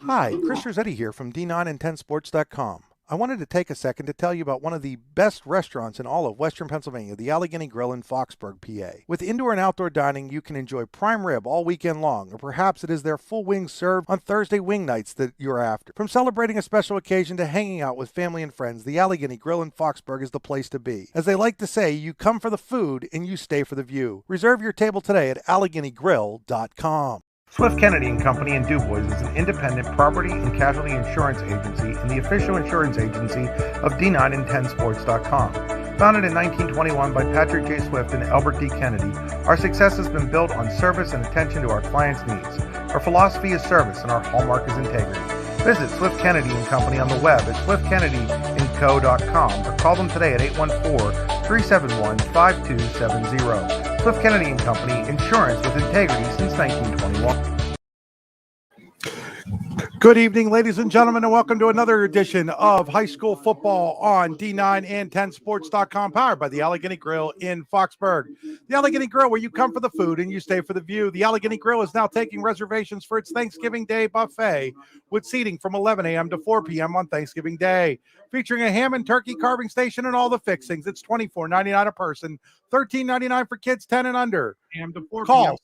Hi, Chris Rossetti here from D9and10sports.com. I wanted to take a second to tell you about one of the best restaurants in all of Western Pennsylvania, the Allegheny Grill in Foxburg, PA. With indoor and outdoor dining, you can enjoy prime rib all weekend long, or perhaps it is their full wings served on Thursday wing nights that you're after. From celebrating a special occasion to hanging out with family and friends, the Allegheny Grill in Foxburg is the place to be. As they like to say, you come for the food and you stay for the view. Reserve your table today at AlleghenyGrill.com. Swift Kennedy and Company in DuBois is an independent property and casualty insurance agency and the official insurance agency of D9and10sports.com. Founded in 1921 by Patrick J. Swift and Albert D. Kennedy, our success has been built on service and attention to our clients' needs. Our philosophy is service and our hallmark is integrity. Visit Swift Kennedy and Company on the web at swiftkennedyandco.com or call them today at 814-371-5270. Swift Kennedy and Company, insurance with integrity since 1921. Good evening, ladies and gentlemen, and welcome to another edition of High School Football on D9and10sports.com, powered by the Allegheny Grill in Foxburg. The Allegheny Grill, where you come for the food and you stay for the view. The Allegheny Grill is now taking reservations for its Thanksgiving Day buffet with seating from 11 a.m. to 4 p.m. on Thanksgiving Day. Featuring a ham and turkey carving station and all the fixings. It's $24.99 a person, $13.99 for kids 10 and under. Call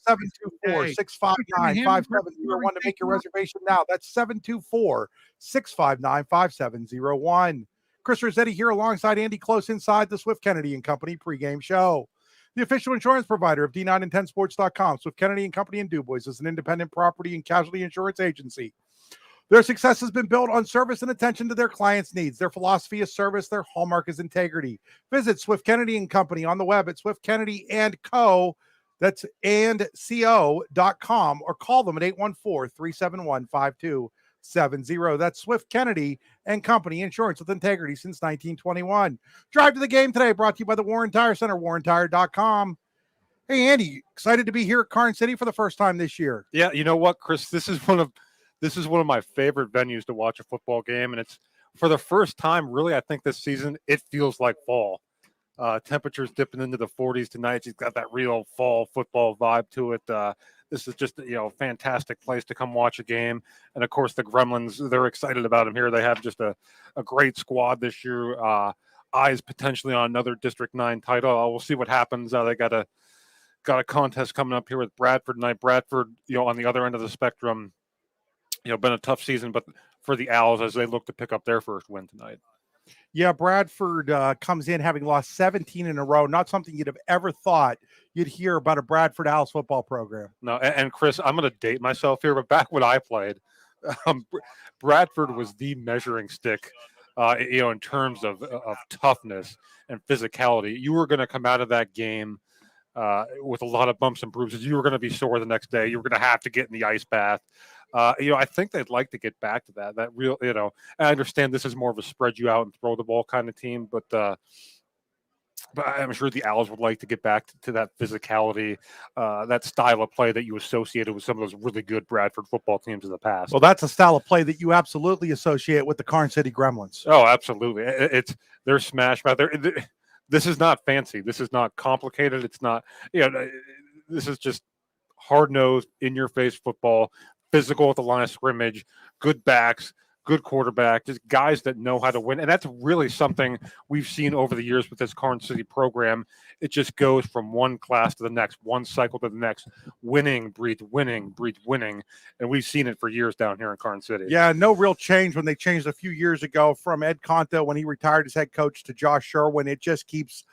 724-659-5701 to make your reservation now. That's 724-659-5701. Chris Rossetti here alongside Andy Close inside the Swift Kennedy and Company pregame show. The official insurance provider of D9and10sports.com, Swift Kennedy and Company in DuBois, is an independent property and casualty insurance agency. Their success has been built on service and attention to their clients' needs. Their philosophy is service. Their hallmark is integrity. Visit Swift Kennedy and Company on the web at swiftkennedyandco. That's andco.com, or call them at 814-371-5270. That's Swift Kennedy and Company, insurance with integrity since 1921. Drive to the game today, brought to you by the Warren Tire Center, warrentire.com. Hey, Andy, excited to be here at Karns City for the first time this year. Yeah, you know what, Chris? This is one of my favorite venues to watch a football game, and it's for the first time, really, I think this season, it feels like fall. Temperatures dipping into the 40s tonight. It's got that real fall football vibe to it. This is just, a fantastic place to come watch a game. And, of course, the Gremlins, they're excited about them here. They have just a great squad this year. Eyes potentially on another District 9 title. We'll see what happens. They got a contest coming up here with Bradford tonight. Bradford, on the other end of the spectrum, been a tough season, but for the Owls as they look to pick up their first win tonight. Yeah, Bradford comes in having lost 17 in a row. Not something you'd have ever thought you'd hear about a Bradford Owls football program. No, and Chris, I'm going to date myself here, but back when I played, Bradford was the measuring stick, in terms of toughness and physicality. You were going to come out of that game with a lot of bumps and bruises. You were going to be sore the next day. You were going to have to get in the ice bath. I think they'd like to get back to that real, I understand this is more of a spread you out and throw the ball kind of team, but I'm sure the Owls would like to get back to that physicality, that style of play that you associated with some of those really good Bradford football teams in the past. Well, that's a style of play that you absolutely associate with the Karns City Gremlins. Oh, absolutely. They're smash mouth. This is not fancy. This is not complicated. It's not, this is just hard-nosed, in-your-face football, physical at the line of scrimmage, good backs, good quarterback, just guys that know how to win. And that's really something we've seen over the years with this Karns City program. It just goes from one class to the next, one cycle to the next. Winning breeds winning breeds winning. And we've seen it for years down here in Karns City. Yeah, no real change when they changed a few years ago from Ed Conto when he retired as head coach to Josh Sherwin. It just keeps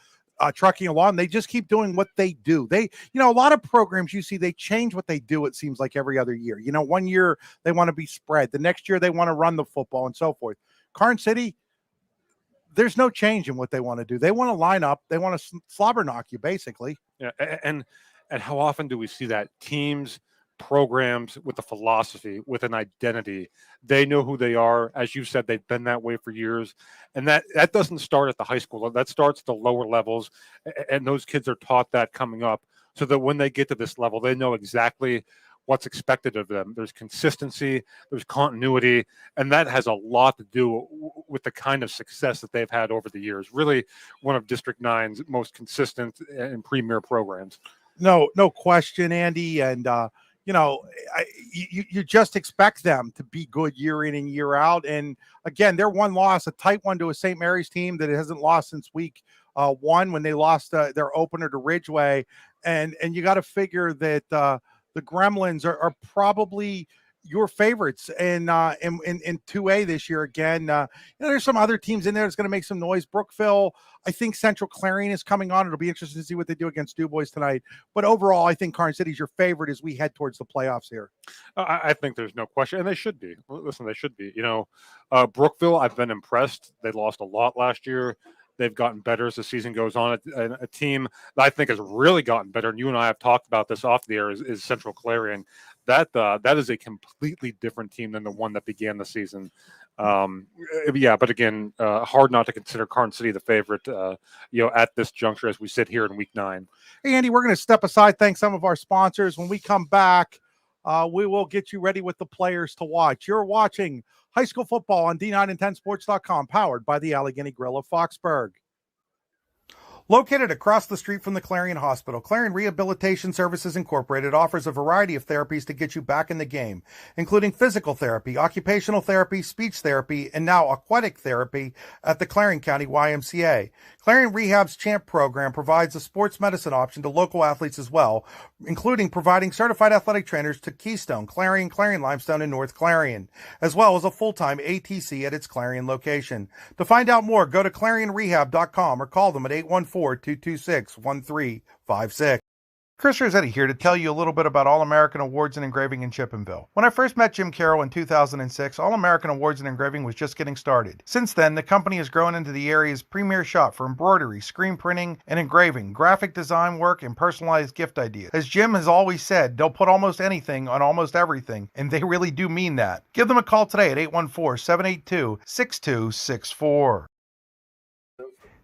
trucking along. They just keep doing what they do. A lot of programs you see, they change what they do, it seems like, every other year. One year they want to be spread. The next year they want to run the football and so forth. Karns City, there's no change in what they want to do. They want to line up. They want to slobber knock you, basically. Yeah, and how often do we see that? Teams, programs with a philosophy, with an identity. They know who they are. As you said, they've been that way for years. And that doesn't start at the high school. That starts at the lower levels. And those kids are taught that coming up so that when they get to this level, they know exactly what's expected of them. There's consistency, there's continuity, and that has a lot to do with the kind of success that they've had over the years. Really one of District 9's most consistent and premier programs. No question, Andy. And, you just expect them to be good year in and year out. And again, their one loss, a tight one to a St. Mary's team that hasn't lost since week one when they lost their opener to Ridgeway. And you got to figure that the Gremlins are probably your favorites in 2A this year. Again, there's some other teams in there that's going to make some noise. Brookville, I think Central Clarion is coming on. It'll be interesting to see what they do against DuBois tonight. But overall, I think Karns City's your favorite as we head towards the playoffs here. I think there's no question, and they should be. Listen, they should be. Brookville, I've been impressed. They lost a lot last year. They've gotten better as the season goes on. A team that I think has really gotten better, and you and I have talked about this off the air, is Central Clarion. That is a completely different team than the one that began the season. But again, hard not to consider Karns City the favorite, at this juncture as we sit here in week 9. Hey, Andy, we're going to step aside, thank some of our sponsors. When we come back, we will get you ready with the players to watch. You're watching high school football on D9and10sports.com, powered by the Allegheny Grill of Foxburg. Located across the street from the Clarion Hospital, Clarion Rehabilitation Services Incorporated offers a variety of therapies to get you back in the game, including physical therapy, occupational therapy, speech therapy, and now aquatic therapy at the Clarion County YMCA. Clarion Rehab's CHAMP program provides a sports medicine option to local athletes as well, including providing certified athletic trainers to Keystone, Clarion Limestone, and North Clarion, as well as a full-time ATC at its Clarion location. To find out more, go to clarionrehab.com or call them at 814-226-1356. Chris Rossetti here to tell you a little bit about All-American Awards and Engraving in Chippenville. When I first met Jim Carroll in 2006, All-American Awards and Engraving was just getting started. Since then, the company has grown into the area's premier shop for embroidery, screen printing, and engraving, graphic design work, and personalized gift ideas. As Jim has always said, they'll put almost anything on almost everything, and they really do mean that. Give them a call today at 814-782-6264.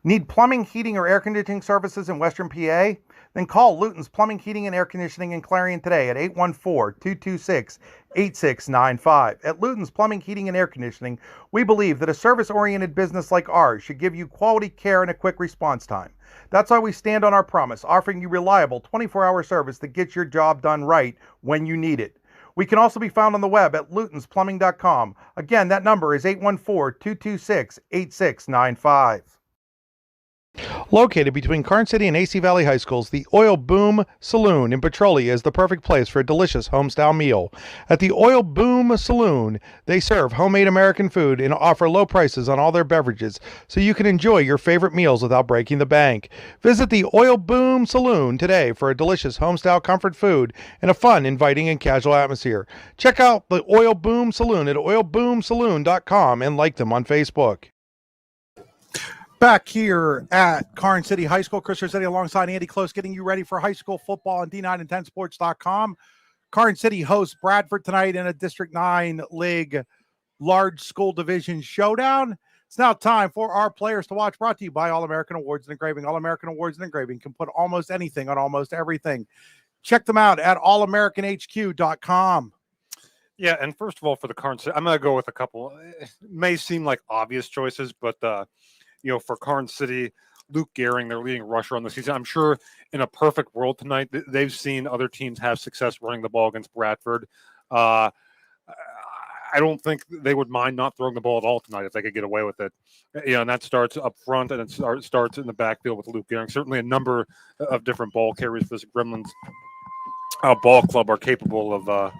Need plumbing, heating, or air conditioning services in Western PA? Then call Luton's Plumbing, Heating, and Air Conditioning in Clarion today at 814-226-8695. At Luton's Plumbing, Heating, and Air Conditioning, we believe that a service-oriented business like ours should give you quality care and a quick response time. That's why we stand on our promise, offering you reliable 24-hour service that gets your job done right when you need it. We can also be found on the web at lutonsplumbing.com. Again, that number is 814-226-8695. Located between Karns City and AC Valley High Schools, the Oil Boom Saloon in Petrolia is the perfect place for a delicious home-style meal. At the Oil Boom Saloon, they serve homemade American food and offer low prices on all their beverages, so you can enjoy your favorite meals without breaking the bank. Visit the Oil Boom Saloon today for a delicious home-style comfort food and a fun, inviting, and casual atmosphere. Check out the Oil Boom Saloon at oilboomsaloon.com and like them on Facebook. Back here at Karns City High School, Chris Rossetti alongside Andy Close, getting you ready for high school football on D9and10sports.com. Karns City hosts Bradford tonight in a District 9 League large school division showdown. It's now time for our players to watch, brought to you by All-American Awards and Engraving. All-American Awards and Engraving can put almost anything on almost everything. Check them out at allamericanhq.com. Yeah, and first of all, for the Karns City, I'm going to go with a couple. It may seem like obvious choices, but for Karns City, Luke Gehring, their leading rusher on the season. I'm sure in a perfect world tonight, they've seen other teams have success running the ball against Bradford. I don't think they would mind not throwing the ball at all tonight if they could get away with it. And that starts up front and it starts in the backfield with Luke Gehring. Certainly a number of different ball carriers for this Gremlins ball club are capable of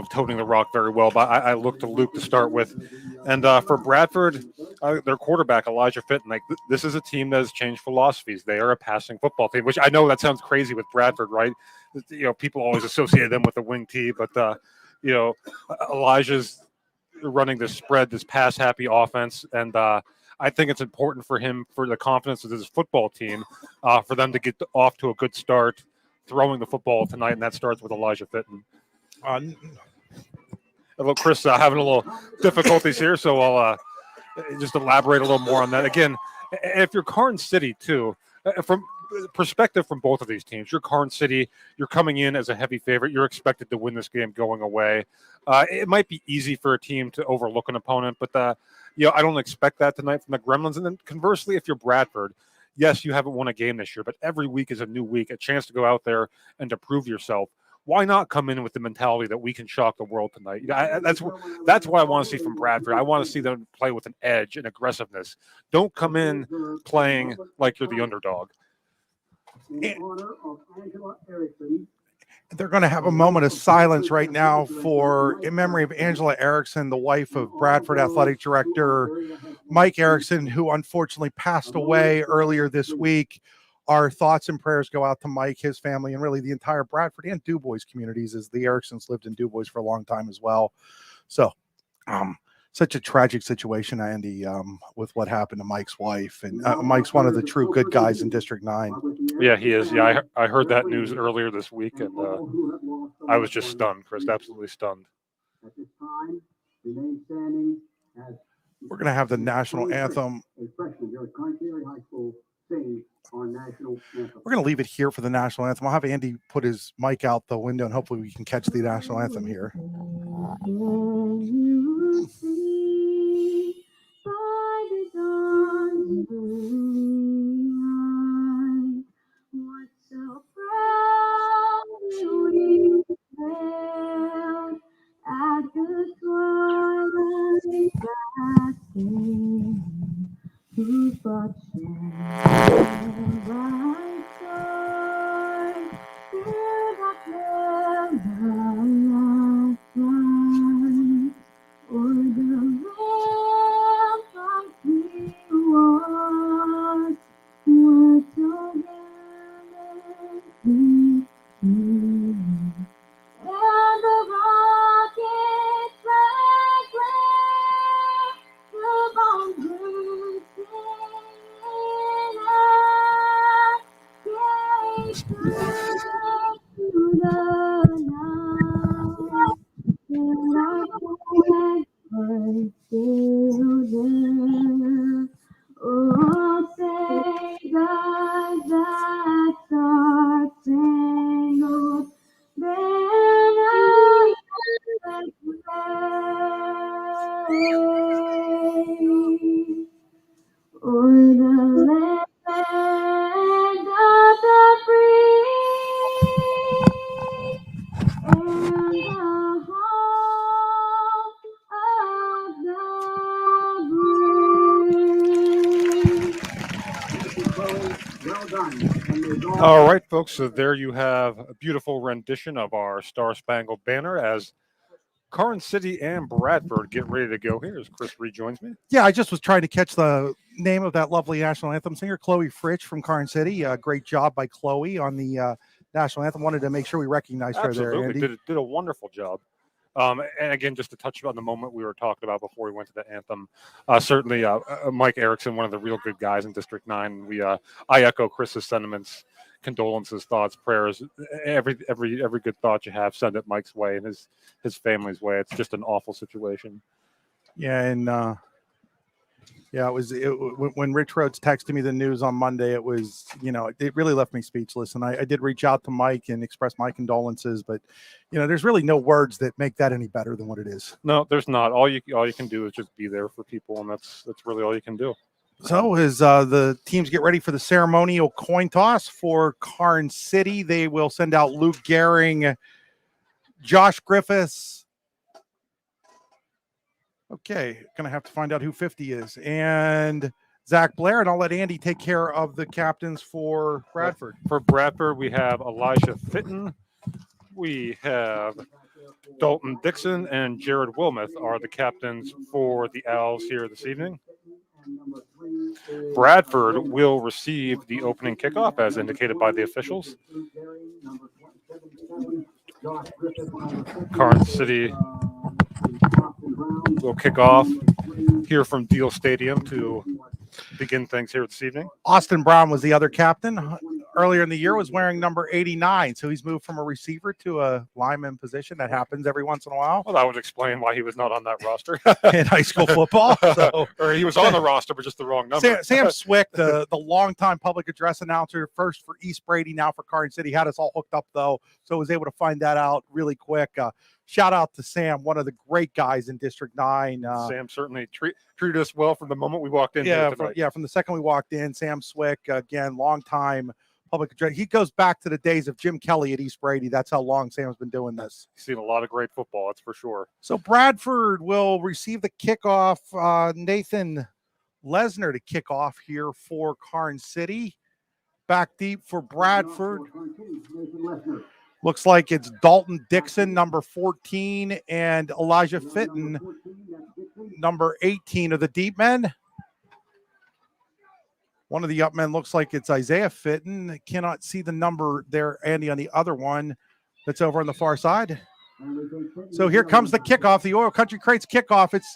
toting the rock very well. But I look to Luke to start with. And for Bradford, their quarterback, Elijah Fitton, this is a team that has changed philosophies. They are a passing football team, which I know that sounds crazy with Bradford, right? People always associate them with the wing T, but Elijah's running this spread, this pass-happy offense, and I think it's important for him, for the confidence of his football team, for them to get off to a good start throwing the football tonight, and that starts with Elijah Fitton. Chris having a little difficulties here, so I'll just elaborate a little more on that. Again, if you're Karns City, too, from perspective from both of these teams, you're Karns City, you're coming in as a heavy favorite, you're expected to win this game going away. It might be easy for a team to overlook an opponent, but I don't expect that tonight from the Gremlins. And then conversely, if you're Bradford, yes, you haven't won a game this year, but every week is a new week, a chance to go out there and to prove yourself. why not come in with the mentality that we can shock the world tonight? That's what I want to see from Bradford. I want to see them play with an edge and aggressiveness. Don't come in playing like you're the underdog. They're going to have a moment of silence right now in memory of Angela Erickson, the wife of Bradford Athletic Director Mike Erickson, who unfortunately passed away earlier this week. Our thoughts and prayers go out to Mike, his family, and really the entire Bradford and DuBois communities, as the Ericksons lived in DuBois for a long time as well. So, such a tragic situation, Andy, with what happened to Mike's wife. And Mike's one of the true good guys in District 9. Yeah, he is. Yeah, I heard that news earlier this week, and I was just stunned, Chris, absolutely stunned. We're going to have the national anthem. We're going to leave it here for the national anthem. I'll have Andy put his mic out the window, and hopefully we can catch the national anthem here. All right, folks, so there you have a beautiful rendition of our Star-Spangled Banner as Karns City and Bradford get ready to go here as Chris rejoins me. Yeah, I just was trying to catch the name of that lovely national anthem singer, Chloe Fritsch from Karns City. Great job by Chloe on the national anthem. Wanted to make sure we recognized her there, Andy. Did a wonderful job. And again, just to touch on the moment we were talking about before we went to the anthem, certainly Mike Erickson, one of the real good guys in District 9. I echo Chris's sentiments, condolences, thoughts, prayers, every good thought you have, send it Mike's way and his family's way. It's just an awful situation. Yeah, and yeah, when Rich Rhodes texted me the news on Monday, it was, it really left me speechless. And I did reach out to Mike and express my condolences, but there's really no words that make that any better than what it is. No, there's not. All you can do is just be there for people, and that's really all you can do. So as the teams get ready for the ceremonial coin toss for Karns City, they will send out Luke Gehring, Josh Griffiths. Okay, gonna have to find out who 50 is, and Zach Blair, and I'll let Andy take care of the captains for Bradford. For Bradford, we have Elijah Fitton, we have Dalton Dixon, and Jared Wilmoth are the captains for the Owls here this evening. Bradford will receive the opening kickoff as indicated by the officials. Karns City will kick off here from Deal Stadium to begin things here this evening. Austin Brown was the other captain. Earlier in the year was wearing number 89, so he's moved from a receiver to a lineman position. That happens every once in a while. Well, that would explain why he was not on that roster in high school football. So. Or he was on the roster, but just the wrong number. Sam Swick, the longtime public address announcer, first for East Brady, now for Karns City, had us all hooked up, though, so was able to find that out really quick. Shout out to Sam, one of the great guys in District 9. Sam certainly treated us well from the moment we walked in. From the second we walked in. Sam Swick, again, longtime public address. He goes back to the days of Jim Kelly at East Brady. That's how long Sam's been doing this. He's seen a lot of great football, that's for sure. So Bradford will receive the kickoff. Nathan Lesnar to kick off here for Karns City. Back deep for Bradford. Looks like it's Dalton Dixon, number 14, and Elijah Fitton, number 18 of the deep men. One of the up men looks like it's Isaiah Fitton. I cannot see the number there, Andy, on the other one that's over on the far side. So here comes the kickoff, the Oil Country Crates kickoff. It's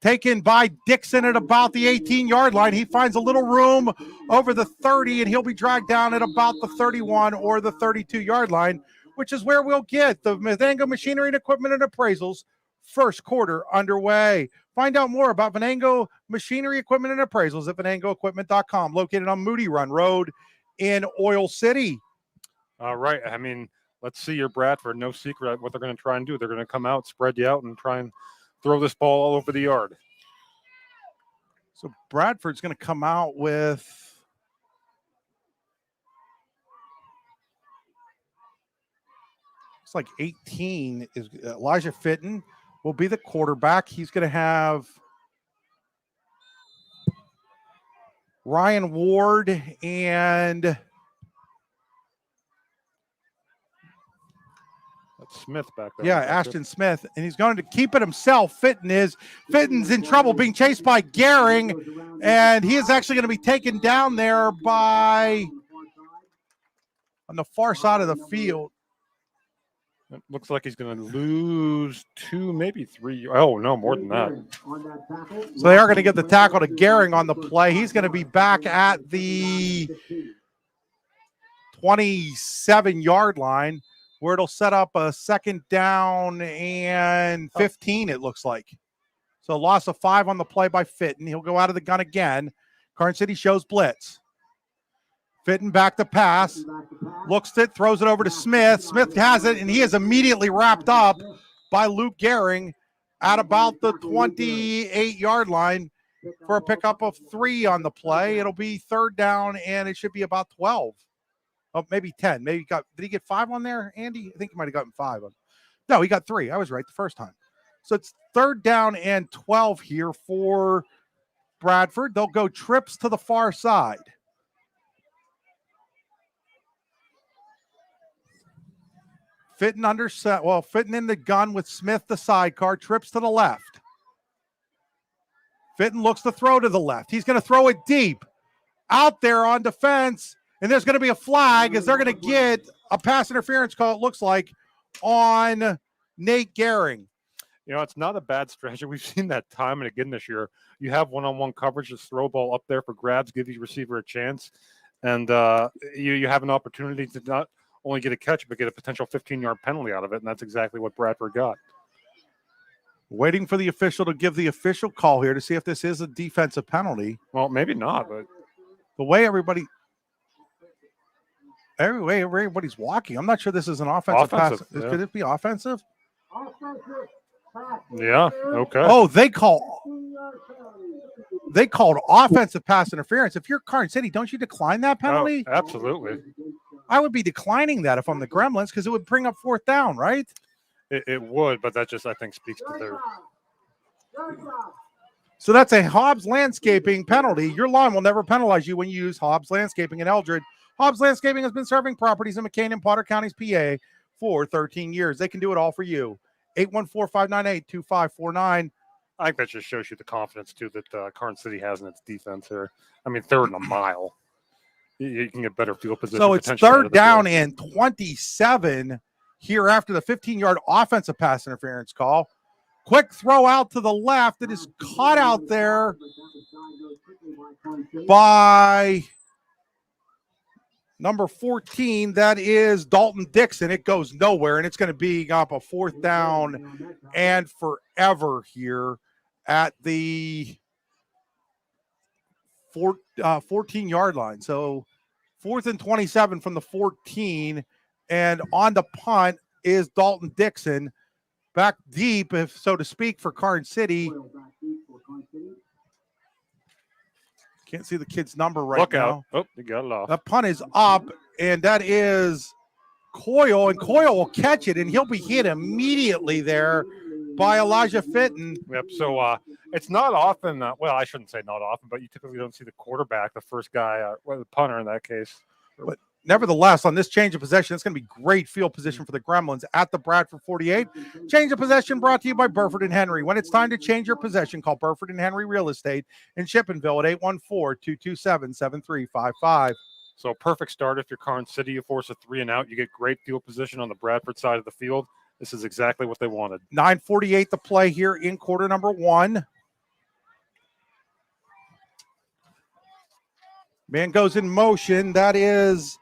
taken by Dixon at about the 18-yard line. He finds a little room over the 30, and he'll be dragged down at about the 31 or the 32-yard line, which is where we'll get the Venango Machinery and Equipment and Appraisals first quarter underway. Find out more about Venango Machinery, Equipment, and Appraisals at venangoequipment.com, located on Moody Run Road in Oil City. All right. I mean, let's see your Bradford. No secret what they're going to try and do. They're going to come out, spread you out, and try and throw this ball all over the yard. So Bradford's going to come out with looks like 18 is Elijah Fitton will be the quarterback. He's going to have Ryan Ward and Smith back there. Yeah, Ashton Smith, and he's going to keep it himself. Fitton's in trouble being chased by Gehring, and he is actually going to be taken down there by on the far side of the field. It looks like he's going to lose 2, maybe 3. Oh, no, more than that. So they are going to get the tackle to Gehring on the play. He's going to be back at the 27-yard line, where it'll set up a second down and 15, it looks like. So loss of 5 on the play by Fitton. He'll go out of the gun again. Karns City shows blitz. Fitton back to pass. Looks it, throws it over to Smith. Smith has it, and he is immediately wrapped up by Luke Gehring at about the 28-yard line for a pickup of 3 on the play. It'll be third down, and it should be about 12. Oh, maybe 10. Maybe did he get 5 on there, Andy? I think he might have gotten 5 on. No, he got 3. I was right the first time. So it's third down and 12 here for Bradford. They'll go trips to the far side. Fitton Fitton in the gun with Smith, the sidecar, trips to the left. Fitton looks to throw to the left. He's going to throw it deep out there on defense. And there's going to be a flag as they're going to get a pass interference call, it looks like, on Nate Gehring. You know, it's not a bad strategy. We've seen that time and again this year. You have one-on-one coverage, just throw a ball up there for grabs, give your receiver a chance. And you have an opportunity to not only get a catch, but get a potential 15-yard penalty out of it. And that's exactly what Bradford got. Waiting for the official to give the official call here to see if this is a defensive penalty. Well, maybe not, but the way everybody's walking, I'm not sure this is an offensive pass. Yeah. Could it be offensive? Yeah, okay. Oh, they called offensive pass interference. If you're Karns City, don't you decline that penalty? Oh, absolutely. I would be declining that if I'm the Gremlins because it would bring up fourth down, right? It would, but that just, I think, speaks to their... So that's a Hobbs Landscaping penalty. Your lawn will never penalize you when you use Hobbs Landscaping in Eldred. Hobbs Landscaping has been serving properties in McCain and Potter Counties, PA for 13 years. They can do it all for you. 814-598-2549. I think that just shows you the confidence, too, that Karns City has in its defense here. I mean, third and a mile. You can get better field position. So it's third down and 27 here after the 15-yard offensive pass interference call. Quick throw out to the left. It is caught out there by number 14. That is Dalton Dixon. It goes nowhere, and it's going to be up a fourth down and forever here at the 14-yard line. So 4th and 27 from the 14, and on the punt is Dalton Dixon. Back deep, if so to speak, for Karns City. Can't see the kid's number right now. Oh, you got it off. The punt is up, and that is Coyle, and Coyle will catch it, and he'll be hit immediately there by Elijah Fitton. Yep. So it's not often, well, I shouldn't say not often, but you typically don't see the quarterback, the first guy, or the punter in that case. But nevertheless, on this change of possession, it's going to be great field position for the Gremlins at the Bradford 48. Change of possession brought to you by Burford and Henry. When it's time to change your possession, call Burford and Henry Real Estate in Shippenville at 814-227-7355. So perfect start if you're Karns City. You force a 3 and out. You get great field position on the Bradford side of the field. This is exactly what they wanted. 9:48 to play here in quarter number 1. Man goes in motion. That is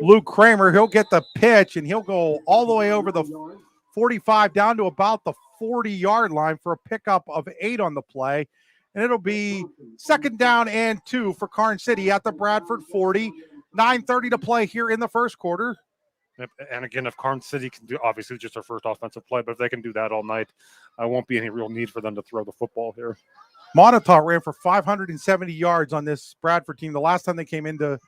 Luke Kramer. He'll get the pitch, and he'll go all the way over the 45 down to about the 40-yard line for a pickup of 8 on the play. And it'll be 2nd down and 2 for Karns City at the Bradford 40. 9:30 to play here in the first quarter. And again, if Karns City can do, obviously just their first offensive play, but if they can do that all night, won't be any real need for them to throw the football here. Montauk ran for 570 yards on this Bradford team the last time they came into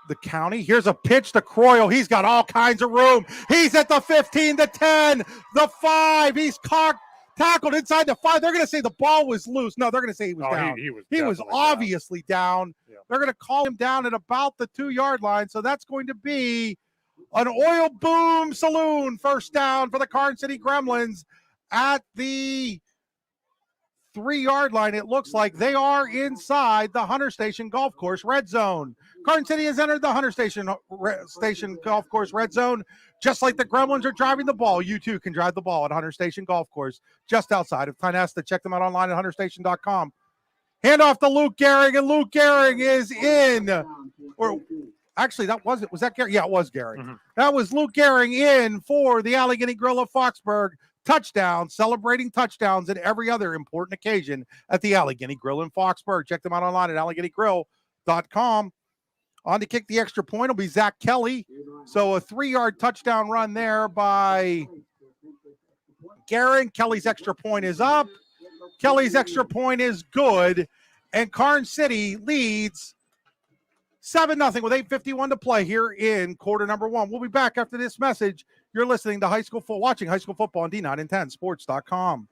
the county. Here's a pitch to Croyle. He's got all kinds of room. He's at the 15, the 10, the 5. He's tackled inside the 5. They're going to say the ball was loose. No, they're going to say he was down. He was obviously down. Yeah. They're going to call him down at about the 2-yard line. So that's going to be an Oil Boom Saloon first down for the Karns City Gremlins at the 3-yard line. It looks like they are inside the Hunter Station Golf Course red zone. Karns City has entered the Hunter Station Golf Course red zone. Just like the Gremlins are driving the ball, you too can drive the ball at Hunter Station Golf Course just outside of Tonasta. Check them out online at hunterstation.com. Hand off to Luke Gehring, and Luke Gehring is in. Or actually, was that Gehring? Yeah, it was Gehring. Mm-hmm. That was Luke Gehring in for the Allegheny Grill of Foxburg. Touchdown, celebrating touchdowns at every other important occasion at the Allegheny Grill in Foxburg. Check them out online at AlleghenyGrill.com. On to kick the extra point will be Zach Kelly. So a 3-yard touchdown run there by Gehring. Kelly's extra point is up. Kelly's extra point is good. And Karns City leads 7-0 with 8:51 to play here in quarter number 1. We'll be back after this message. You're listening to watching high school football on D910sports.com.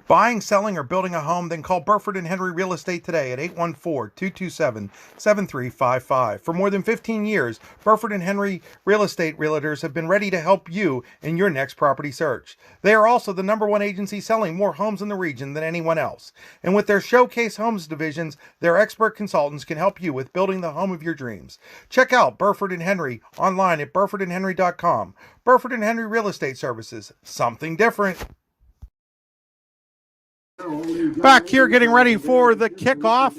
Buying, selling, or building a home, then call Burford and Henry Real Estate today at 814-227-7355. For more than 15 years, Burford and Henry Real Estate Realtors have been ready to help you in your next property search. They are also the #1 agency selling more homes in the region than anyone else. And with their Showcase Homes divisions, their expert consultants can help you with building the home of your dreams. Check out Burford and Henry online at burfordandhenry.com. Burford and Henry Real Estate Services, something different. Back here getting ready for the kickoff.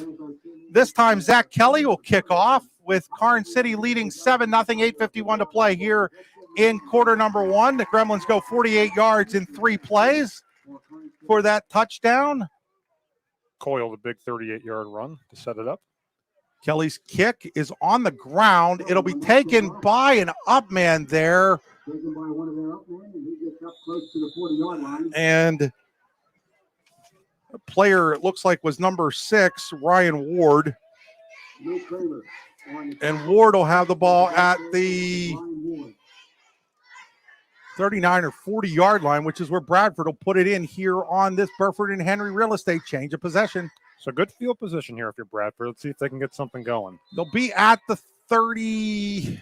This time Zach Kelly will kick off with Karns City leading 7-0, 8:51 to play here in quarter number 1. The Gremlins go 48 yards in 3 plays for that touchdown. Coyle, the big 38-yard run to set it up. Kelly's kick is on the ground. It'll be taken by an up man there. And a player, it looks like, was number 6, Ryan Ward. And Ward will have the ball at the 39 or 40-yard line, which is where Bradford will put it in here on this Burford and Henry Real Estate change of possession. So good field position here if you're Bradford. Let's see if they can get something going. They'll be at the 30.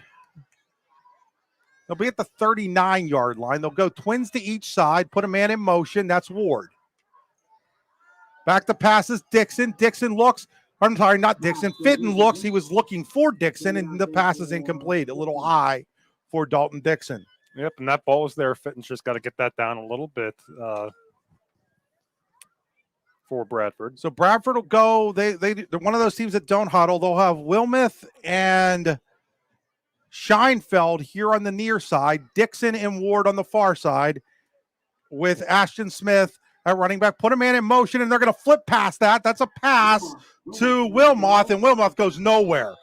They'll be at the 39-yard line. They'll go twins to each side, put a man in motion. That's Ward. Back to passes, Dixon. Dixon looks. I'm sorry, not Dixon. Fitton looks. He was looking for Dixon, and the pass is incomplete. A little high for Dalton Dixon. Yep, and that ball is there. Fitton's just got to get that down a little bit for Bradford. So Bradford will go. They're one of those teams that don't huddle. They'll have Wilmuth and Scheinfeld here on the near side. Dixon and Ward on the far side with Ashton Smith at running back. Put a man in motion, and they're going to flip past that. That's a pass to Wilmoth, and Wilmoth goes nowhere.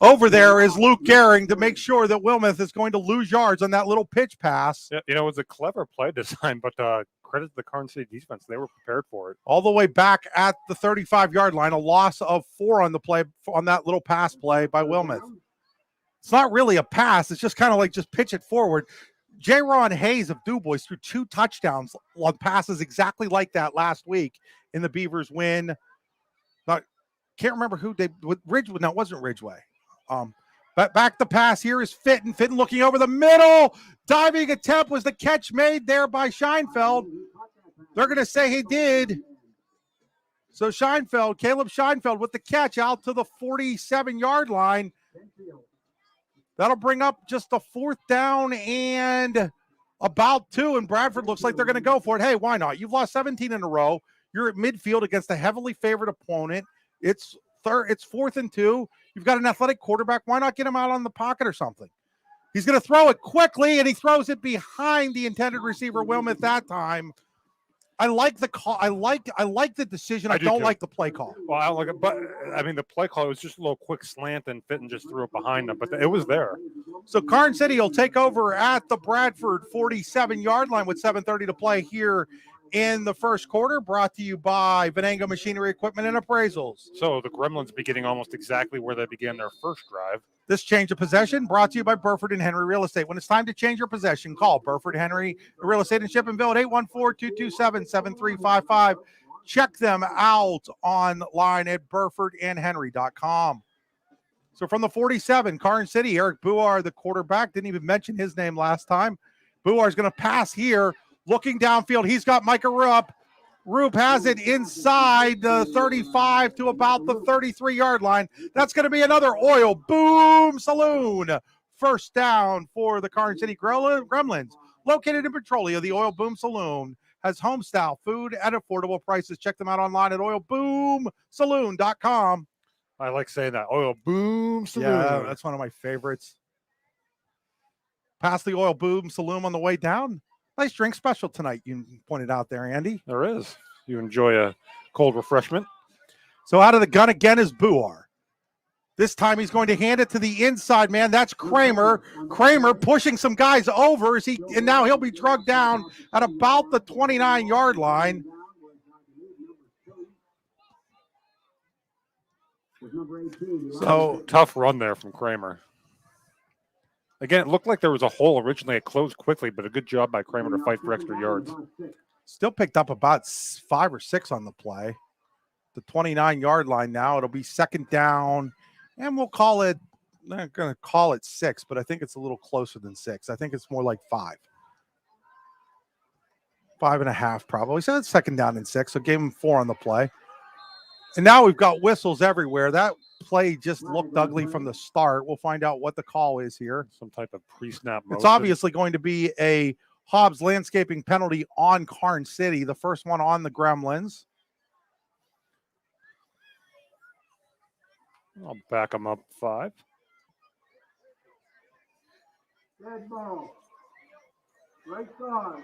Over there is Luke Gehring to make sure that Wilmoth is going to lose yards on that little pitch pass. Yeah, it was a clever play design, but credit to the Karns City defense. They were prepared for it. All the way back at the 35-yard line, a loss of 4 on the play on that little pass play by Wilmoth. It's not really a pass. It's just kind of like just pitch it forward. J-Ron Hayes of DuBois threw 2 touchdowns on passes exactly like that last week in the Beavers win. Can't remember who they with Ridgeway. No, it wasn't Ridgeway. But back the pass here is Fitton. Fitton looking over the middle. Diving attempt was the catch made there by Scheinfeld. They're going to say he did. So Caleb Scheinfeld with the catch out to the 47-yard line. That'll bring up just a 4th down and about 2. And Bradford looks like they're going to go for it. Hey, why not? You've lost 17 in a row. You're at midfield against a heavily favored opponent. It's 4th and 2. You've got an athletic quarterback. Why not get him out on the pocket or something? He's going to throw it quickly, and he throws it behind the intended receiver, Wilmoth, that time. I like the call. I like the decision. I don't like the play call. Well, I don't like it, but I mean the play call was just a little quick slant, and Fitton just threw it behind them, but it was there. So Karns City will take over at the Bradford 47-yard line with 7:30 to play here in the first quarter, brought to you by Venango Machinery Equipment and Appraisals. So the Gremlins beginning almost exactly where they began their first drive. This change of possession brought to you by Burford and Henry Real Estate. When it's time to change your possession, call Burford Henry Real Estate in Shippenville at 814-227-7355. Check them out online at burfordandhenry.com. So from the 47, Karns City, Eric Buar, the quarterback, didn't even mention his name last time. Buar is going to pass here. Looking downfield, he's got Micah Rupp. Rupp has it inside the 35 to about the 33-yard line. That's going to be another Oil Boom Saloon. First down for the Karns City Gremlins. Located in Petrolia, the Oil Boom Saloon has home-style food at affordable prices. Check them out online at oilboomsaloon.com. I like saying that. Oil Boom Saloon. Yeah, that's one of my favorites. Past the Oil Boom Saloon on the way down. Nice drink special tonight, you pointed out there, Andy. There is. You enjoy a cold refreshment. So out of the gun again is Buar. This time he's going to hand it to the inside man. That's Kramer. Kramer pushing some guys over and now he'll be drugged down at about the 29-yard line. So tough run there from Kramer. Again, it looked like there was a hole originally. It closed quickly, but a good job by Kramer to fight for extra yards. Still picked up about 5 or 6 on the play. The 29-yard line now. It'll be second down, and we'll call it, I'm not going to call it 6, but I think it's a little closer than 6. I think it's more like 5. 5.5 probably. So it's second down and 6. So gave him 4 on the play. And now we've got whistles everywhere. That play just looked ugly from the start. We'll find out what the call is here. Some type of pre-snap motion. It's obviously going to be a Hobbs landscaping penalty on Karns City, the first one on the Gremlins. I'll back them up 5. Red ball. Right side.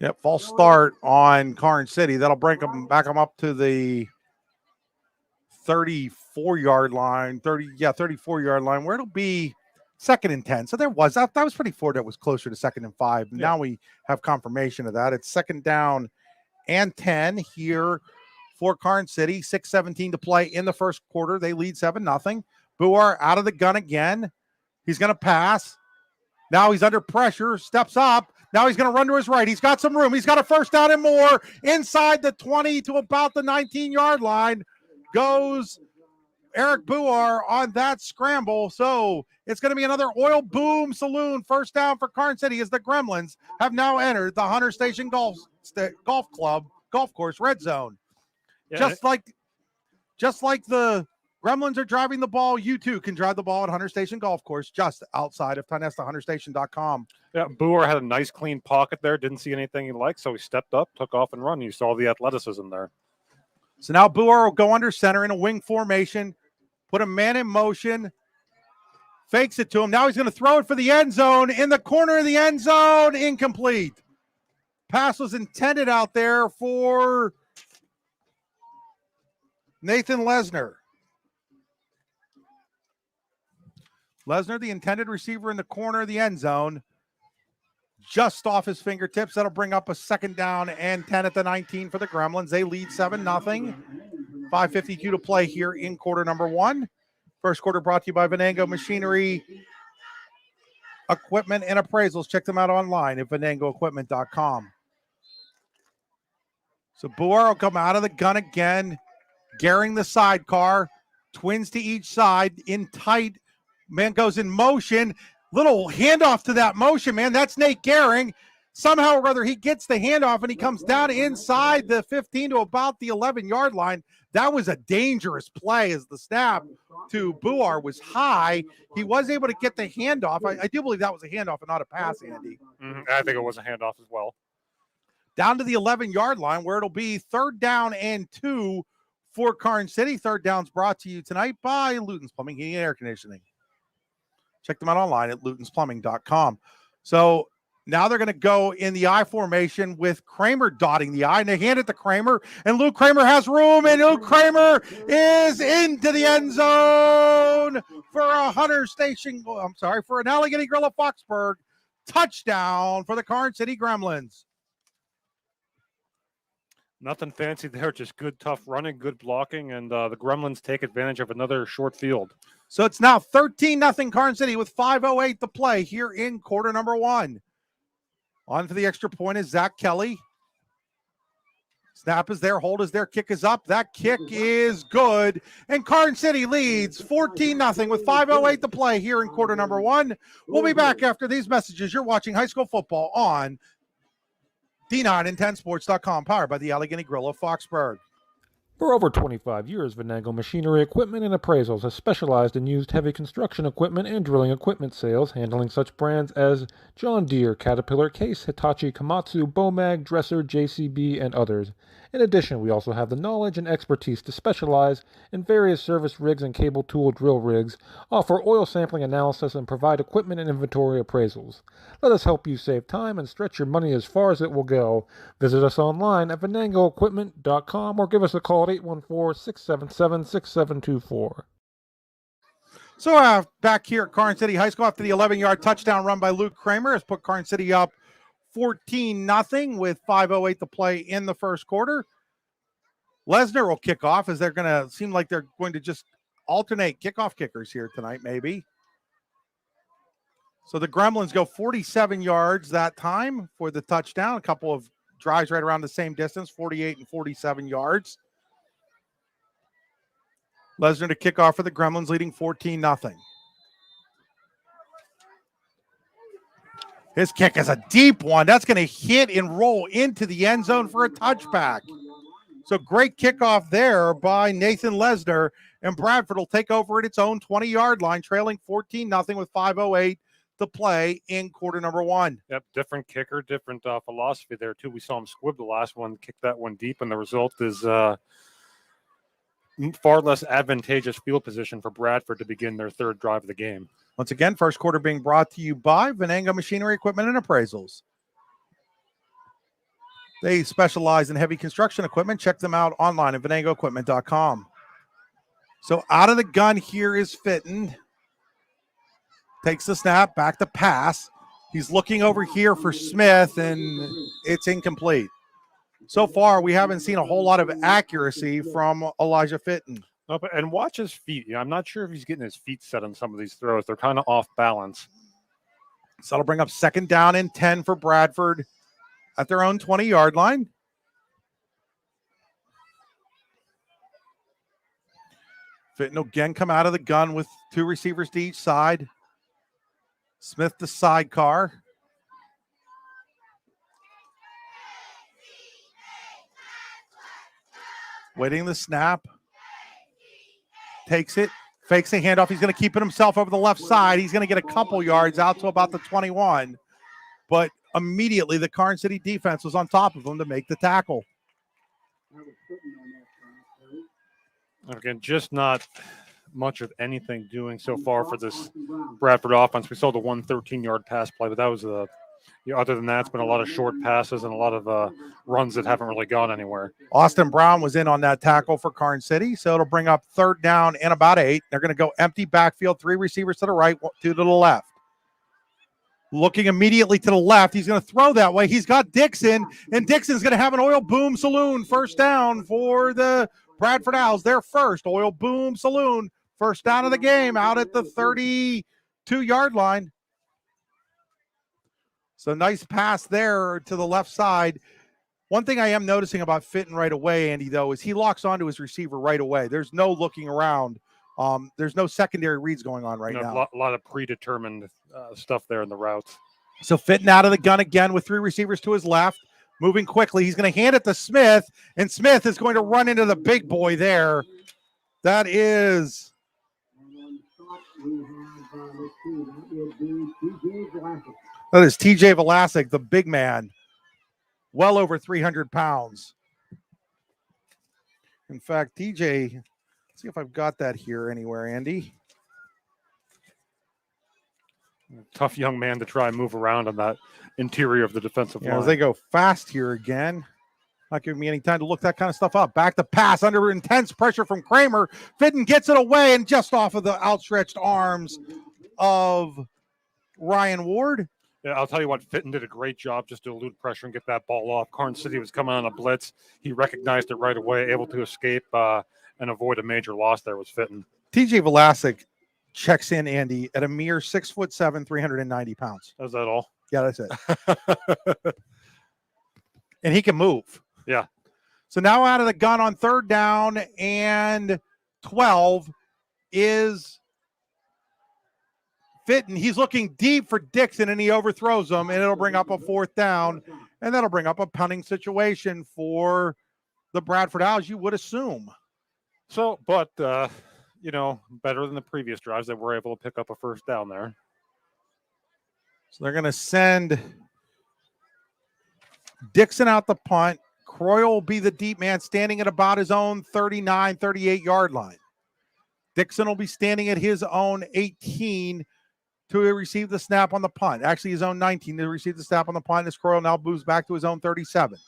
Yep, false start on Karns City. That'll back them up to the 34-yard line, 34-yard line, where it'll be second and 10. So that was pretty forward. That was closer to second and 5. Yeah. Now we have confirmation of that. It's second down and 10 here for Karns City. 6:17 to play in the first quarter. They lead 7-0. Buar out of the gun again. He's going to pass. Now he's under pressure, steps up. Now he's going to run to his right. He's got some room. He's got a first down and more inside the 20 to about the 19-yard line. Goes Eric Buar on that scramble. So it's going to be another Oil Boom Saloon first down for Karns City as the Gremlins have now entered the Hunter Station Golf Club golf course red zone. Yeah, just like the Gremlins are driving the ball, you too can drive the ball at Hunter Station Golf Course just outside of TynestaHunterStation.com. Yeah, Buar had a nice clean pocket there. Didn't see anything he liked, so he stepped up, took off, and run. You saw the athleticism there. So now Buar will go under center in a wing formation, put a man in motion, fakes it to him. Now he's going to throw it for the end zone. In the corner of the end zone, incomplete. Pass was intended out there for Nathan Lesnar. Lesnar, the intended receiver in the corner of the end zone, just off his fingertips. That'll bring up a 2nd down and 10 at the 19 for the Gremlins. They lead 7-0. 5:52 to play here in quarter number 1. First quarter brought to you by Venango Machinery, Equipment, and Appraisals. Check them out online at venangoequipment.com. So Buar will come out of the gun again, gearing the sidecar, twins to each side, in tight. Man goes in motion. Little handoff to that motion, man. That's Nate Gehring. Somehow or other, he gets the handoff, and he comes down inside the 15 to about the 11-yard line. That was a dangerous play as the snap to Buar was high. He was able to get the handoff. I do believe that was a handoff and not a pass, Andy. I think it was a handoff as well. Down to the 11-yard line, where it'll be 3rd down and 2 for Karns City. 3rd down's brought to you tonight by Luton's Plumbing, Heating, and Air Conditioning. Check them out online at lutonsplumbing.com. So now they're going to go in the I formation with Kramer dotting the I, and they hand it to Kramer, and Luke Kramer has room, and Luke Kramer is into the end zone for for an Allegheny Grill of Foxburg touchdown for the Karns City Gremlins. Nothing fancy there, just good, tough running, good blocking, and the Gremlins take advantage of another short field. So it's now 13-0 Karns City with 5:08 to play here in quarter number 1. On for the extra point is Zach Kelly. Snap is there, hold is there, kick is up. That kick is good, and Karns City leads 14-0 with 5:08 to play here in quarter number 1. We'll be back after these messages. You're watching high school football on D9and10sports.com, powered by the Allegheny Grill of Foxburg. For over 25 years, Venango Machinery Equipment and Appraisals has specialized in used heavy construction equipment and drilling equipment sales, handling such brands as John Deere, Caterpillar, Case, Hitachi, Komatsu, Bomag, Dresser, JCB, and others. In addition, we also have the knowledge and expertise to specialize in various service rigs and cable tool drill rigs, offer oil sampling analysis, and provide equipment and inventory appraisals. Let us help you save time and stretch your money as far as it will go. Visit us online at venangoequipment.com or give us a call at 814-677-6724. So back here at Karns City High School after the 11-yard touchdown run by Luke Kramer has put Karns City up 14-0 with 5:08 to play in the first quarter. Lesnar will kick off, as they're going to seem like they're going to just alternate kickoff kickers here tonight, maybe. So the Gremlins go 47 yards that time for the touchdown. A couple of drives right around the same distance, 48 and 47 yards. Lesnar to kick off for the Gremlins, leading 14-0. His kick is a deep one. That's going to hit and roll into the end zone for a touchback. So great kickoff there by Nathan Lesnar, and Bradford will take over at its own 20-yard line, trailing 14-0 with 5:08 to play in quarter number 1. Yep, different kicker, different philosophy there, too. We saw him squib the last one, kick that one deep, and the result is far less advantageous field position for Bradford to begin their third drive of the game. Once again, first quarter being brought to you by Venango Machinery Equipment and Appraisals. They specialize in heavy construction equipment. Check them out online at venangoequipment.com. So out of the gun here is Fitton. Takes the snap, back to pass. He's looking over here for Smith, and it's incomplete. So far, we haven't seen a whole lot of accuracy from Elijah Fitton. No, and watch his feet. I'm not sure if he's getting his feet set on some of these throws. They're kind of off balance. So that'll bring up 2nd down and 10 for Bradford at their own 20-yard line. Fitton will again come out of the gun with 2 receivers to each side. Smith the sidecar. Waiting the snap. Takes it. Fakes the handoff. He's going to keep it himself over the left side. He's going to get a couple yards out to about the 21. But immediately the Karns City defense was on top of him to make the tackle. Again, just not much of anything doing so far for this Bradford offense. We saw the 113-yard pass play, but that was a other than that, it's been a lot of short passes and a lot of runs that haven't really gone anywhere. Austin Brown was in on that tackle for Karns City, so it'll bring up 3rd down and about 8. They're going to go empty backfield, 3 receivers to the right, 2 to the left. Looking immediately to the left, he's going to throw that way. He's got Dixon, and Dixon's going to have an Oil Boom Saloon 1st down for the Bradford Owls. Their first Oil Boom Saloon, 1st down of the game, out at the 32-yard line. So nice pass there to the left side. One thing I am noticing about Fitton right away, Andy, though, is he locks onto his receiver right away. There's no looking around. There's no secondary reads going on right now. A lot of predetermined stuff there in the routes. So Fitton out of the gun again with 3 receivers to his left, moving quickly. He's going to hand it to Smith, and Smith is going to run into the big boy there. That is TJ Vlasic, the big man, well over 300 pounds. In fact, TJ, let's see if I've got that here anywhere, Andy. Tough young man to try and move around on that interior of the defensive line. As they go fast here again. Not giving me any time to look that kind of stuff up. Back to pass under intense pressure from Kramer. Fitton gets it away and just off of the outstretched arms of Ryan Ward. Yeah, I'll tell you what, Fitton did a great job just to elude pressure and get that ball off. Karns City was coming on a blitz. He recognized it right away, able to escape and avoid a major loss there was Fitton. TJ Vlasic checks in, Andy, at a mere 6'7", 390 pounds. Is that all? Yeah, that's it. And he can move. Yeah. So now out of the gun on 3rd down and 12 is Fitton. He's looking deep for Dixon, and he overthrows him, and it'll bring up a 4th down, and that'll bring up a punting situation for the Bradford Owls, you would assume. So, but, better than the previous drives. They were able to pick up a 1st down there. So they're going to send Dixon out the punt. Croyle will be the deep man standing at about his own 39, 38-yard line. Dixon will be standing at his own 18 to receive the snap on the punt. Actually, his own 19 to receive the snap on the punt. As Croyle now moves back to his own 37.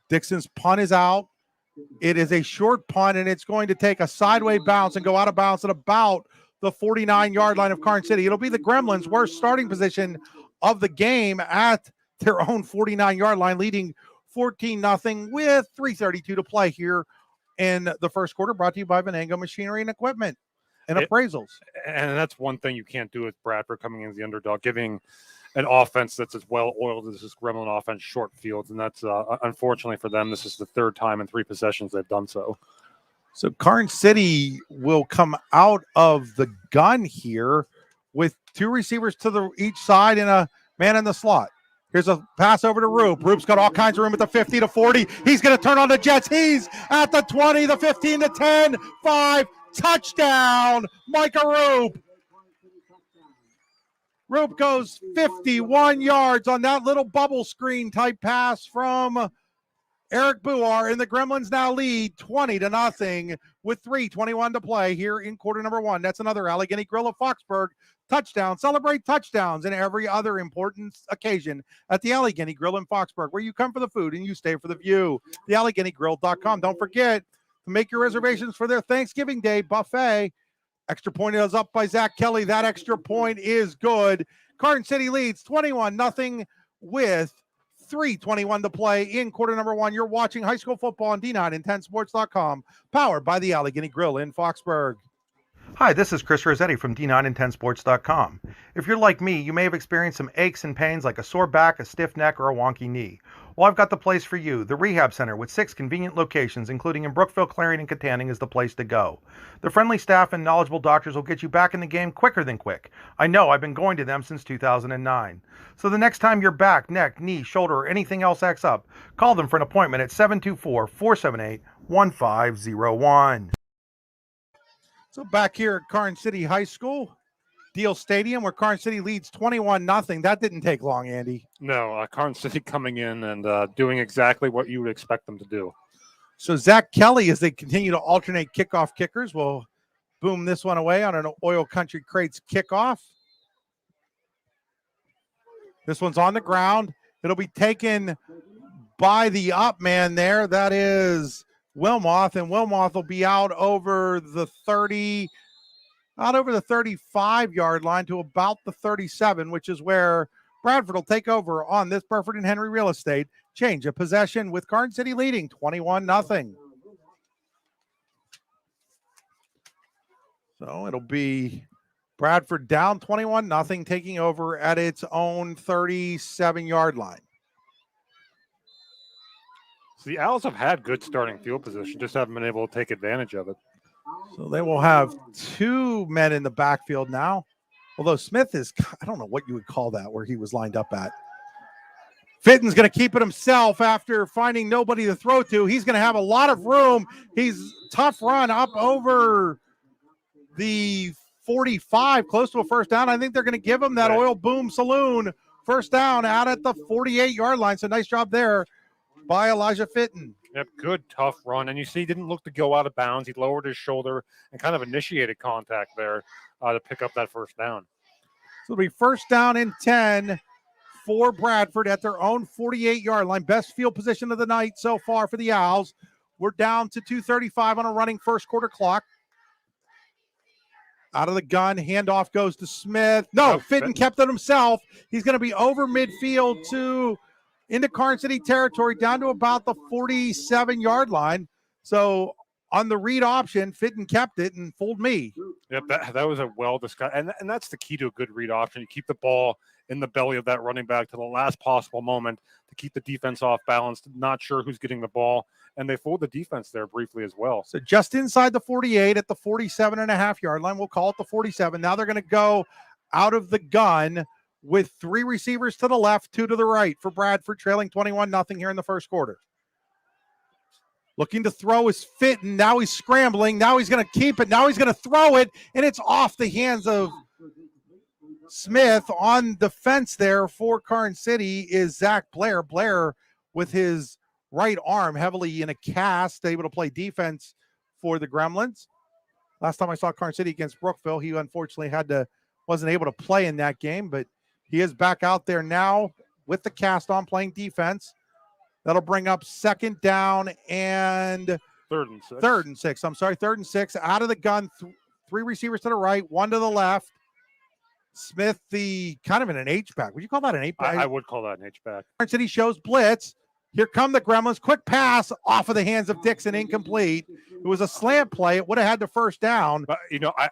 Dixon's punt is out. It is a short punt, and it's going to take a sideways bounce and go out of bounds at about the 49-yard line of Karns City. It'll be the Gremlins' worst starting position of the game at their own 49-yard line, leading 14-0 with 3:32 to play here in the 1st quarter, brought to you by Venango Machinery and Equipment and Appraisals. And that's one thing you can't do with Bradford coming in as the underdog, giving an offense that's as well-oiled as this Gremlin offense short fields. And that's, unfortunately for them, this is the 3rd time in 3 possessions they've done so. So Karns City will come out of the gun here with 2 receivers to each side and a man in the slot. Here's a pass over to Roop. Roop's got all kinds of room at the 50 to 40. He's going to turn on the Jets. He's at the 20, the 15 to 10, 5, touchdown, Micah Roop. Roop goes 51 yards on that little bubble screen type pass from Eric Buar, and the Gremlins now lead 20-0 with 3:21 to play here in quarter number 1. That's another Allegheny Grill of Foxburg touchdown. Celebrate touchdowns and every other important occasion at the Allegheny Grill in Foxburg, where you come for the food and you stay for the view. TheAlleghenyGrill.com. Don't forget to make your reservations for their Thanksgiving Day buffet. Extra point is up by Zach Kelly. That extra point is good. Karns City leads 21-0 with 3:21 to play in quarter number 1. You're watching high school football on D9and10sports.com, powered by the Allegheny Grill in Foxburg. Hi, this is Chris Rossetti from D9and10sports.com. If you're like me, you may have experienced some aches and pains like a sore back, a stiff neck, or a wonky knee. Well, I've got the place for you. The Rehab Center with 6 convenient locations, including in Brookville, Clarion, and Katanning, is the place to go. The friendly staff and knowledgeable doctors will get you back in the game quicker than quick. I know, I've been going to them since 2009. So the next time your back, neck, knee, shoulder, or anything else acts up, call them for an appointment at 724-478-1501. So back here at Karns City High School, Deal Stadium, where Karns City leads 21-0. That didn't take long, Andy. No, Karns City coming in and doing exactly what you would expect them to do. So Zach Kelly, as they continue to alternate kickoff kickers, will boom this one away on an Oil Country Crates kickoff. This one's on the ground. It'll be taken by the up man there. That is Wilmoth, and Wilmoth will be out over the 35-yard line to about the 37, which is where Bradford will take over on this Burford and Henry real estate. Change of possession with Karns City leading 21-0. So it'll be Bradford down 21-0, taking over at its own 37-yard line. So the Owls have had good starting field position, just haven't been able to take advantage of it. So they will have two men in the backfield now. Although Smith is, I don't know what you would call that, where he was lined up at. Fitton's going to keep it himself after finding nobody to throw to. He's going to have a lot of room. He's tough run up over the 45, close to a first down. I think they're going to give him that Oil Boom Saloon first down out at the 48-yard line. So nice job there by Elijah Fitton. Yep, good, tough run. And you see, he didn't look to go out of bounds. He lowered his shoulder and kind of initiated contact there to pick up that first down. So it'll be first down and 10 for Bradford at their own 48-yard line. Best field position of the night so far for the Owls. We're down to 2:35 on a running first quarter clock. Out of the gun, handoff goes to Smith. No, Fitton kept it himself. He's going to be over midfield into Karns City territory, down to about the 47-yard line. So on the read option, Fitton kept it and fooled me. Yep, that was a well-discussed. And that's the key to a good read option. You keep the ball in the belly of that running back to the last possible moment to keep the defense off balance, not sure who's getting the ball. And they fooled the defense there briefly as well. So just inside the 48 at the 47.5-yard line. We'll call it the 47. Now they're going to go out of the gun with three receivers to the left, two to the right for Bradford, trailing 21-0 here in the first quarter. Looking to throw is Fitton. Now he's scrambling. Now he's going to keep it. Now he's going to throw it, and it's off the hands of Smith. On defense there for Karns City is Zach Blair. Blair with his right arm heavily in a cast, able to play defense for the Gremlins. Last time I saw Karns City against Brookville, he unfortunately wasn't able to play in that game, but he is back out there now with the cast on, playing defense. That'll bring up second down and third and six. Third and six. Out of the gun, three receivers to the right, one to the left. Smith, the kind of in an H-back. Would you call that an H-back? I would call that an H-back. Karns City shows blitz. Here come the Gremlins. Quick pass off of the hands of Dixon, incomplete. It was a slant play. It would have had the first down. But,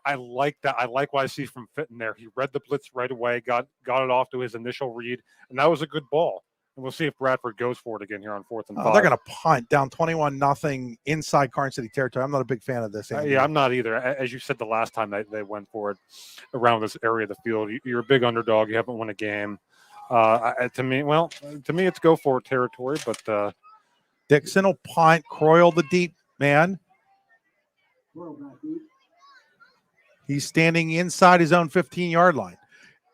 I like that. I like what I see from Fitton there. He read the blitz right away, got it off to his initial read, and that was a good ball. And we'll see if Bradford goes for it again here on 4th and 5. They're going to punt down 21-0 inside Karns City territory. I'm not a big fan of this. Yeah, I'm not either. As you said the last time they went for it around this area of the field, you're a big underdog. You haven't won a game. To me, it's go for it territory. But Dixon will punt. Croyle, the deep man. He's standing inside his own 15-yard line.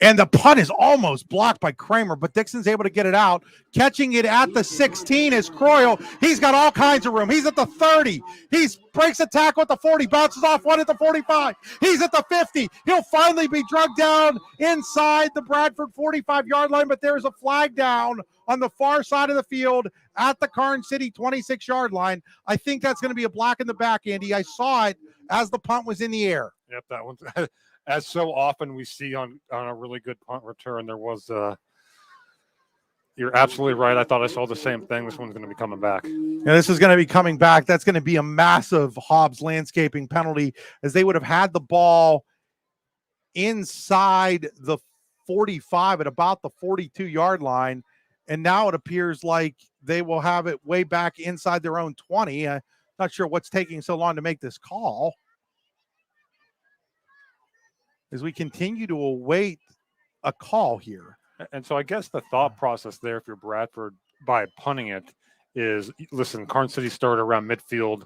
And the punt is almost blocked by Kramer, but Dixon's able to get it out. Catching it at the 16 is Croyle. He's got all kinds of room. He's at the 30. He breaks a tackle at the 40, bounces off one at the 45. He's at the 50. He'll finally be drugged down inside the Bradford 45-yard line, but there's a flag down on the far side of the field at the Karns City 26-yard line. I think that's going to be a block in the back, Andy. I saw it as the punt was in the air. Yep, that one. As so often we see on a really good punt return, there was you're absolutely right. I thought I saw the same thing. This one's going to be coming back. Yeah, this is going to be coming back. That's going to be a massive Hobbs landscaping penalty, as they would have had the ball inside the 45 at about the 42-yard line, and now it appears like they will have it way back inside their own 20. Not sure what's taking so long to make this call, as we continue to await a call here. And so I guess the thought process there, if you're Bradford, by punting it, is, listen, Karns City started around midfield.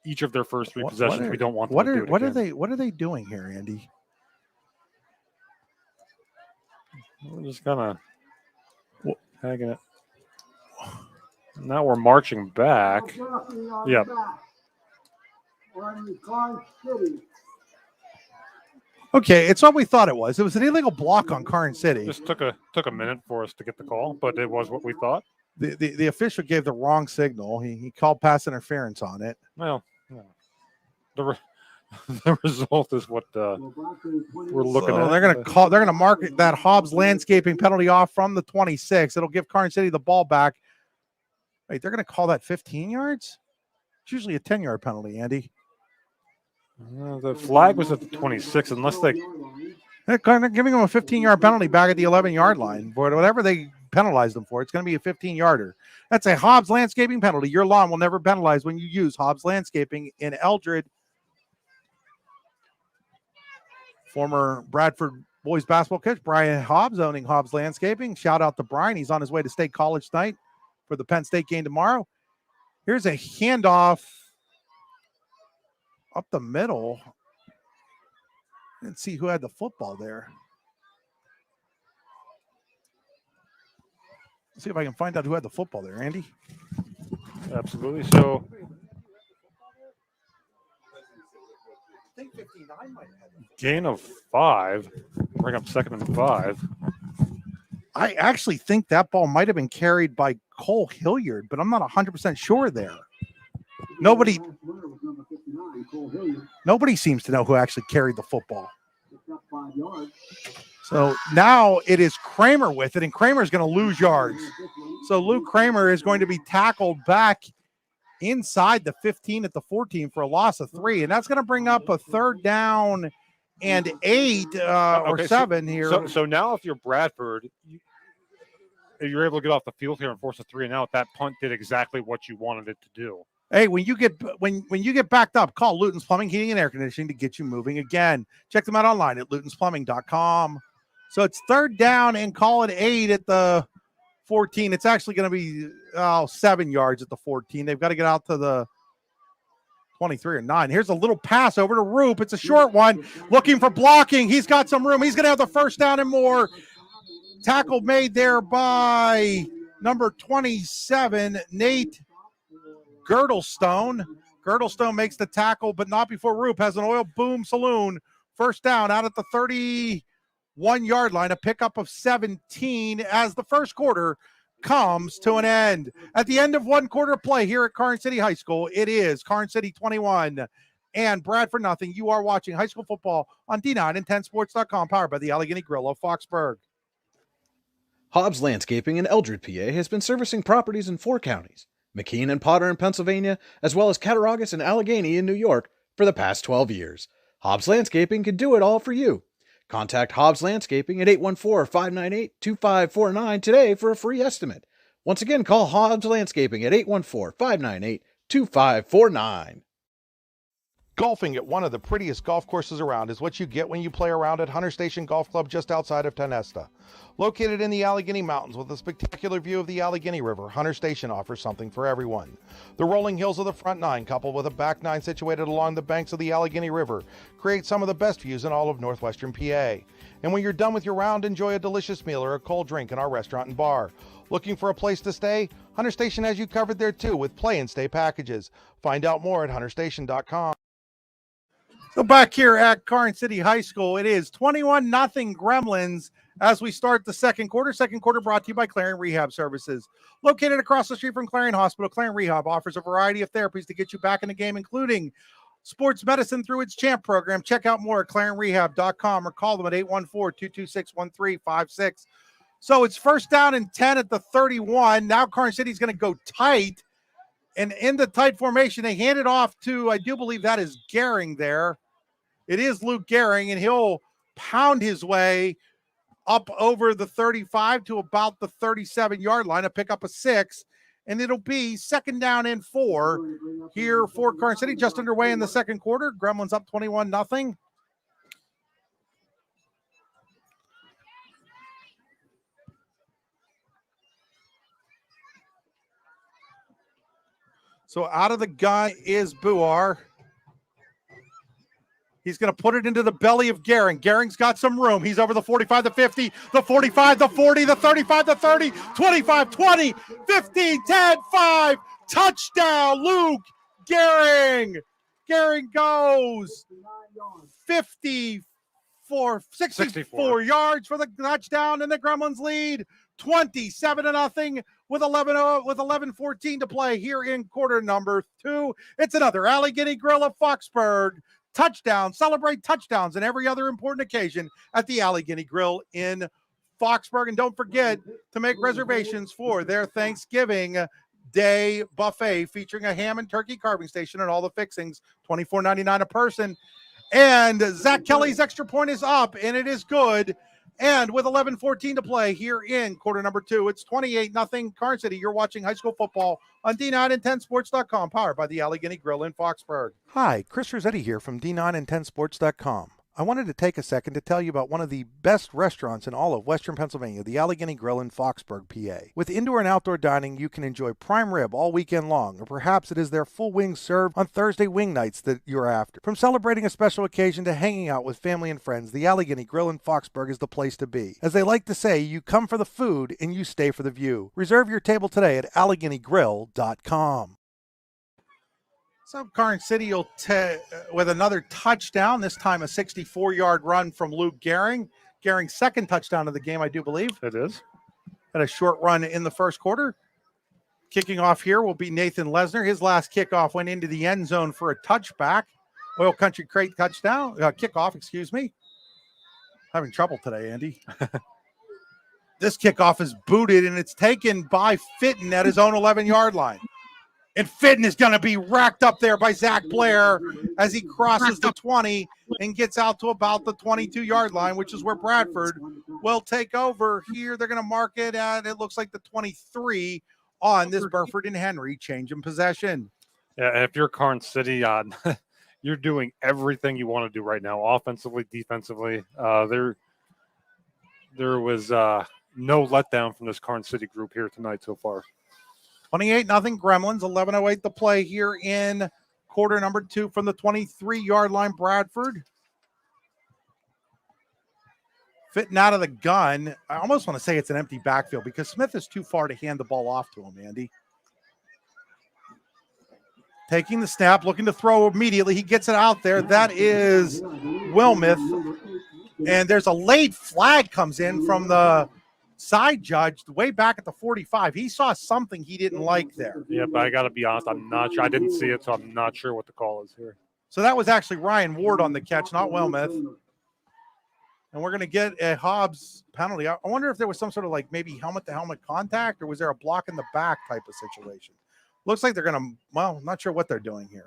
Each of their first three possessions, we don't want them to do it again. What are they doing here, Andy? We're just kind of hanging it. Now we're marching back. Yep. Okay, it's what we thought it was. It was an illegal block on Karns City. Just took a minute for us to get the call, but it was what we thought. The official gave the wrong signal. He called pass interference on it. Well, the result is what we're looking at. They're gonna mark that Hobbs landscaping penalty off from the 26. It'll give Karns City the ball back. Wait, they're gonna call that 15 yards? It's usually a 10-yard penalty, Andy. The flag was at the 26, unless they're giving them a 15-yard penalty back at the 11-yard line. But whatever they penalize them for, it's going to be a 15-yarder. That's a Hobbs landscaping penalty. Your lawn will never penalize when you use Hobbs landscaping in Eldred. Former Bradford boys basketball coach Brian Hobbs owning Hobbs Landscaping. Shout out to Brian. He's on his way to State College tonight for the Penn State game tomorrow. Here's a handoff up the middle. Let's see who had the football there. Let's see if I can find out who had the football there, Andy. Absolutely. So I think 59 might have had it. Gain of 5. Bring up 2nd and 5. I actually think that ball might have been carried by Cole Hilliard, but I'm not 100% sure there. Nobody seems to know who actually carried the football. So now it is Kramer with it, and Kramer's going to lose yards. So Luke Kramer is going to be tackled back inside the 15 at the 14 for a loss of 3, and that's going to bring up a 3rd down and 8 or 7 here. So now if you're Bradford, you're able to get off the field here and force a 3 and out. That punt did exactly what you wanted it to do. Hey, when you get backed up, call Luton's Plumbing, Heating, and Air Conditioning to get you moving again. Check them out online at lutonsplumbing.com. So it's 3rd down and call it 8 at the 14. It's actually going to be 7 yards at the 14. They've got to get out to the 23 or 9. Here's a little pass over to Roop. It's a short one. Looking for blocking. He's got some room. He's going to have the 1st down and more. Tackle made there by number 27, Nate Girdlestone. Girdlestone makes the tackle, but not before Roop has an oil boom saloon. 1st down out at the 31-yard line, a pickup of 17 as the 1st quarter comes to an end. At the end of 1 quarter play here at Karns City High School, it is Karns City 21 and Bradford nothing. You are watching high school football on D9 and 10sports.com, powered by the Allegheny Grill of Foxburg. Hobbs Landscaping in Eldred, PA has been servicing properties in 4 counties, McKean and Potter in Pennsylvania, as well as Cattaraugus and Allegheny in New York for the past 12 years. Hobbs Landscaping can do it all for you. Contact Hobbs Landscaping at 814-598-2549 today for a free estimate. Once again, call Hobbs Landscaping at 814-598-2549. Golfing at one of the prettiest golf courses around is what you get when you play around at Hunter Station Golf Club just outside of Tonesta. Located in the Allegheny Mountains with a spectacular view of the Allegheny River, Hunter Station offers something for everyone. The rolling hills of the front 9, coupled with a back 9 situated along the banks of the Allegheny River, create some of the best views in all of northwestern PA. And when you're done with your round, enjoy a delicious meal or a cold drink in our restaurant and bar. Looking for a place to stay? Hunter Station has you covered there too with play and stay packages. Find out more at hunterstation.com. So back here at Karns City High School, it is 21-0 Gremlins as we start the 2nd quarter. 2nd quarter brought to you by Clarion Rehab Services. Located across the street from Clarion Hospital, Clarion Rehab offers a variety of therapies to get you back in the game, including sports medicine through its CHAMP program. Check out more at clarionrehab.com or call them at 814-226-1356. So it's 1st down and 10 at the 31. Now Karns City's going to go tight. And in the tight formation, they hand it off to, I do believe that is Gehring there. It is Luke Gehring, and he'll pound his way up over the 35 to about the 37-yard line, a pickup of 6, and it'll be 2nd down and 4 here for Karns City, just underway in the 2nd quarter. Gremlins up 21-0. So out of the gun is Buar. He's going to put it into the belly of Gehring. Gehring's got some room. He's over the 45, the 50, the 45, the 40, the 35, the 30, 25, 20, 15, 10, 5. Touchdown, Luke Gehring. Gehring goes 55 for 64 yards for the touchdown, and the Gremlins lead 27-0 with 11:14 to play here in quarter number 2. It's another Allegheny Grill of Foxburg touchdown. Celebrate touchdowns and every other important occasion at the Allegheny Grill in Foxburg. And don't forget to make reservations for their Thanksgiving Day buffet featuring a ham and turkey carving station and all the fixings, $24.99 a person. And Zach Kelly's extra point is up, and it is good. And with 11:14 to play here in quarter number 2, it's 28-0 Karns City. You're watching high school football on D9and10sports.com, powered by the Allegheny Grill in Foxburg. Hi, Chris Rossetti here from D9and10sports.com. I wanted to take a second to tell you about one of the best restaurants in all of Western Pennsylvania, the Allegheny Grill in Foxburg, PA. With indoor and outdoor dining, you can enjoy prime rib all weekend long, or perhaps it is their full wings served on Thursday wing nights that you're after. From celebrating a special occasion to hanging out with family and friends, the Allegheny Grill in Foxburg is the place to be. As they like to say, you come for the food and you stay for the view. Reserve your table today at AlleghenyGrill.com. So Karns City will with another touchdown, this time a 64-yard run from Luke Gehring. Gehring's second touchdown of the game, I do believe. It is. Had a short run in the first quarter. Kicking off here will be Nathan Lesnar. His last kickoff went into the end zone for a touchback. Oil Country Crate touchdown, kickoff, excuse me. Having trouble today, Andy. This kickoff is booted, and it's taken by Fitton at his own 11-yard line. And Fitton is going to be racked up there by Zach Blair as he crosses the 20 and gets out to about the 22-yard line, which is where Bradford will take over. Here they're going to mark it at, it looks like the 23 on this Burford and Henry change in possession. Yeah, if you're Karns City, you're doing everything you want to do right now, offensively, defensively. There was no letdown from this Karns City group here tonight so far. 28-0 Gremlins, 11:08 to play here in quarter number 2 from the 23-yard line. Bradford Fitting out of the gun. I almost want to say it's an empty backfield because Smith is too far to hand the ball off to him, Andy. Taking the snap, looking to throw immediately. He gets it out there. That is Wilmoth. And there's a late flag comes in from the side judge way back at the 45. He saw something he didn't like there. Yeah, but I got to be honest, I'm not sure. I didn't see it, so I'm not sure what the call is here. So that was actually Ryan Ward on the catch, not Wilmoth. And we're going to get a Hobbs penalty. I wonder if there was some sort of like maybe helmet-to-helmet contact, or was there a block in the back type of situation? Looks like they're going to, well, I'm not sure what they're doing here.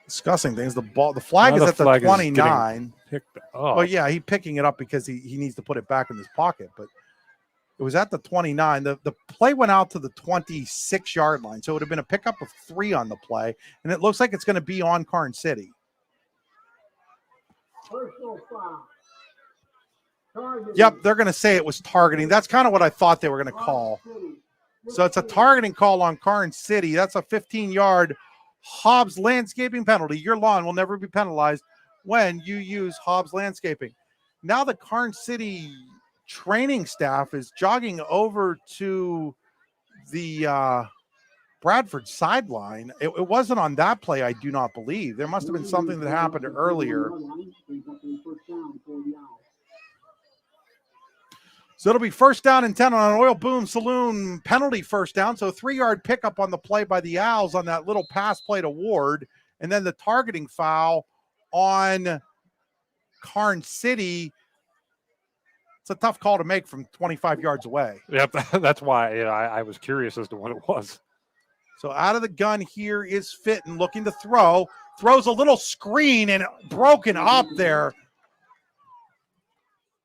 Discussing things. The flag is at the 29. Oh, yeah, he's picking it up because he needs to put it back in his pocket. But it was at the 29. The play went out to the 26-yard line, so it would have been a pickup of 3 on the play, and it looks like it's going to be on Karns City. Yep, they're going to say it was targeting. That's kind of what I thought they were going to call. So it's a targeting call on Karns City. That's a 15-yard Hobbs landscaping penalty. Your lawn will never be penalized when you use Hobbs landscaping. Now the Karns City training staff is jogging over to the Bradford sideline. It wasn't on that play, I do not believe. There must have been something that happened earlier. So it'll be 1st down and 10 on an Oil Boom Saloon penalty 1st down. So 3-yard pickup on the play by the Owls on that little pass play to Ward. And then the targeting foul on Karns City. It's a tough call to make from 25 yards away. Yep, that's why I was curious as to what it was. So out of the gun here is Fitton looking to throw. Throws a little screen and broken up there.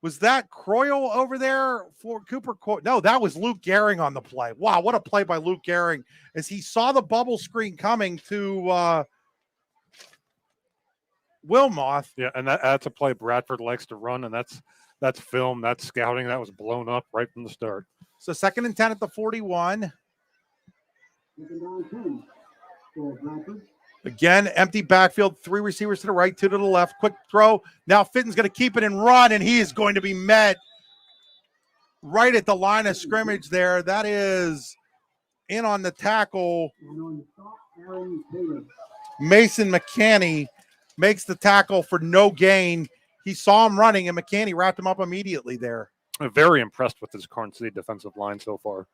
Was that Croyle over there for Cooper? No, that was Luke Gehring on the play. Wow, what a play by Luke Gehring as he saw the bubble screen coming to Wilmoth. Yeah, and that's a play Bradford likes to run, and that's film, that's scouting. That was blown up right from the start. So 2nd and 10 at the 41. Again, empty backfield, 3 receivers to the right, 2 to the left. Quick throw. Now Fitton's going to keep it and run, and he is going to be met right at the line of scrimmage there. That is in on the tackle Aaron Taylor. Mason McCanny makes the tackle for no gain. He saw him running, and McCanny wrapped him up immediately there. I'm very impressed with this Karns City defensive line so far.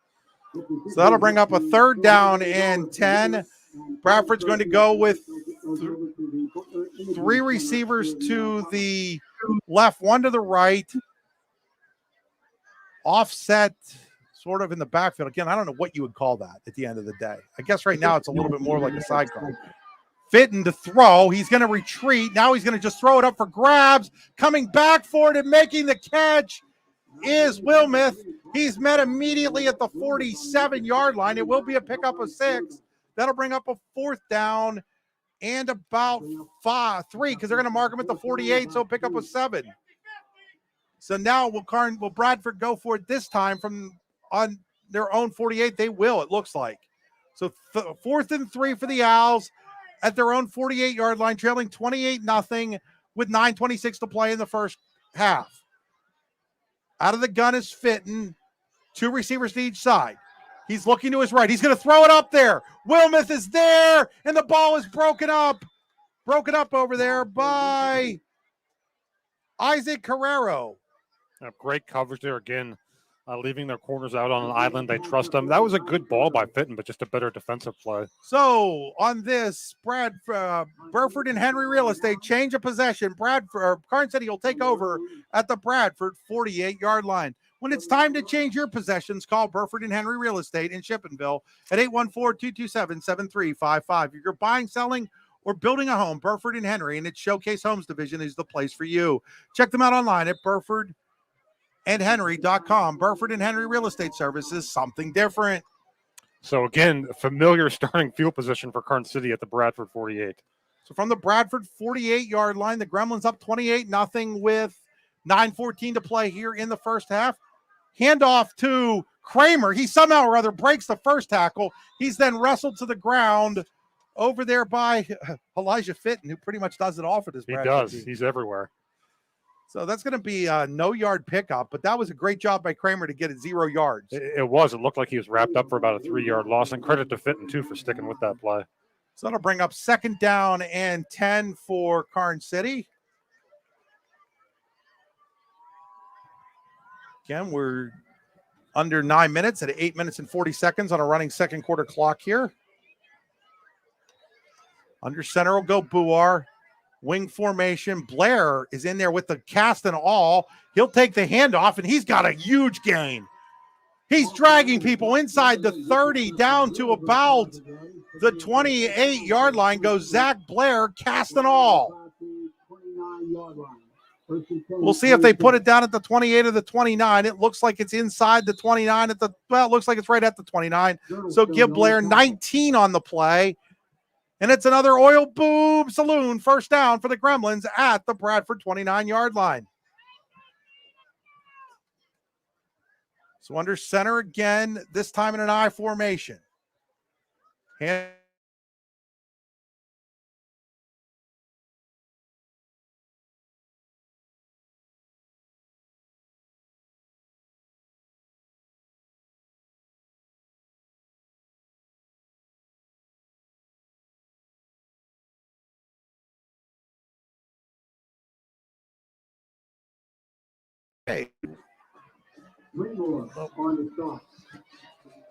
So that'll bring up a 3rd down and 10. Bradford's going to go with 3 receivers to the left, 1 to the right. Offset sort of in the backfield. Again, I don't know what you would call that at the end of the day. I guess right now it's a little bit more like a sidecar. Fitton to throw. He's going to retreat. Now he's going to just throw it up for grabs. Coming back for it and making the catch is Wilmoth. He's met immediately at the 47-yard line. It will be a pickup of 6. That'll bring up a 4th down and about 3 because they're going to mark him at the 48, so pick up a 7. So now will Bradford go for it this time from on their own 48? They will, it looks like. So 4th and 3 for the Owls at their own 48-yard line, trailing 28-0 with 9:26 to play in the first half. Out of the gun is Fitton. 2 receivers to each side. He's looking to his right. He's going to throw it up there. Wilmoth is there, and the ball is broken up. Broken up over there by Isaac Carrero. Great coverage there again, leaving their corners out on an island. They trust them. That was a good ball by Fitton, but just a better defensive play. So on this, Bradford and Henry Real Estate change of possession. Karns City will take over at the Bradford 48-yard line. When it's time to change your possessions, call Burford and Henry Real Estate in Shippenville at 814-227-7355. If you're buying, selling, or building a home, Burford and Henry and its Showcase Homes division is the place for you. Check them out online at burfordandhenry.com. Burford and Henry Real Estate Services, something different. So again, a familiar starting field position for Karns City at the Bradford 48. So from the Bradford 48-yard line, the Gremlins up 28-0 with 9:14 to play here in the first half. Handoff to Kramer. He somehow or other breaks the first tackle. He's then wrestled to the ground over there by Elijah Fitton, who pretty much does it all for this Bradford He does. team. He's everywhere. So that's going to be a no-yard pickup, but that was a great job by Kramer to get it 0 yards. It was. It looked like he was wrapped up for about a 3-yard loss, and credit to Fitton, too, for sticking with that play. So that'll bring up 2nd down and 10 for Karns City. Again, we're under 9 minutes at 8 minutes and 40 seconds on a running second quarter clock here. Under center will go Buar. Wing formation. Blair is in there with the cast and all. He'll take the handoff, and he's got a huge gain. He's dragging people inside the 30 down to about the 28-yard line. Goes Zach Blair, cast and all. We'll see if they put it down at the 28 or the 29. It looks like it's inside the 29 it looks like it's right at the 29. So give Blair 19 on the play. And it's another oil boom saloon first down for the Gremlins at the Bradford 29-yard line. So under center again, this time in an I formation. Hey.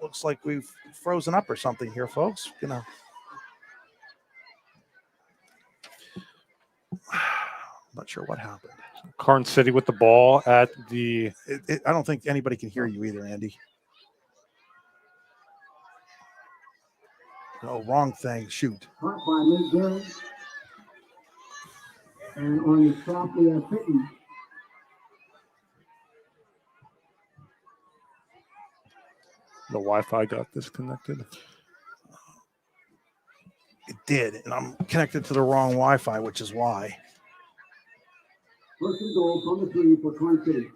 Looks like we've frozen up or something here, folks. Not sure what happened. Karns City with the ball at the... I don't think anybody can hear you either, Andy. No, wrong thing. Shoot. And on the stop, we have Fitton. The Wi-Fi got disconnected. It did, and I'm connected to the wrong Wi-Fi, which is why. First and goal from the 3 for Karns City.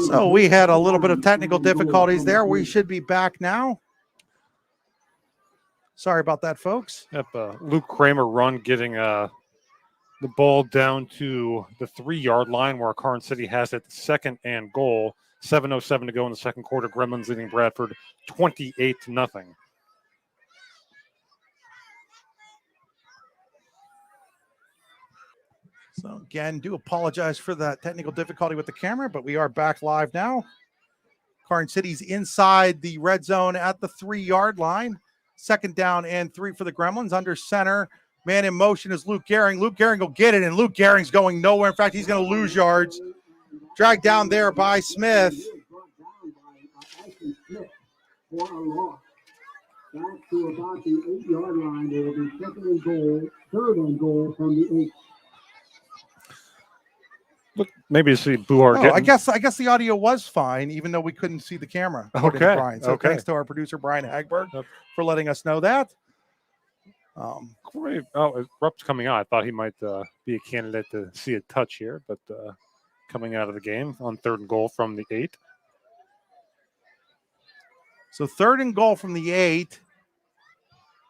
So we had a little bit of technical difficulties there. We should be back now. Sorry about that, folks. Yep, Luke Kramer run getting the ball down to the 3-yard line where Karns City has it, 2nd and goal. 7:07 to go in the second quarter. Gremlins leading Bradford 28-0. So again, do apologize for that technical difficulty with the camera, but we are back live now. Karns City's inside the red zone at the 3-yard line. 2nd down and 3 for the Gremlins. Under center, man in motion is Luke Gehring. Luke Gehring will get it, and Luke Gehring's going nowhere. In fact, he's going to lose yards. Dragged down there by Smith. For a loss. Back to about the 8-yard line. There will be 2nd and goal, 3rd and goal from the 8. Look, maybe you see Buhar getting... I guess the audio was fine, even though we couldn't see the camera. Okay. Brian. So thanks to our producer, Brian Hagberg, for letting us know that. Great. Oh, Rupp's coming out. I thought he might be a candidate to see a touch here, but coming out of the game on 3rd and goal from the 8. So 3rd and goal from the 8.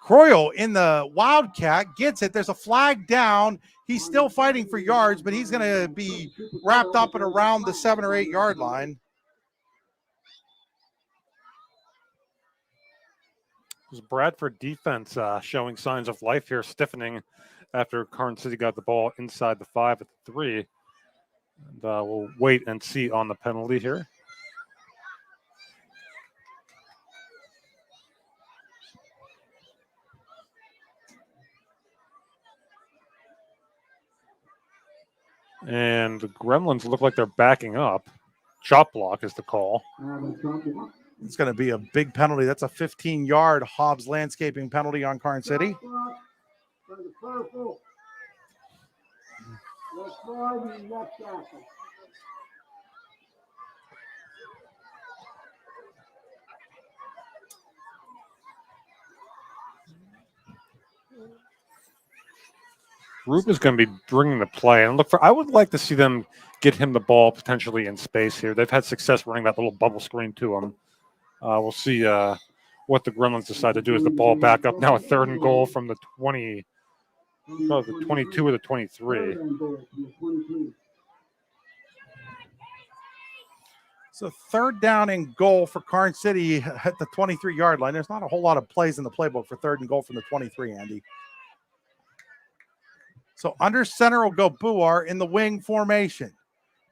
Croyle in the Wildcat gets it. There's a flag down. He's still fighting for yards, but he's going to be wrapped up at around the 7 or 8 yard line. This Bradford defense showing signs of life here, stiffening after Karns City got the ball inside the 5 at the 3. And we'll wait and see on the penalty here. And the Gremlins look like they're backing up. Chop block is the call. It's going to be a big penalty. That's a 15-yard Hobbs landscaping penalty on Karns City. Rube is going to be bringing the play. And I would like to see them get him the ball potentially in space here. They've had success running that little bubble screen to him. We'll see what the Gremlins decide to do as the ball back up now. A 3rd and goal from the 20, the 22 or the 23. So 3rd down and goal for Karns City at the 23-yard line. There's not a whole lot of plays in the playbook for 3rd and goal from the 23, Andy. So under center will go Buhar in the wing formation.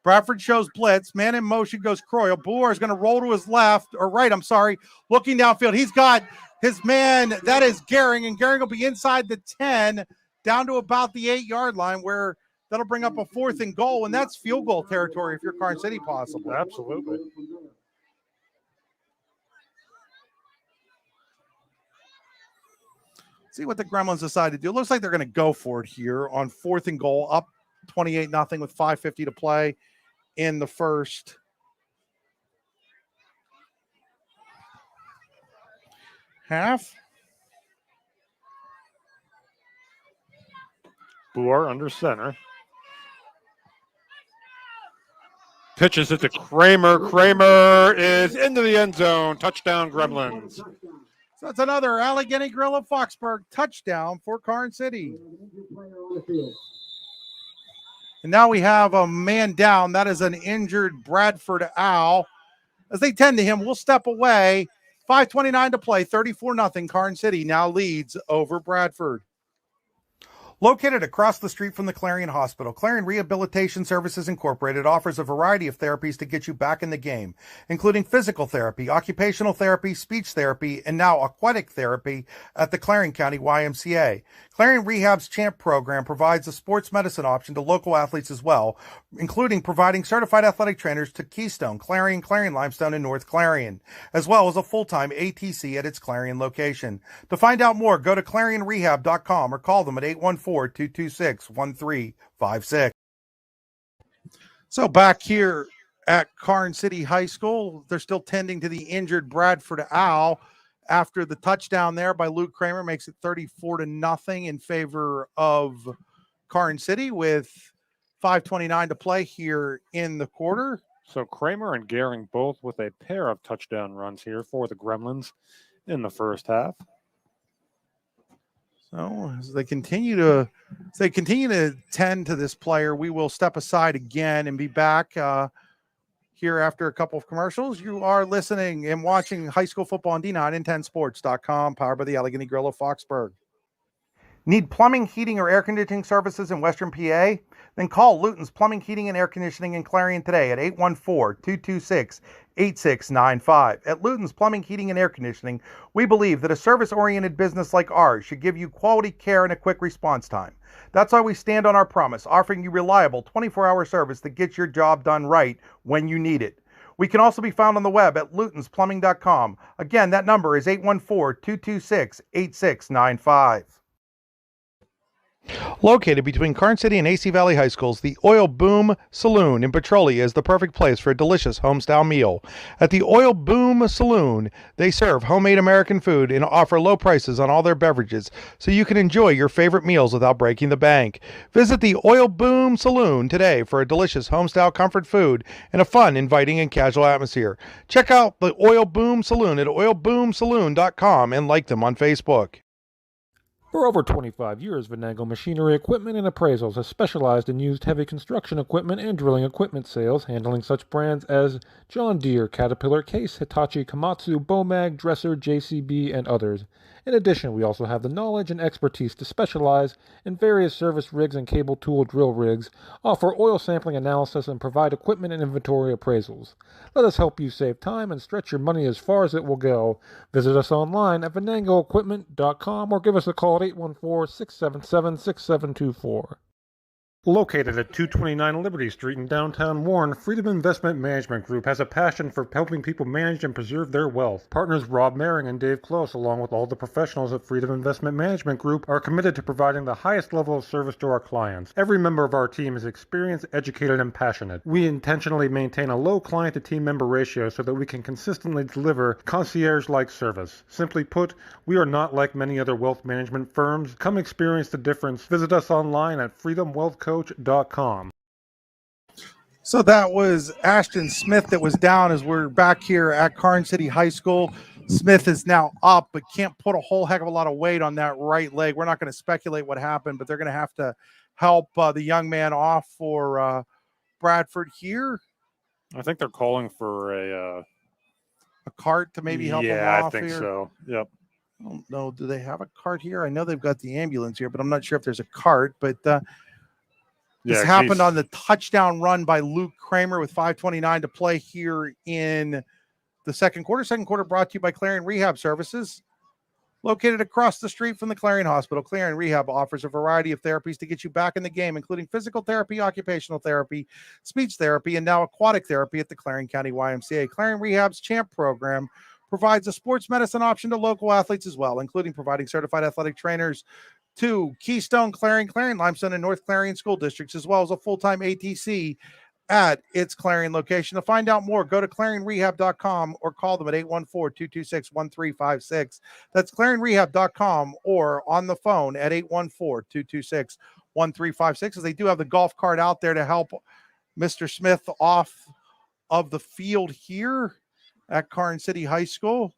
Bradford shows blitz. Man in motion goes Croyle. Buhar is going to roll to his left, or right, I'm sorry, looking downfield. He's got his man, that is Gehring, and Gehring will be inside the 10, down to about the 8-yard line, where that'll bring up a 4th and goal, and that's field goal territory if you're Karns City possible. Absolutely. See what the Gremlins decide to do. It looks like they're going to go for it here on 4th and goal, up 28-0 with 5:50 to play in the first. Half. Buhar under center. Pitches it to Kramer. Kramer is into the end zone. Touchdown, Gremlins. So that's another Allegheny Gorilla Foxburg touchdown for Karns City. And now we have a man down. That is an injured Bradford Owl. As they tend to him, we'll step away. 5:29 to play, 34-0. Karns City now leads over Bradford. Located across the street from the Clarion Hospital, Clarion Rehabilitation Services Incorporated offers a variety of therapies to get you back in the game, including physical therapy, occupational therapy, speech therapy, and now aquatic therapy at the Clarion County YMCA. Clarion Rehab's CHAMP program provides a sports medicine option to local athletes as well, including providing certified athletic trainers to Keystone, Clarion, Clarion Limestone, and North Clarion, as well as a full-time ATC at its Clarion location. To find out more, go to clarionrehab.com or call them at 814-226-1356. So back here at Karns City High School, they're still tending to the injured Bradford Owl after the touchdown there by Luke Kramer makes it 34-0 in favor of Karns City with 5:29 to play here in the quarter. So Kramer and Gehring both with a pair of touchdown runs here for the Gremlins in the first half. So as they continue to tend to this player, we will step aside again and be back here after a couple of commercials. You are listening and watching high school football on D910sports.com, powered by the Allegheny Grill of Foxburg. Need plumbing, heating, or air conditioning services in Western PA? Then call Luton's Plumbing, Heating, and Air Conditioning in Clarion today at 814-226-8695. At Luton's Plumbing, Heating, and Air Conditioning, we believe that a service-oriented business like ours should give you quality care and a quick response time. That's why we stand on our promise, offering you reliable 24-hour service that gets your job done right when you need it. We can also be found on the web at lutonsplumbing.com. Again, that number is 814-226-8695. Located between Karns City and AC Valley High Schools, the Oil Boom Saloon in Petrolia is the perfect place for a delicious homestyle meal. At the Oil Boom Saloon, they serve homemade American food and offer low prices on all their beverages, so you can enjoy your favorite meals without breaking the bank. Visit the Oil Boom Saloon today for a delicious homestyle comfort food and a fun, inviting, and casual atmosphere. Check out the Oil Boom Saloon at oilboomsaloon.com and like them on Facebook. For over 25 years, Venango Machinery Equipment and Appraisals has specialized in used heavy construction equipment and drilling equipment sales, handling such brands as John Deere, Caterpillar, Case, Hitachi, Komatsu, Bomag, Dresser, JCB, and others. In addition, we also have the knowledge and expertise to specialize in various service rigs and cable tool drill rigs, offer oil sampling analysis, and provide equipment and inventory appraisals. Let us help you save time and stretch your money as far as it will go. Visit us online at venangoequipment.com or give us a call at 814-677-6724. Located at 229 Liberty Street in downtown Warren, Freedom Investment Management Group has a passion for helping people manage and preserve their wealth. Partners Rob Maring and Dave Close, along with all the professionals at Freedom Investment Management Group, are committed to providing the highest level of service to our clients. Every member of our team is experienced, educated, and passionate. We intentionally maintain a low client-to-team member ratio so that we can consistently deliver concierge-like service. Simply put, we are not like many other wealth management firms. Come experience the difference. Visit us online at freedomwealthcoach.com. So that was Ashton Smith that was down as we're back here at Karns City High School. Smith is now up, but can't put a whole heck of a lot of weight on that right leg. We're not going to speculate what happened, but they're going to have to help the young man off for Bradford here. I think they're calling for a cart to maybe help him off. Yeah, I think here. so. Yep. I don't know. Do they have a cart here? I know they've got the ambulance here, but I'm not sure if there's a cart. But this happened on the touchdown run by Luke Kramer with 5:29 to play here in the second quarter. Second quarter brought to you by Clarion Rehab Services. Located across the street from the Clarion Hospital, Clarion Rehab offers a variety of therapies to get you back in the game, including physical therapy, occupational therapy, speech therapy, and now aquatic therapy at the Clarion County YMCA. Clarion Rehab's CHAMP program provides a sports medicine option to local athletes as well, including providing certified athletic trainers to Keystone, Clarion, Limestone, and North Clarion school districts, as well as a full-time ATC at its Clarion location. To find out more, go to clarionrehab.com or call them at 814-226-1356. That's clarionrehab.com or on the phone at 814-226-1356, as they do have the golf cart out there to help Mr. Smith off of the field here at Karns City High School.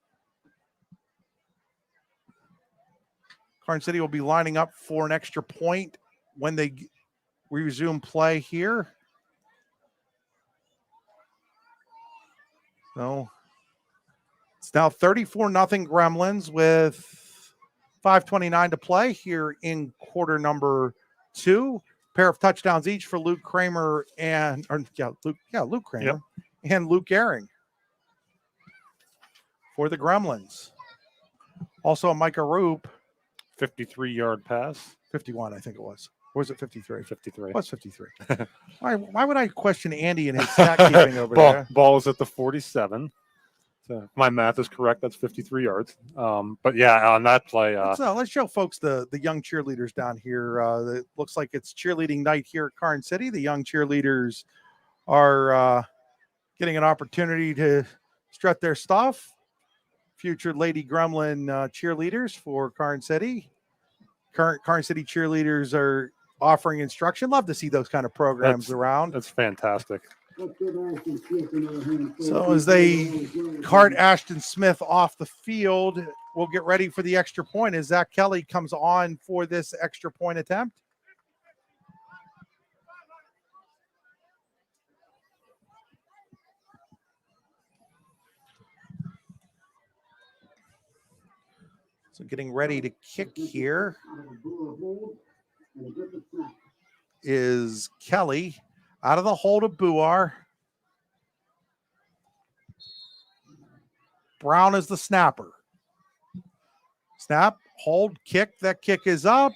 Karns City will be lining up for an extra point when they resume play here. So it's now 34-0 Gremlins with 5:29 to play here in quarter number 2. Pair of touchdowns each for Luke Kramer and Luke Kramer and Luke Gehring for the Gremlins. Also a Micah Roop. 53-yard pass. 51, I think it was. Or was it 53? 53. What's 53? Why would I question Andy and his stat keeping over there? Ball is at the 47. So my math is correct. That's 53 yards. But yeah, on that play. Let's show folks the young cheerleaders down here. It looks like it's cheerleading night here at Karns City. The young cheerleaders are getting an opportunity to strut their stuff. Future Lady Gremlin cheerleaders for Karns City. Current Karns City cheerleaders are offering instruction. Love to see those kind of programs around. That's fantastic. So as they cart Ashton Smith off the field, we'll get ready for the extra point as Zach Kelly comes on for this extra point attempt. So getting ready to kick here is Kelly out of the hold of Buar. Brown is the snapper. Snap, hold, kick. That kick is up.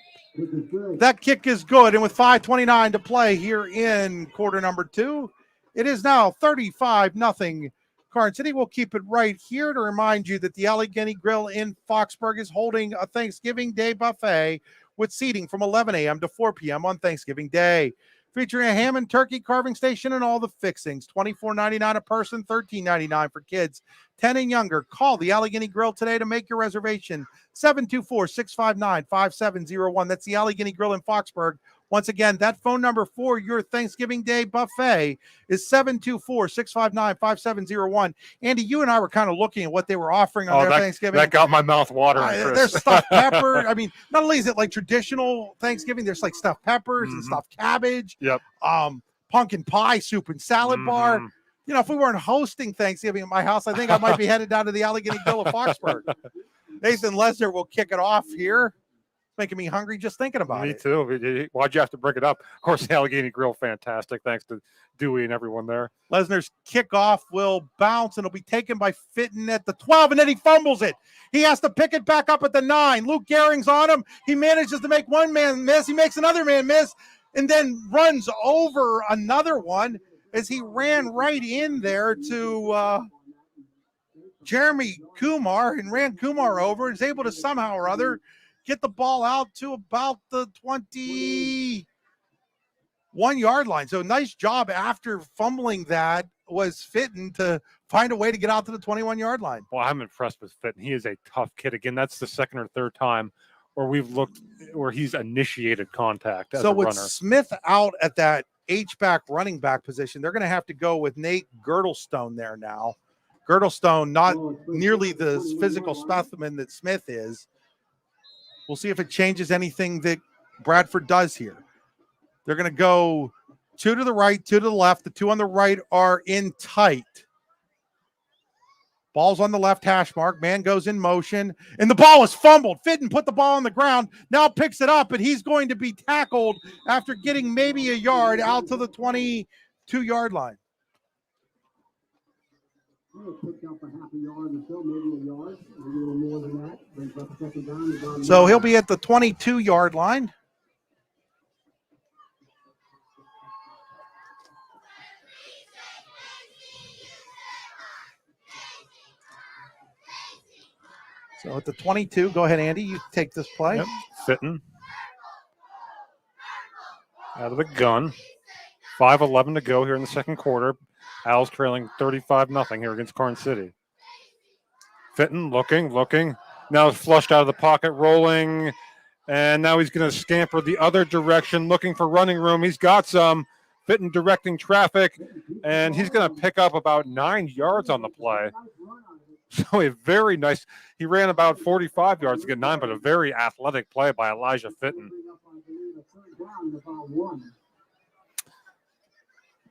That kick is good. And with 5:29 to play here in quarter number 2, it is now 35-0. Karns City will keep it right here to remind you that the Allegheny Grill in Foxburg is holding a Thanksgiving Day buffet with seating from 11 a.m. to 4 p.m. on Thanksgiving Day, featuring a ham and turkey carving station and all the fixings. $24.99 a person, $13.99 for kids 10 and younger. Call the Allegheny Grill today to make your reservation. 724-659-5701. That's the Allegheny Grill in Foxburg. Once again, that phone number for your Thanksgiving Day buffet is 724-659-5701. Andy, you and I were kind of looking at what they were offering on their Thanksgiving. That got my mouth watering, Chris. There's stuffed pepper. I mean, not only is it like traditional Thanksgiving, there's like stuffed peppers and stuffed cabbage. Yep. Pumpkin pie, soup and salad bar. You know, if we weren't hosting Thanksgiving at my house, I think I might be headed down to the Allegheny Grill of Foxburg. Nathan Lesnar will kick it off here. Making me hungry just thinking about it. Me too. Why'd you have to bring it up? Of course, the Allegheny Grill, fantastic. Thanks to Dewey and everyone there. Lesnar's kickoff will bounce and it'll be taken by Fitton at the 12, and then he fumbles it. He has to pick it back up at the 9. Luke Gehring's on him. He manages to make one man miss. He makes another man miss and then runs over another one as he ran right in there to Jeremy Kumar and ran Kumar over. Is able to somehow or other get the ball out to about the 21-yard line. So nice job after fumbling that was Fitton to find a way to get out to the 21-yard line. Well, I'm impressed with Fitton. He is a tough kid. Again, that's the second or third time where he's initiated contact as a runner. So with Smith out at that H-back running back position, they're going to have to go with Nate Girdlestone there now. Girdlestone, not nearly the physical specimen that Smith is. We'll see if it changes anything that Bradford does here. They're going to go 2 to the right, 2 to the left. The 2 on the right are in tight. Ball's on the left hash mark. Man goes in motion, and the ball is fumbled. Fitton put the ball on the ground, now picks it up, and he's going to be tackled after getting maybe a yard out to the 22-yard line. So he'll be at the 22-yard line. So at the 22, go ahead, Andy. You take this play. Yep. Fitton out of the gun. 5:11 to go here in the second quarter. Al's trailing 35-0 here against Karns City. Fitton looking. Now flushed out of the pocket, rolling. And now he's going to scamper the other direction, looking for running room. He's got some. Fitton directing traffic. And he's going to pick up about 9 yards on the play. So a very nice. He ran about 45 yards to get 9, but a very athletic play by Elijah Fitton.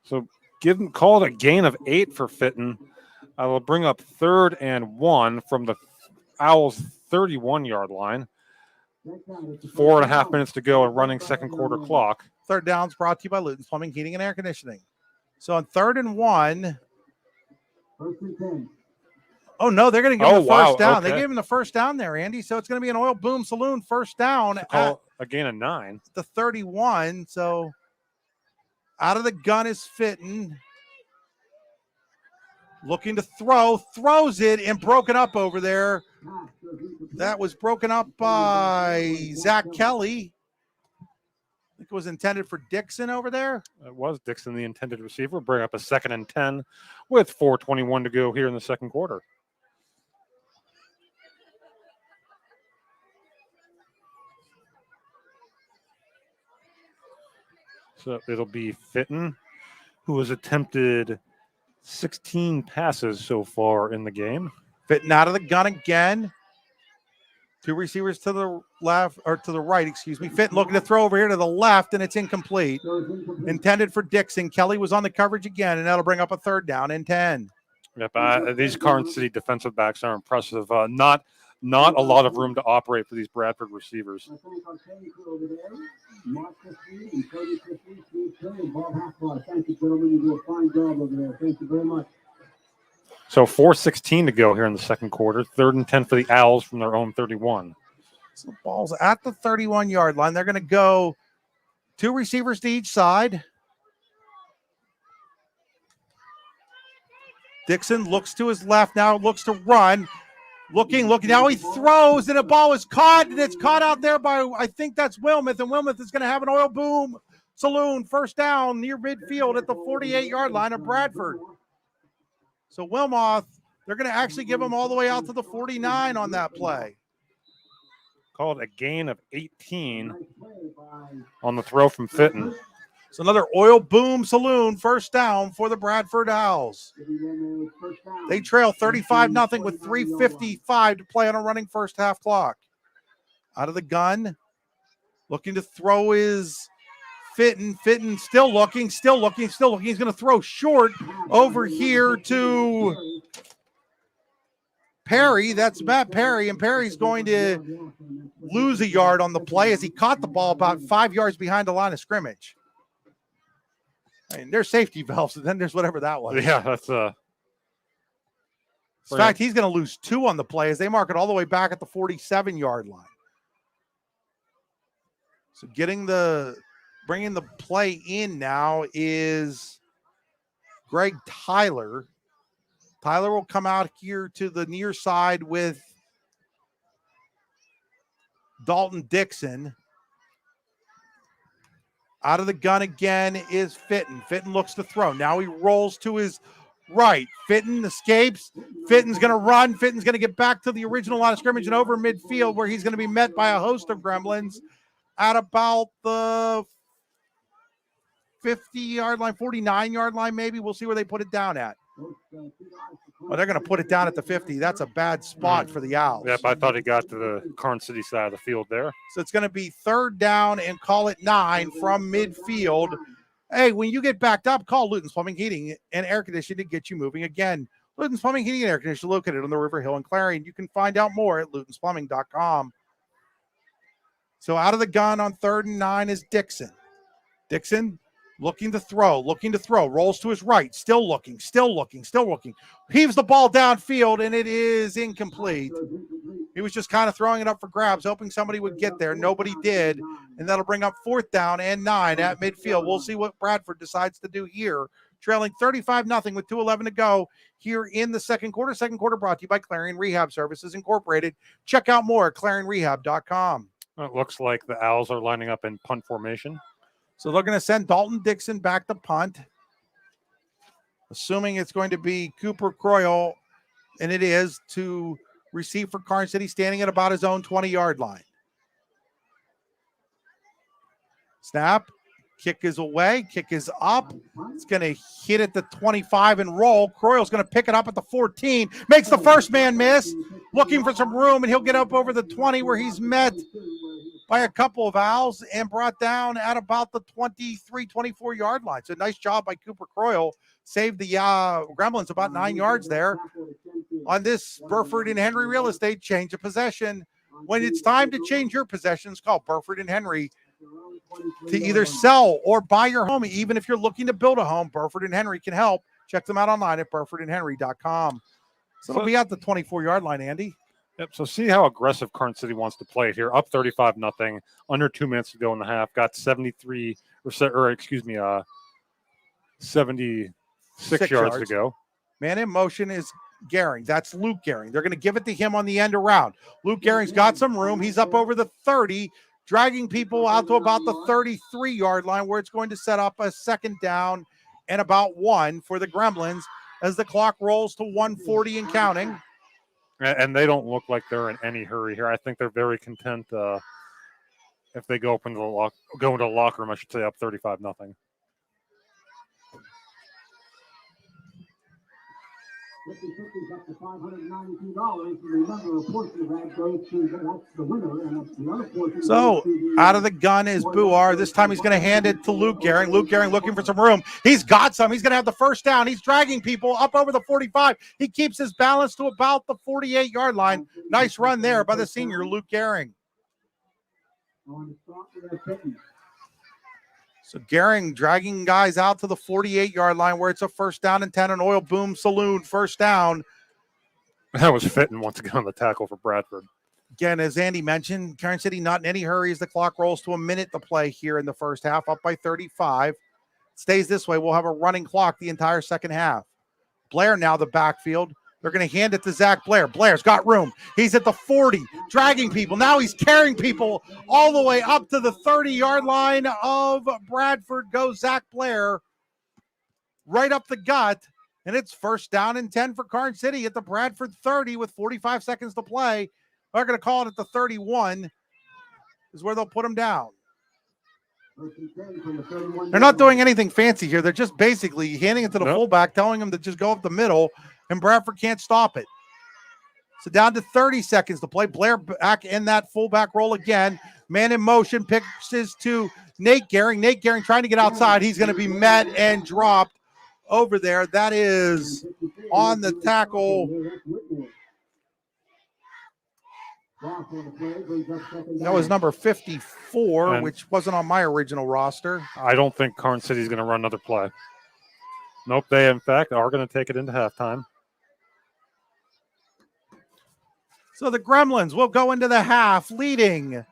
So call it a gain of 8 for Fitton. I will bring up 3rd and 1 from the Owls' 31-yard line. 4.5 minutes to go and running second quarter clock. Third down's brought to you by Luton's Plumbing, Heating, and Air Conditioning. So on 3rd and 1. Oh, no, they're going to give him the first down. Okay. They gave him the first down there, Andy. So it's going to be an Oil Boom Saloon first down. At a gain of 9. The 31. So out of the gun is Fitton. Looking to throws it and broken up over there. That was broken up by Zach Kelly. I think it was intended for Dixon over there. It was Dixon, the intended receiver. Bring up a 2nd and 10 with 4:21 to go here in the second quarter. So it'll be Fitton who has attempted 16 passes so far in the game. Fitting out of the gun again. 2 receivers to the left, or to the right, excuse me. Fitton looking to throw over here to the left, and it's incomplete. Intended for Dixon. Kelly was on the coverage again, and that'll bring up a 3rd down and 10. Yep, these Karns City defensive backs are impressive. Not a lot of room to operate for these Bradford receivers. Thank you, gentlemen. You do a fine job over there. Thank you very much. So 4:16 to go here in the second quarter. 3rd and 10 for the Owls from their own 31. So the ball's at the 31-yard line. They're going to go 2 receivers to each side. Dixon looks to his left now, looks to run. Looking. Now he throws, and the ball is caught, and it's caught out there by, I think that's Wilmoth, and Wilmoth is going to have an oil boom saloon. 1st down near midfield at the 48-yard line of Bradford. So Wilmoth, they're going to actually give him all the way out to the 49 on that play. Called a gain of 18 on the throw from Fitton. It's another oil boom saloon 1st down for the Bradford Owls. They trail 35-0 with 3:55 to play on a running first half clock. Out of the gun, looking to throw is Fitton. Fitton still looking. He's going to throw short over here to Perry. That's Matt Perry, and Perry's going to lose a yard on the play as he caught the ball about 5 yards behind the line of scrimmage. I mean, there's safety valves, and then there's whatever that was. Yeah, that's In fact, he's going to lose 2 on the play as they mark it all the way back at the 47-yard line. So bringing the play in now is Greg Tyler. Tyler will come out here to the near side with Dalton Dixon. Out of the gun again is Fitton. Fitton looks to throw. Now he rolls to his right. Fitton escapes. Fitton's going to run. Fitton's going to get back to the original line of scrimmage and over midfield, where he's going to be met by a host of gremlins at about the 50-yard line, 49-yard line maybe. We'll see where they put it down at. Well, they're going to put it down at the 50. That's a bad spot for the Owls. Yep, I thought he got to the Karns City side of the field there. So it's going to be 3rd down and call it 9 from midfield. Hey, when you get backed up, call Luton's Plumbing, Heating, and Air Conditioning to get you moving again. Luton's Plumbing, Heating, and Air Conditioning located on the River Hill in Clarion. You can find out more at lutonsplumbing.com. So out of the gun on 3rd and 9 is Dixon. Dixon looking to throw, rolls to his right, still looking. Heaves the ball downfield, and it is incomplete. He was just kind of throwing it up for grabs, hoping somebody would get there. Nobody did, and that'll bring up 4th down and 9 at midfield. We'll see what Bradford decides to do here. Trailing 35-0 with 2:11 to go here in the second quarter. Second quarter brought to you by Clarion Rehab Services Incorporated. Check out more at clarionrehab.com. It looks like the Owls are lining up in punt formation. So they're going to send Dalton Dixon back to punt, assuming it's going to be Cooper Croyle, and it is, to receive for Karns City, standing at about his own 20-yard line. Snap. Kick is away. Kick is up. It's going to hit at the 25 and roll. Croyle's going to pick it up at the 14. Makes the first man miss. Looking for some room, and he'll get up over the 20, where he's met by a couple of Owls and brought down at about the 23, 24-yard line. So nice job by Cooper Croyle. Saved the Gremlins about 9 yards there on this Burford and Henry real estate change of possession. When it's time to change your possessions, call Burford and Henry to either sell or buy your home. Even if you're looking to build a home, Burford and Henry can help. Check them out online at burfordandhenry.com. So it'll be at the 24-yard line, Andy. Yep. So see how aggressive Karns City wants to play here. Up 35-0, under 2 minutes to go in the half. Got 76 yards to go. Man in motion is Gehring. That's Luke Gehring. They're going to give it to him on the end around. Luke Gehring's got some room. He's up over the 30, dragging people out to about the 33-yard line, where it's going to set up a 2nd down and about 1 for the Gremlins as the clock rolls to 1:40 and counting. And they don't look like they're in any hurry here. I think they're very content if they go into the locker room, I should say, up 35-0. 50/50 up to $592. Remember, a portion of that goes to that's the winner, and that's the other portion. So out of the gun is Buar. This time he's going to hand it to Luke Gehring. Luke Gehring looking for some room. He's got some. He's going to have the first down. He's dragging people up over the 45. He keeps his balance to about the 48-yard line. Nice run there by the senior, Luke Gehring. So Gehring dragging guys out to the 48-yard line where it's a first down and 10, an Oil Boom Saloon first down. That was fitting once again on the tackle for Bradford. Again, as Andy mentioned, Karns City not in any hurry as the clock rolls to a minute to play here in the first half, up by 35. Stays this way. We'll have a running clock the entire second half. Blair now the backfield. They're going to hand it to Zach Blair. Blair's got room. He's at the 40, dragging people. Now he's carrying people all the way up to the 30-yard line of Bradford. Goes Zach Blair right up the gut. And it's first down and 10 for Karns City at the Bradford 30 with 45 seconds to play. They're going to call it at the 31 is where they'll put him down. They're not doing anything fancy here. They're just basically handing it to the fullback, telling him to just go up the middle, and Bradford can't stop it. So down to 30 seconds to play. Blair back in that fullback role again. Man in motion, pitches to Nate Gehring. Nate Gehring trying to get outside. He's going to be met and dropped over there. That is on the tackle. That was number 54, which wasn't on my original roster. I don't think Karns City is going to run another play. Nope, they in fact are going to take it into halftime. So the Gremlins will go into the half leading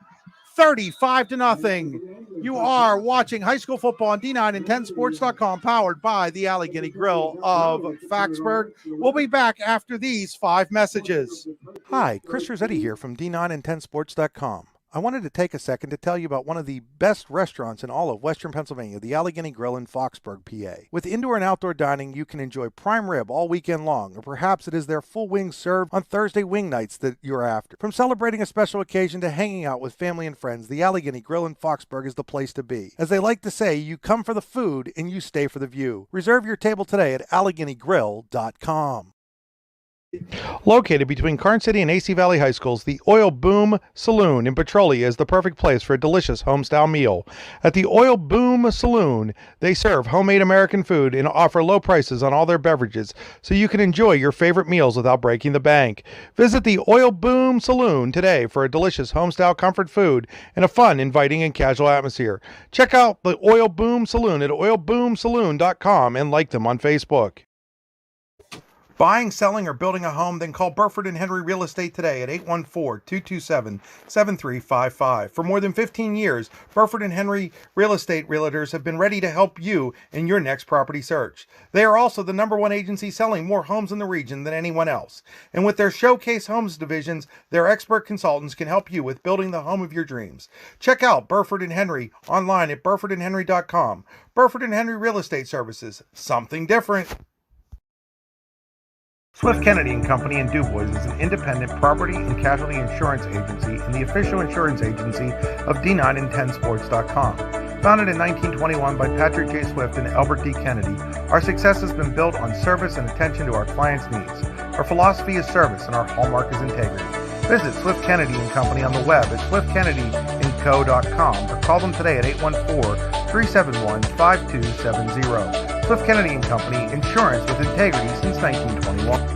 35-0. You are watching high school football on D9and10sports.com, powered by the Allegheny Grill of Faxburg. We'll be back after these 5 messages. Hi, Chris Rossetti here from D9and10sports.com. I wanted to take a second to tell you about one of the best restaurants in all of Western Pennsylvania, the Allegheny Grill in Foxburg, PA. With indoor and outdoor dining, you can enjoy prime rib all weekend long, or perhaps it is their full wings served on Thursday wing nights that you're after. From celebrating a special occasion to hanging out with family and friends, the Allegheny Grill in Foxburg is the place to be. As they like to say, you come for the food and you stay for the view. Reserve your table today at AlleghenyGrill.com. Located between Karns City and AC Valley High Schools, the Oil Boom Saloon in Petrolia is the perfect place for a delicious homestyle meal. At the Oil Boom Saloon, they serve homemade American food and offer low prices on all their beverages, so you can enjoy your favorite meals without breaking the bank. Visit the Oil Boom Saloon today for a delicious homestyle comfort food and a fun, inviting, and casual atmosphere. Check out the Oil Boom Saloon at oilboomsaloon.com and like them on Facebook. Buying, selling, or building a home? Then call Burford & Henry Real Estate today at 814-227-7355. For more than 15 years, Burford & Henry Real Estate Realtors have been ready to help you in your next property search. They are also the #1 agency selling more homes in the region than anyone else. And with their Showcase Homes divisions, their expert consultants can help you with building the home of your dreams. Check out Burford & Henry online at burfordandhenry.com. Burford & Henry Real Estate Services. Something different. Swift Kennedy & Company in DuBois is an independent property and casualty insurance agency and the official insurance agency of D9and10sports.com. Founded in 1921 by Patrick J. Swift and Albert D. Kennedy, our success has been built on service and attention to our clients' needs. Our philosophy is service and our hallmark is integrity. Visit Swift Kennedy & Company on the web at swiftkennedyandco.com or call them today at 814-371-5270. Swift Kennedy & Company, insurance with integrity since 1921.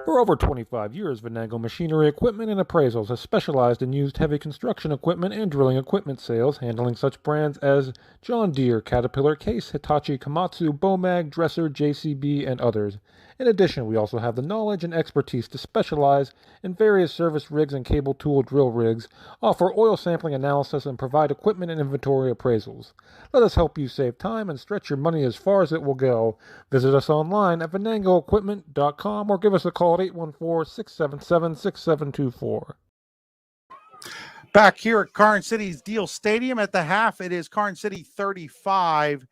For over 25 years, Venango Machinery Equipment and Appraisals has specialized in used heavy construction equipment and drilling equipment sales, handling such brands as John Deere, Caterpillar, Case, Hitachi, Komatsu, Bomag, Dresser, JCB, and others. In addition, we also have the knowledge and expertise to specialize in various service rigs and cable tool drill rigs, offer oil sampling analysis, and provide equipment and inventory appraisals. Let us help you save time and stretch your money as far as it will go. Visit us online at venangoequipment.com or give us a call at 814-677-6724. Back here at Karns City's Deal Stadium at the half, it is Karns City 35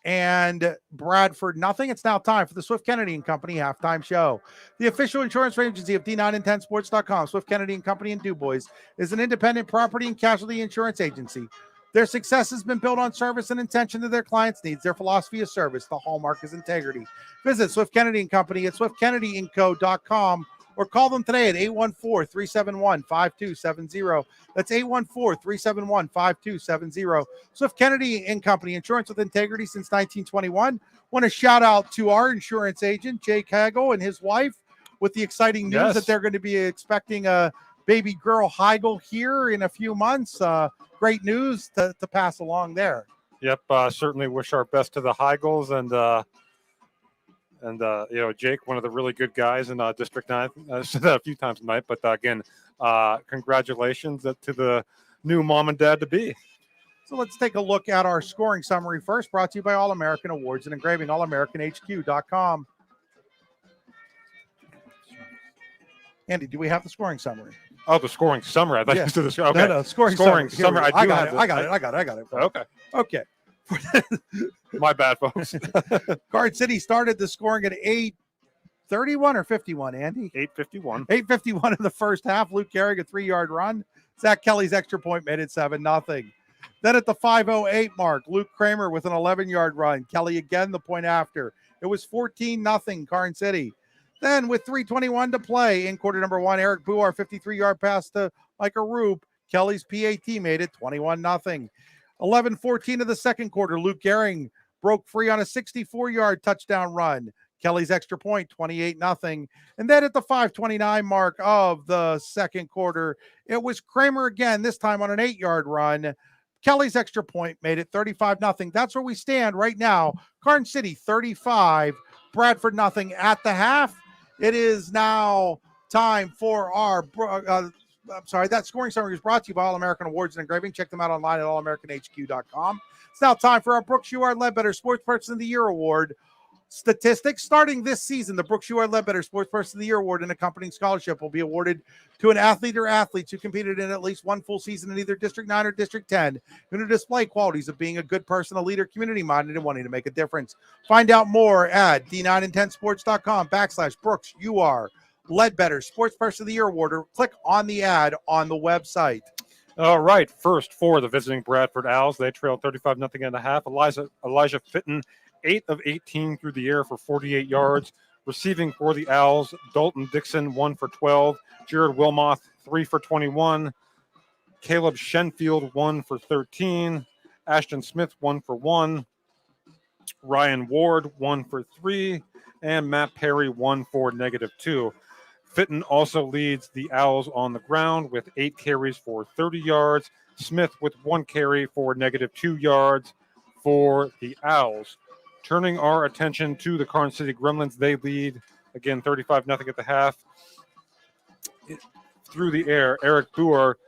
and Bradford nothing. It's now time for the Swift Kennedy & Company halftime show. The official insurance agency of D9and10sports.com, Swift Kennedy & Company in DuBois, is an independent property and casualty insurance agency. Their success has been built on service and attention to their clients' needs. Their philosophy is service. The hallmark is integrity. Visit Swift Kennedy & Company at swiftkennedyinco.com or call them today at 814-371-5270. That's 814-371-5270. Swift Kennedy & Company, insurance with integrity since 1921. Want to shout out to our insurance agent, Jake Hagel, and his wife with the exciting news that they're going to be expecting a baby girl Heigl here in a few months. Great news to pass along there. Yep, certainly wish our best to the Heigls and Jake, one of the really good guys in District 9. I said that a few times tonight, but again, congratulations to the new mom and dad to be. So let's take a look at our scoring summary first, brought to you by All American Awards and Engraving, allamericanhq.com. Andy, do we have the scoring summary? Oh, the scoring summary. I thought you said the okay. No, scoring summary. I got it. Okay. My bad, folks. Karns City started the scoring at 8:31 or 51, Andy? 8:51. 8:51 in the first half. Luke Gehrig, a 3-yard run. Zach Kelly's extra point made it 7-0. Then at the 5:08 mark, Luke Kramer with an 11-yard run. Kelly again the point after. It was 14-0 Karns City. Then with 3:21 to play in quarter number one, Eric Buar, 53-yard pass to Micah Roop. Kelly's PAT made it 21-0. 11:14 of the second quarter, Luke Gehrig broke free on a 64-yard touchdown run. Kelly's extra point, 28-0. And then at the 5:29 mark of the second quarter, it was Kramer again, this time on an 8-yard run. Kelly's extra point made it 35-0. That's where we stand right now. Karns City 35, Bradford 0 at the half. It is now time for our that scoring summary is brought to you by All American Awards and Engraving. Check them out online at allamericanhq.com. It's now time for our Brooks UR Ledbetter Sports Person of the Year Award. Statistics starting this season, the Brooks UR Ledbetter Sports Person of the Year Award and accompanying scholarship will be awarded to an athlete or athletes who competed in at least one full season in either District 9 or District 10, who display qualities of being a good person, a leader, community-minded, and wanting to make a difference. Find out more at d9and10sports.com/Brooks UR Ledbetter Sports Person of the Year Award, or click on the ad on the website. All right, first for the visiting Bradford Owls, they trailed 35-0 at the half. Elijah Fitton, 8 of 18 through the air for 48 yards. Receiving for the Owls, Dalton Dixon, 1 for 12. Jared Wilmoth, 3 for 21. Caleb Shenfield, 1 for 13. Ashton Smith, 1 for 1. Ryan Ward, 1 for 3. And Matt Perry, 1 for -2. Fitton also leads the Owls on the ground with 8 carries for 30 yards. Smith with 1 carry for -2 yards for the Owls. Turning our attention to the Karns City Gremlins, they lead, again, 35-0 at the half. Through the air, Eric Buer,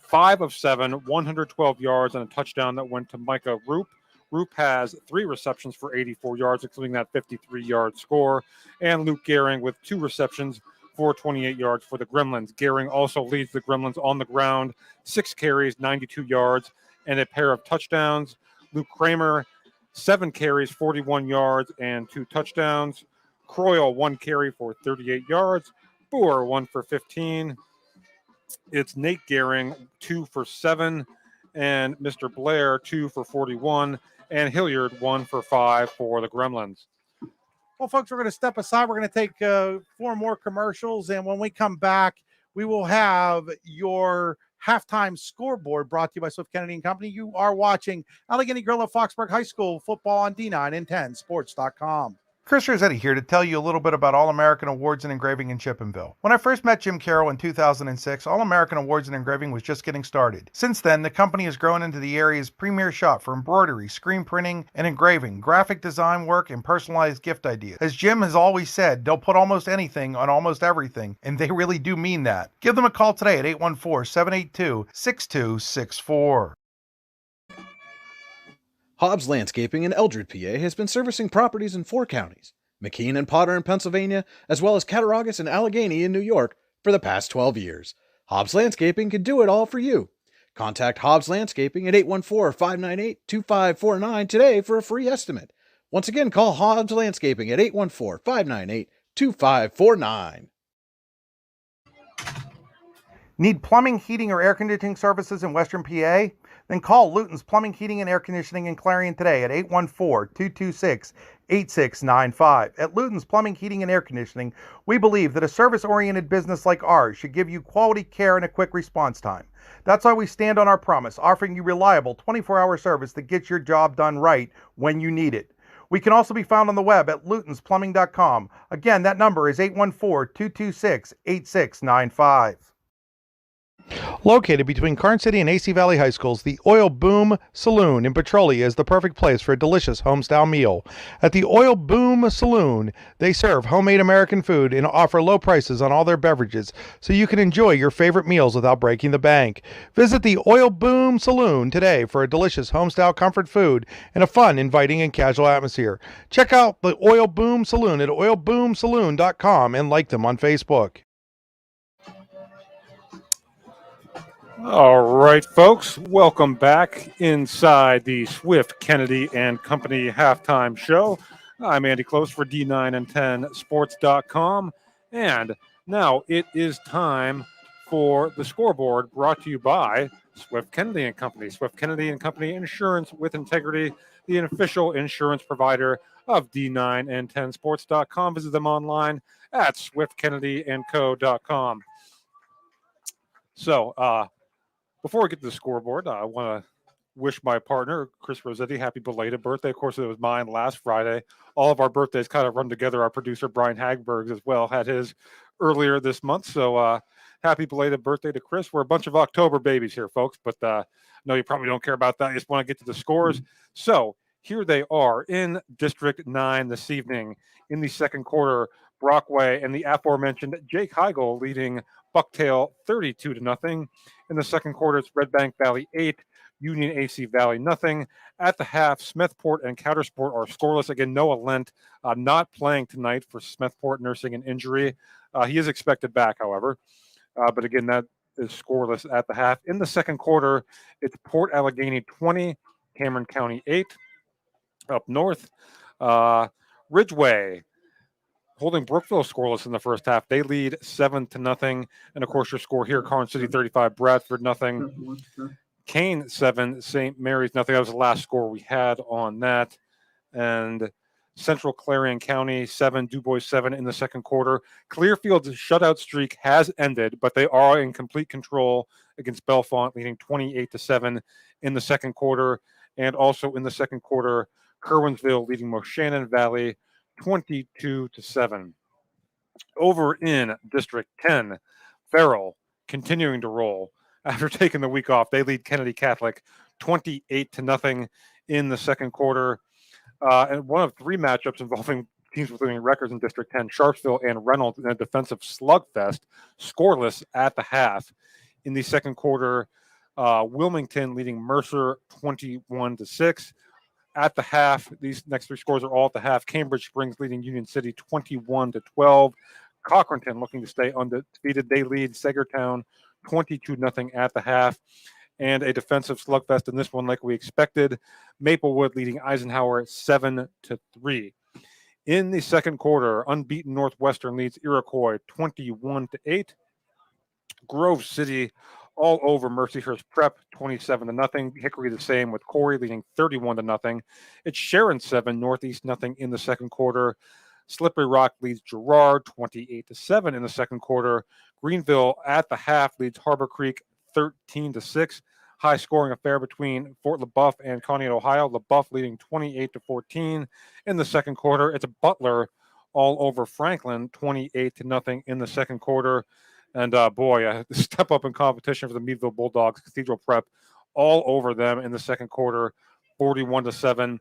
5 of 7, 112 yards, and a touchdown that went to Micah Roop. Roop has 3 receptions for 84 yards, including that 53-yard score. And Luke Gehrig with 2 receptions for 28 yards for the Gremlins. Gehrig also leads the Gremlins on the ground, 6 carries, 92 yards, and a pair of touchdowns. Luke Kramer, 7 carries, 41 yards, and 2 touchdowns. Croyle, 1 carry for 38 yards. Boer, 1 for 15. It's Nate Gehrig, 2 for 7. And Mr. Blair, 2 for 41. And Hilliard, 1 for 5 for the Gremlins. Well, folks, we're going to step aside. We're going to take 4 more commercials. And when we come back, we will have your halftime scoreboard brought to you by Swift Kennedy & Company. You are watching Allegheny Grill at Foxburg High School football on D9and10sports.com. Chris Rossetti here to tell you a little bit about All American Awards and Engraving in Chippenville. When I first met Jim Carroll in 2006, All American Awards and Engraving was just getting started. Since then, the company has grown into the area's premier shop for embroidery, screen printing, and engraving, graphic design work, and personalized gift ideas. As Jim has always said, they'll put almost anything on almost everything, and they really do mean that. Give them a call today at 814-782-6264. Hobbs Landscaping in Eldred, PA has been servicing properties in 4 counties, McKean and Potter in Pennsylvania, as well as Cattaraugus and Allegheny in New York for the past 12 years. Hobbs Landscaping can do it all for you. Contact Hobbs Landscaping at 814-598-2549 today for a free estimate. Once again, call Hobbs Landscaping at 814-598-2549. Need plumbing, heating, or air conditioning services in Western PA? Then call Luton's Plumbing, Heating, and Air Conditioning in Clarion today at 814-226-8695. At Luton's Plumbing, Heating, and Air Conditioning, we believe that a service-oriented business like ours should give you quality care and a quick response time. That's why we stand on our promise, offering you reliable 24-hour service that gets your job done right when you need it. We can also be found on the web at lutonsplumbing.com. Again, that number is 814-226-8695. Located between Karns City and AC Valley High Schools, the Oil Boom Saloon in Petrolia is the perfect place for a delicious home-style meal. At the Oil Boom Saloon, they serve homemade American food and offer low prices on all their beverages, so you can enjoy your favorite meals without breaking the bank. Visit the Oil Boom Saloon today for a delicious home-style comfort food and a fun, inviting, and casual atmosphere. Check out the Oil Boom Saloon at oilboomsaloon.com and like them on Facebook. All right, folks, welcome back inside the Swift, Kennedy and Company halftime show. I'm Andy Close for D9and10sports.com, and now it is time for the scoreboard brought to you by Swift, Kennedy and Company. Swift, Kennedy and Company, insurance with integrity, the official insurance provider of D9and10sports.com. Visit them online at swiftkennedyandco.com. So, before we get to the scoreboard, I want to wish my partner, Chris Rossetti, happy belated birthday. Of course, it was mine last Friday. All of our birthdays kind of run together. Our producer, Brian Hagberg, as well, had his earlier this month. So happy belated birthday to Chris. We're a bunch of October babies here, folks, but no, you probably don't care about that. You just want to get to the scores. So here they are in District 9 this evening in the second quarter. Brockway and the aforementioned Jake Heigl leading Bucktail 32-0. In the second quarter, it's Red Bank Valley 8, Union AC Valley nothing. At the half, Smethport and Countersport are scoreless. Again, Noah Lent not playing tonight for Smethport, nursing an injury. He is expected back, however. But again, that is scoreless at the half. In the second quarter, it's Port Allegheny 20, Cameron County 8. Up north, Ridgeway holding Brookville scoreless in the first half. They lead 7-0. And of course, your score here, Karns City 35, Bradford nothing. Kane 7, St. Mary's nothing. That was the last score we had on that. And Central Clarion County 7, Du Bois 7 in the second quarter. Clearfield's shutout streak has ended, but they are in complete control against Bellefonte, leading 28-7 in the second quarter. And also in the second quarter, Kerwinsville leading Moshannon Valley 22-7. Over in District 10, Farrell continuing to roll after taking the week off. They lead Kennedy Catholic 28-0 in the second quarter. And one of three matchups involving teams with winning records in District 10, Sharpsville and Reynolds in a defensive slugfest, scoreless at the half. In the second quarter, Wilmington leading Mercer 21-6. At the half, these next three scores are all at the half. Cambridge Springs leading Union City 21-12. Cochranton looking to stay undefeated. They lead Sagertown 22-0 at the half. And a defensive slugfest in this one, like we expected. Maplewood leading Eisenhower 7-3. In the second quarter, unbeaten Northwestern leads Iroquois 21-8. Grove City all over Mercyhurst Prep 27-0. Hickory the same with Corey leading 31-0. It's Sharon 7, Northeast nothing in the second quarter. Slippery Rock leads Girard 28-7 in the second quarter. Greenville at the half leads Harbor Creek 13-6. High scoring affair between Fort LaBeouf and Conneaut, Ohio. LaBeouf leading 28-14 in the second quarter. It's Butler all over Franklin 28-0 in the second quarter. And step up in competition for the Meadville Bulldogs. Cathedral Prep all over them in the second quarter, 41-7.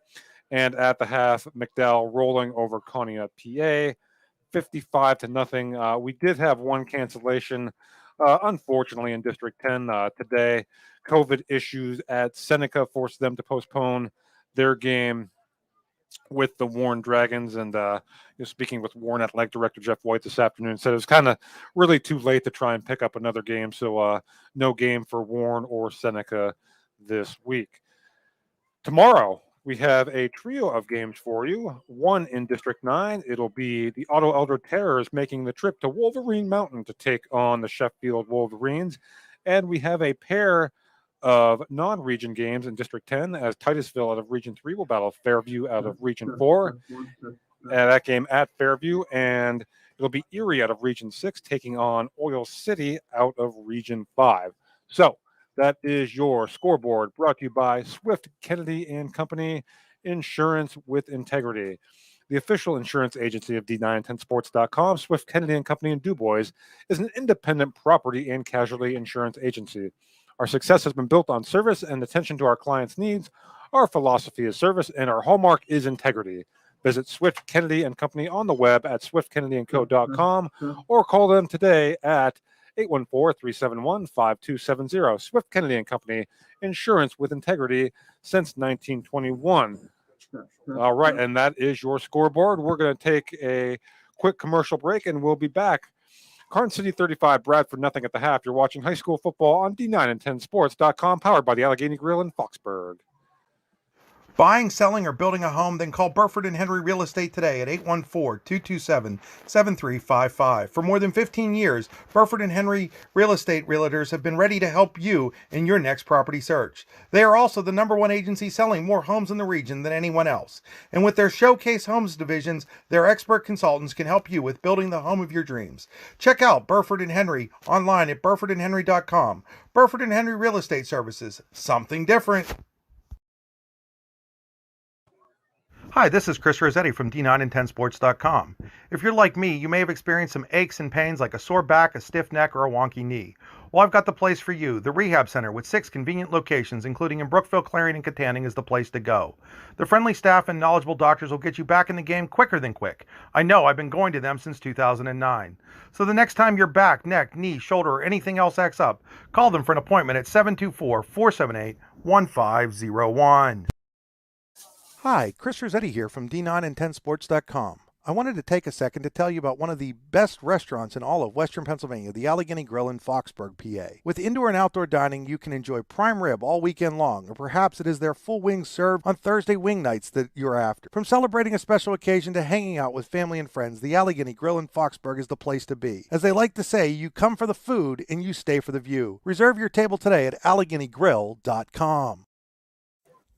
And at the half, McDowell rolling over Conneaut, PA, 55-0. We did have one cancellation, unfortunately, in District 10 today. COVID issues at Seneca forced them to postpone their game with the Warren Dragons. And speaking with Warren Athletic Director Jeff White this afternoon, said it was kind of really too late to try and pick up another game. So no game for Warren or Seneca this week. Tomorrow, We have a trio of games for you. One in District 9. It'll be the Auto Elder Terrors making the trip to Wolverine Mountain to take on the Sheffield Wolverines. And we have a pair of non-region games in District 10 as Titusville out of Region 3 will battle Fairview out of Region 4. And that game at Fairview. And it'll be Erie out of Region 6 taking on Oil City out of Region 5. So that is your scoreboard brought to you by Swift Kennedy and Company, Insurance with Integrity. The official insurance agency of D910sports.com, Swift Kennedy and Company in DuBois is an independent property and casualty insurance agency. Our success has been built on service and attention to our clients' needs. Our philosophy is service, and our hallmark is integrity. Visit Swift Kennedy and Company on the web at swiftkennedyandco.com or call them today at 814-371-5270. Swift Kennedy and Company, insurance with integrity since 1921. All right, and that is your scoreboard. We're going to take a quick commercial break, and we'll be back. Karns City 35, Bradford, nothing at the half. You're watching high school football on D910sports.com, powered by the Allegheny Grill in Foxburg. Buying, selling, or building a home? Then call Burford & Henry Real Estate today at 814-227-7355. For more than 15 years, Burford & Henry Real Estate Realtors have been ready to help you in your next property search. They are also the #1 agency selling more homes in the region than anyone else. And with their Showcase Homes divisions, their expert consultants can help you with building the home of your dreams. Check out Burford & Henry online at burfordandhenry.com. Burford & Henry Real Estate Services, something different. Hi, this is Chris Rossetti from D910sports.com. If you're like me, you may have experienced some aches and pains like a sore back, a stiff neck, or a wonky knee. Well, I've got the place for you. The Rehab Center with 6 convenient locations, including in Brookville, Clarion, and Katanning, is the place to go. The friendly staff and knowledgeable doctors will get you back in the game quicker than quick. I know, I've been going to them since 2009. So the next time your back, neck, knee, shoulder, or anything else acts up, call them for an appointment at 724-478-1501. Hi, Chris Rossetti here from D910sports.com. I wanted to take a second to tell you about one of the best restaurants in all of Western Pennsylvania, the Allegheny Grill in Foxburg, PA. With indoor and outdoor dining, you can enjoy prime rib all weekend long, or perhaps it is their full wings served on Thursday wing nights that you're after. From celebrating a special occasion to hanging out with family and friends, the Allegheny Grill in Foxburg is the place to be. As they like to say, you come for the food and you stay for the view. Reserve your table today at AlleghenyGrill.com.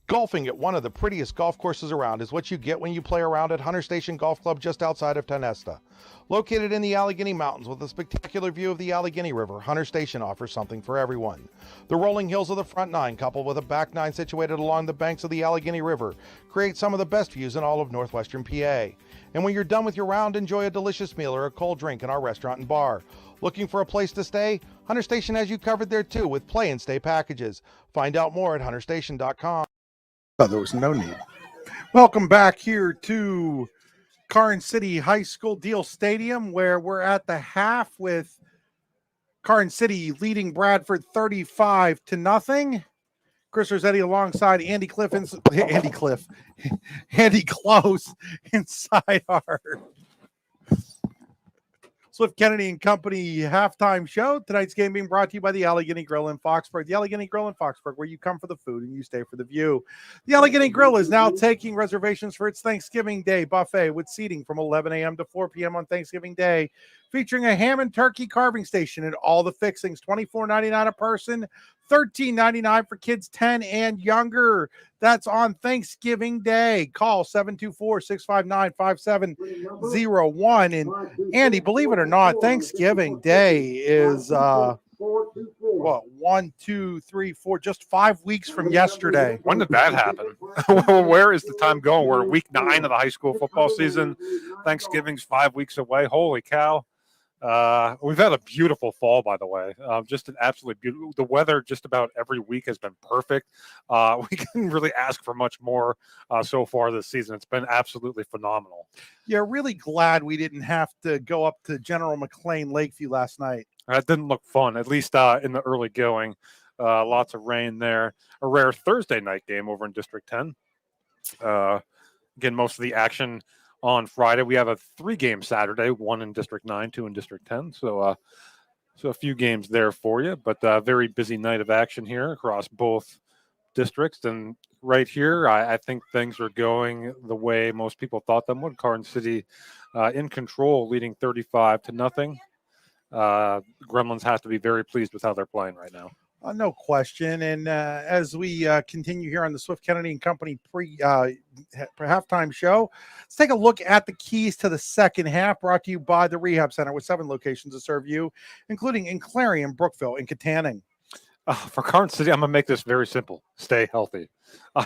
Golfing at one of the prettiest golf courses around is what you get when you play around at Hunter Station Golf Club just outside of Tonesta. Located in the Allegheny Mountains with a spectacular view of the Allegheny River, Hunter Station offers something for everyone. The rolling hills of the front nine, coupled with a back nine situated along the banks of the Allegheny River, create some of the best views in all of northwestern PA. And when you're done with your round, enjoy a delicious meal or a cold drink in our restaurant and bar. Looking for a place to stay? Hunter Station has you covered there too with play and stay packages. Find out more at hunterstation.com. Oh, there was no need. Welcome back here to Karns City High School Deal Stadium, where we're at the half with Karns City leading Bradford 35-0. Chris Rossetti alongside Andy Close inside our Swift Kennedy and Company halftime show. Tonight's game being brought to you by the Allegheny Grill in Foxburg. The Allegheny Grill in Foxburg, where you come for the food and you stay for the view. The Allegheny Grill is now taking reservations for its Thanksgiving Day buffet with seating from 11 a.m. to 4 p.m. on Thanksgiving Day, featuring a ham and turkey carving station and all the fixings, $24.99 a person, $13.99 for kids 10 and younger. That's on Thanksgiving Day. Call 724-659-5701. And Andy, believe it or not, Thanksgiving Day is what, 1, 2, 3, 4, just 5 weeks from yesterday. When did that happen? Where is the time going? We're week 9 of the high school football season. Thanksgiving's 5 weeks away. Holy cow. We've had a beautiful fall, by the way. Just an absolutely beautiful. The weather just about every week has been perfect. We couldn't really ask for much more so far this season. It's been absolutely phenomenal. Yeah, really glad we didn't have to go up to General McLean Lakeview last night. That didn't look fun, at least in the early going. Lots of rain there. A rare Thursday night game over in District 10. Again, most of the action on Friday. We have a 3-game Saturday, 1 in District 9, 2 in District 10. So a few games there for you, but a very busy night of action here across both districts. And right here, I think things are going the way most people thought them would. Karns City in control, leading 35-0. Gremlins have to be very pleased with how they're playing right now. No question. And as we continue here on the Swift Kennedy and Company halftime show, let's take a look at the keys to the second half, brought to you by the Rehab Center with 7 locations to serve you, including in Clarion, Brookville, and Katanning. For Karns City, I'm going to make this very simple. Stay healthy.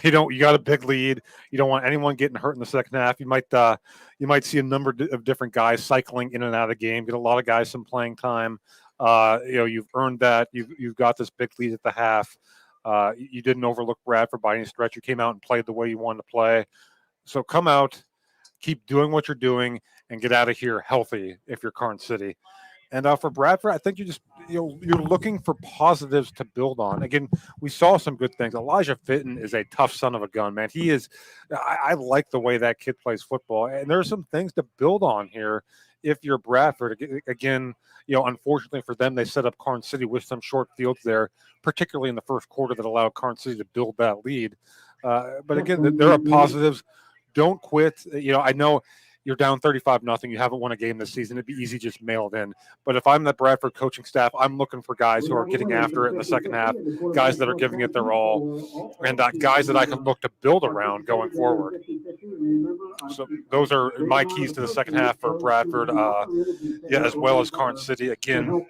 You got a big lead. You don't want anyone getting hurt in the second half. You might see a number of different guys cycling in and out of the game, get a lot of guys some playing time. You've earned that. You've got this big lead at the half. You didn't overlook Bradford by any stretch. You came out and played the way you wanted to play. So come out, keep doing what you're doing, and get out of here healthy if you're Karns City. And for Bradford, I think you're looking for positives to build on. Again, we saw some good things. Elijah Fitton is a tough son of a gun, man. He is. I like the way that kid plays football, and there are some things to build on here. If you're Bradford, again, unfortunately for them, they set up Karns City with some short fields there, particularly in the first quarter, that allowed Karns City to build that lead. But again, there are positives. Don't quit. I know you're down 35-0. You haven't won a game this season. It'd be easy to just mail it in. But if I'm the Bradford coaching staff, I'm looking for guys who are getting after it in the second half, guys that are giving it their all, and guys that I can look to build around going forward. So those are my keys to the second half for Bradford, as well as Karns City. Again,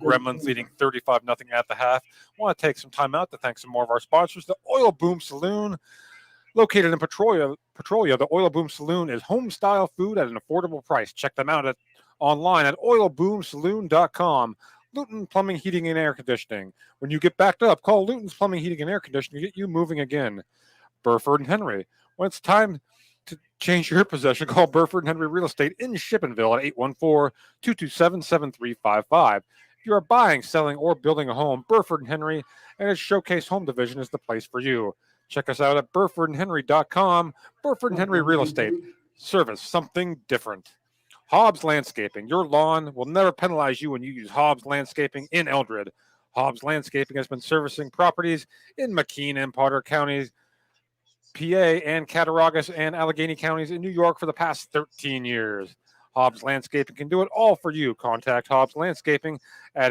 Gremlins leading 35-0 at the half. I want to take some time out to thank some more of our sponsors. The Oil Boom Saloon, located in Petrolia, the Oil Boom Saloon is home-style food at an affordable price. Check them out online at oilboomsaloon.com. Luton Plumbing, Heating, and Air Conditioning. When you get backed up, call Luton's Plumbing, Heating, and Air Conditioning to get you moving again. Burford and Henry. When it's time to change your possession, call Burford and Henry Real Estate in Shippenville at 814-227-7355. If you are buying, selling, or building a home, Burford and Henry and its Showcase Home Division is the place for you. Check us out at burfordandhenry.com. Burford and Henry Real Estate. Service something different. Hobbs Landscaping. Your lawn will never penalize you when you use Hobbs Landscaping in Eldred. Hobbs Landscaping has been servicing properties in McKean and Potter counties, PA, and Cattaraugus and Allegheny counties in New York for the past 13 years. Hobbs Landscaping can do it all for you. Contact Hobbs Landscaping at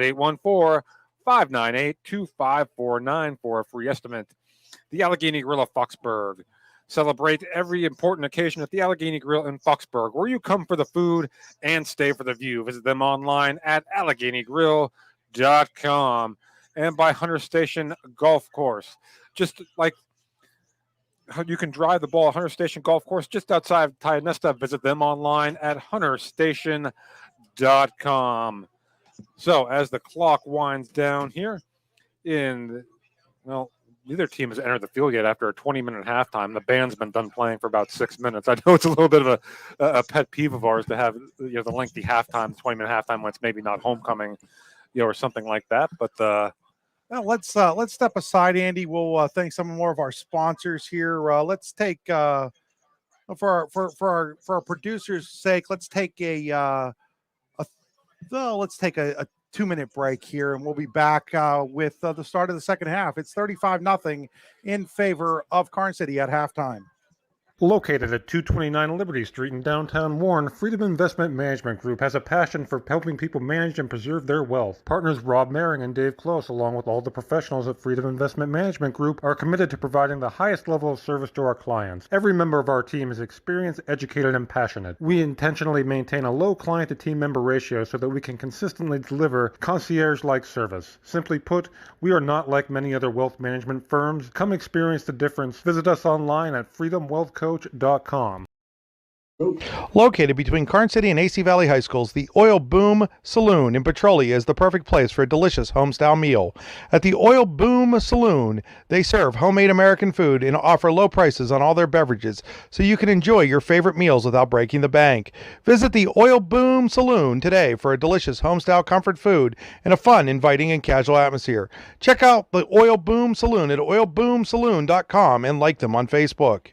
814-598-2549 for a free estimate. The Allegheny Grill of Foxburg. Celebrate every important occasion at the Allegheny Grill in Foxburg, where you come for the food and stay for the view. Visit them online at AlleghenyGrill.com and by Hunter Station Golf Course. Just like you can drive the ball at Hunter Station Golf Course just outside Tionesta. Visit them online at hunterstation.com. So as the clock winds down here neither team has entered the field yet after a 20-minute halftime. The band's been done playing for about 6 minutes. I know it's a little bit of a pet peeve of ours to have the lengthy halftime, 20-minute halftime when it's maybe not homecoming, or something like that. But let's step aside, Andy. We'll thank some more of our sponsors here. Let's take for our producers' sake. Let's take a 2-minute break here, and we'll be back with the start of the second half. It's 35-0 in favor of Karns City at halftime. Located at 229 Liberty Street in downtown Warren, Freedom Investment Management Group has a passion for helping people manage and preserve their wealth. Partners Rob Maring and Dave Close, along with all the professionals at Freedom Investment Management Group, are committed to providing the highest level of service to our clients. Every member of our team is experienced, educated, and passionate. We intentionally maintain a low client-to-team member ratio so that we can consistently deliver concierge-like service. Simply put, we are not like many other wealth management firms. Come experience the difference. Visit us online at freedomwealthcoach.com. Located between Karns City and AC Valley High Schools, the Oil Boom Saloon in Petrolia is the perfect place for a delicious home-style meal. At the Oil Boom Saloon, they serve homemade American food and offer low prices on all their beverages, so you can enjoy your favorite meals without breaking the bank. Visit the Oil Boom Saloon today for a delicious home-style comfort food and a fun, inviting, and casual atmosphere. Check out the Oil Boom Saloon at oilboomsaloon.com and like them on Facebook.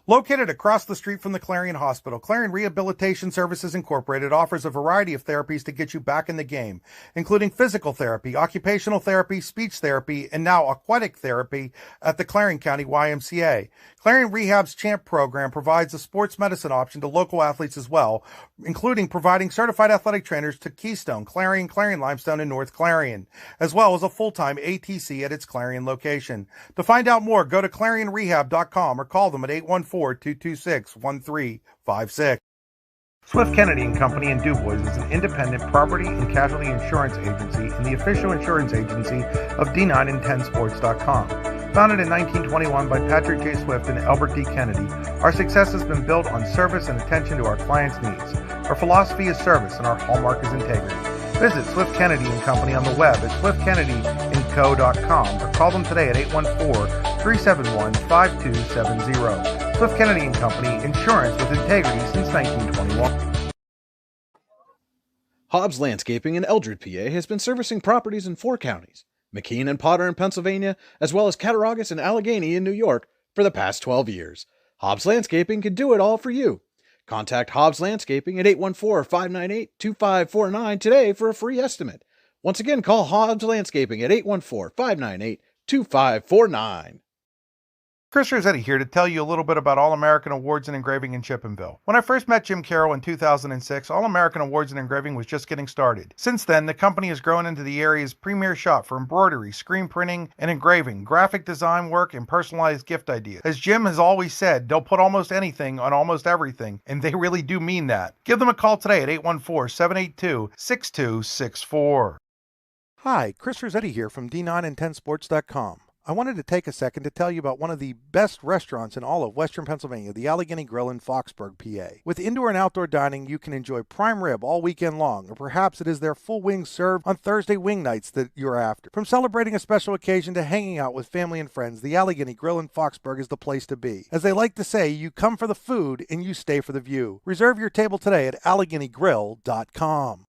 Located across the street from the Clarion Hospital, Clarion Rehabilitation Services Incorporated offers a variety of therapies to get you back in the game, including physical therapy, occupational therapy, speech therapy, and now aquatic therapy at the Clarion County YMCA. Clarion Rehab's CHAMP program provides a sports medicine option to local athletes as well, including providing certified athletic trainers to Keystone, Clarion, Clarion Limestone, and North Clarion, as well as a full-time ATC at its Clarion location. To find out more, go to clarionrehab.com or call them at 814-226-1356. Swift Kennedy & Company in DuBois is an independent property and casualty insurance agency and the official insurance agency of D9and10sports.com. Founded in 1921 by Patrick J. Swift and Albert D. Kennedy, our success has been built on service and attention to our clients' needs. Our philosophy is service and our hallmark is integrity. Visit Swift Kennedy & Company on the web at swiftkennedyandco.com or call them today at 814-371-5270. Swift Kennedy & Company, insurance with integrity since 1921. Hobbs Landscaping in Eldred, PA has been servicing properties in 4 counties, McKean and Potter in Pennsylvania, as well as Cattaraugus and Allegheny in New York for the past 12 years. Hobbs Landscaping can do it all for you. Contact Hobbs Landscaping at 814-598-2549 today for a free estimate. Once again, call Hobbs Landscaping at 814-598-2549. Chris Rossetti here to tell you a little bit about All-American Awards and Engraving in Chippenville. When I first met Jim Carroll in 2006, All-American Awards and Engraving was just getting started. Since then, the company has grown into the area's premier shop for embroidery, screen printing, and engraving, graphic design work, and personalized gift ideas. As Jim has always said, they'll put almost anything on almost everything, and they really do mean that. Give them a call today at 814-782-6264. Hi, Chris Rossetti here from D9and10sports.com. I wanted to take a second to tell you about one of the best restaurants in all of Western Pennsylvania, the Allegheny Grill in Foxburg, PA. With indoor and outdoor dining, you can enjoy prime rib all weekend long, or perhaps it is their full wings served on Thursday wing nights that you're after. From celebrating a special occasion to hanging out with family and friends, the Allegheny Grill in Foxburg is the place to be. As they like to say, you come for the food and you stay for the view. Reserve your table today at AlleghenyGrill.com.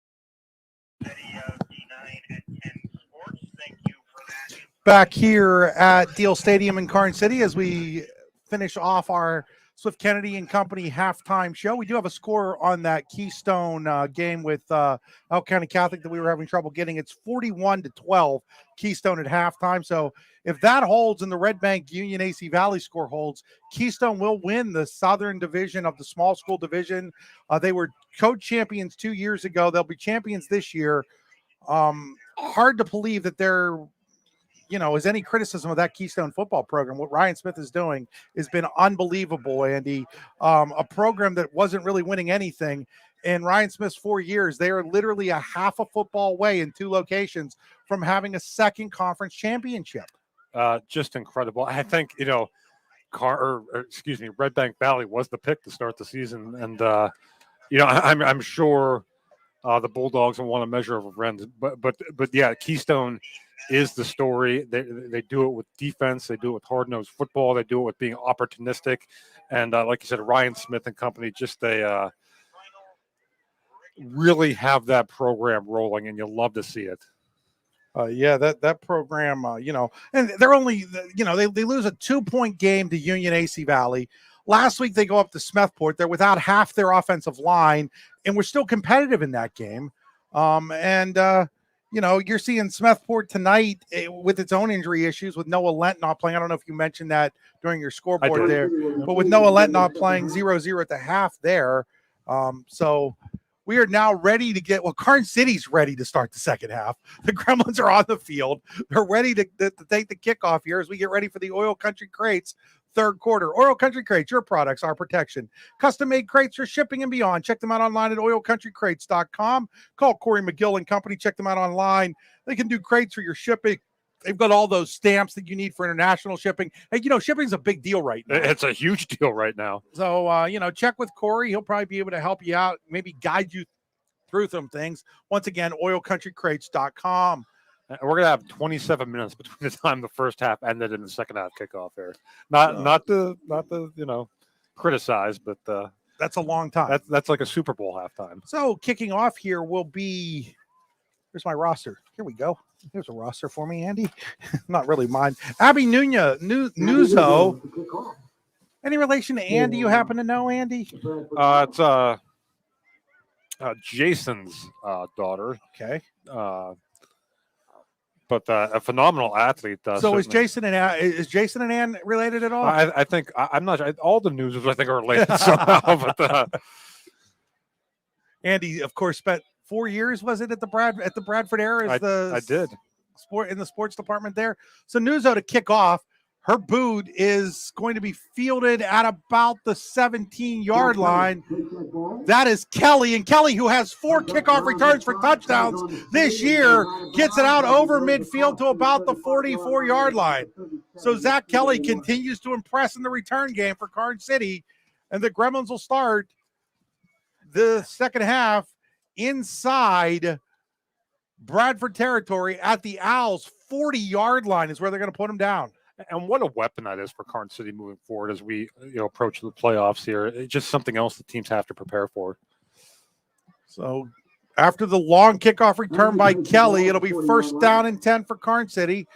Back here at Deal Stadium in Karns City as we finish off our Swift Kennedy and Company halftime show. We do have a score on that Keystone game with Elk County Catholic that we were having trouble getting. It's 41-12 Keystone at halftime. So if that holds and the Red Bank Union AC Valley score holds, Keystone will win the Southern Division of the small school division. They were co-champions 2 years ago. They'll be champions this year. Hard to believe that they're is any criticism of that Keystone football program. What Ryan Smith is doing has been unbelievable, Andy. A program that wasn't really winning anything. In Ryan Smith's 4 years, they are literally a half a football away in 2 locations from having a second conference championship. Just incredible. I think, Red Bank Valley was the pick to start the season. And, I'm sure the Bulldogs will want a measure of a friend. But yeah, Keystone is the story. They do it with defense. They do it with hard-nosed football. They do it with being opportunistic. And like you said, Ryan Smith and company, just they really have that program rolling, and you'll love to see it. That program, and they're only, they lose a 2-point game to Union AC Valley. Last week, they go up to Smethport. They're without half their offensive line, and we're still competitive in that game. You're seeing Smethport tonight with its own injury issues with Noah Lent not playing. I don't know if you mentioned that during your scoreboard there, but with Noah Lent not playing 0-0 at the half there. So we are now ready to Karns City's ready to start the second half. The Gremlins are on the field. They're ready to take the kickoff here as we get ready for the Oil Country Crates third quarter. Oil Country Crates, your products, our protection. Custom-made crates for shipping and beyond. Check them out online at oilcountrycrates.com. Call Corey McGill and Company. Check them out online. They can do crates for your shipping. They've got all those stamps that you need for international shipping. Hey, shipping's a big deal right now. It's a huge deal right now. So, check with Corey. He'll probably be able to help you out, maybe guide you through some things. Once again, oilcountrycrates.com. We're gonna have 27 minutes between the time the first half ended and the second half kickoff here. Not to criticize, but that's a long time. That's like a Super Bowl halftime. So kicking off here will be. Here's my roster. Here we go. Here's a roster for me, Andy. Not really mine. Abby Nuzo. Any relation to Andy you happen to know, Andy? It's Jason's daughter. Okay. But a phenomenal athlete. So is Jason and Ann related at all? I think I'm not sure. All the news I think are related somehow. But Andy, of course, spent 4 years. Was it at the Bradford era? I did in the sports department there. So Newso to kick off. Her boot is going to be fielded at about the 17-yard line. That is Kelly. And Kelly, who has 4 kickoff returns for touchdowns this year, gets it out over midfield to about the 44-yard line. So Zach Kelly continues to impress in the return game for Karns City. And the Gremlins will start the second half inside Bradford territory at the Owls' 40-yard line is where they're going to put them down. And what a weapon that is for Karns City moving forward as we approach the playoffs here. It's just something else the teams have to prepare for. So after the long kickoff return by Kelly, it'll be first down and 10 for Karns City.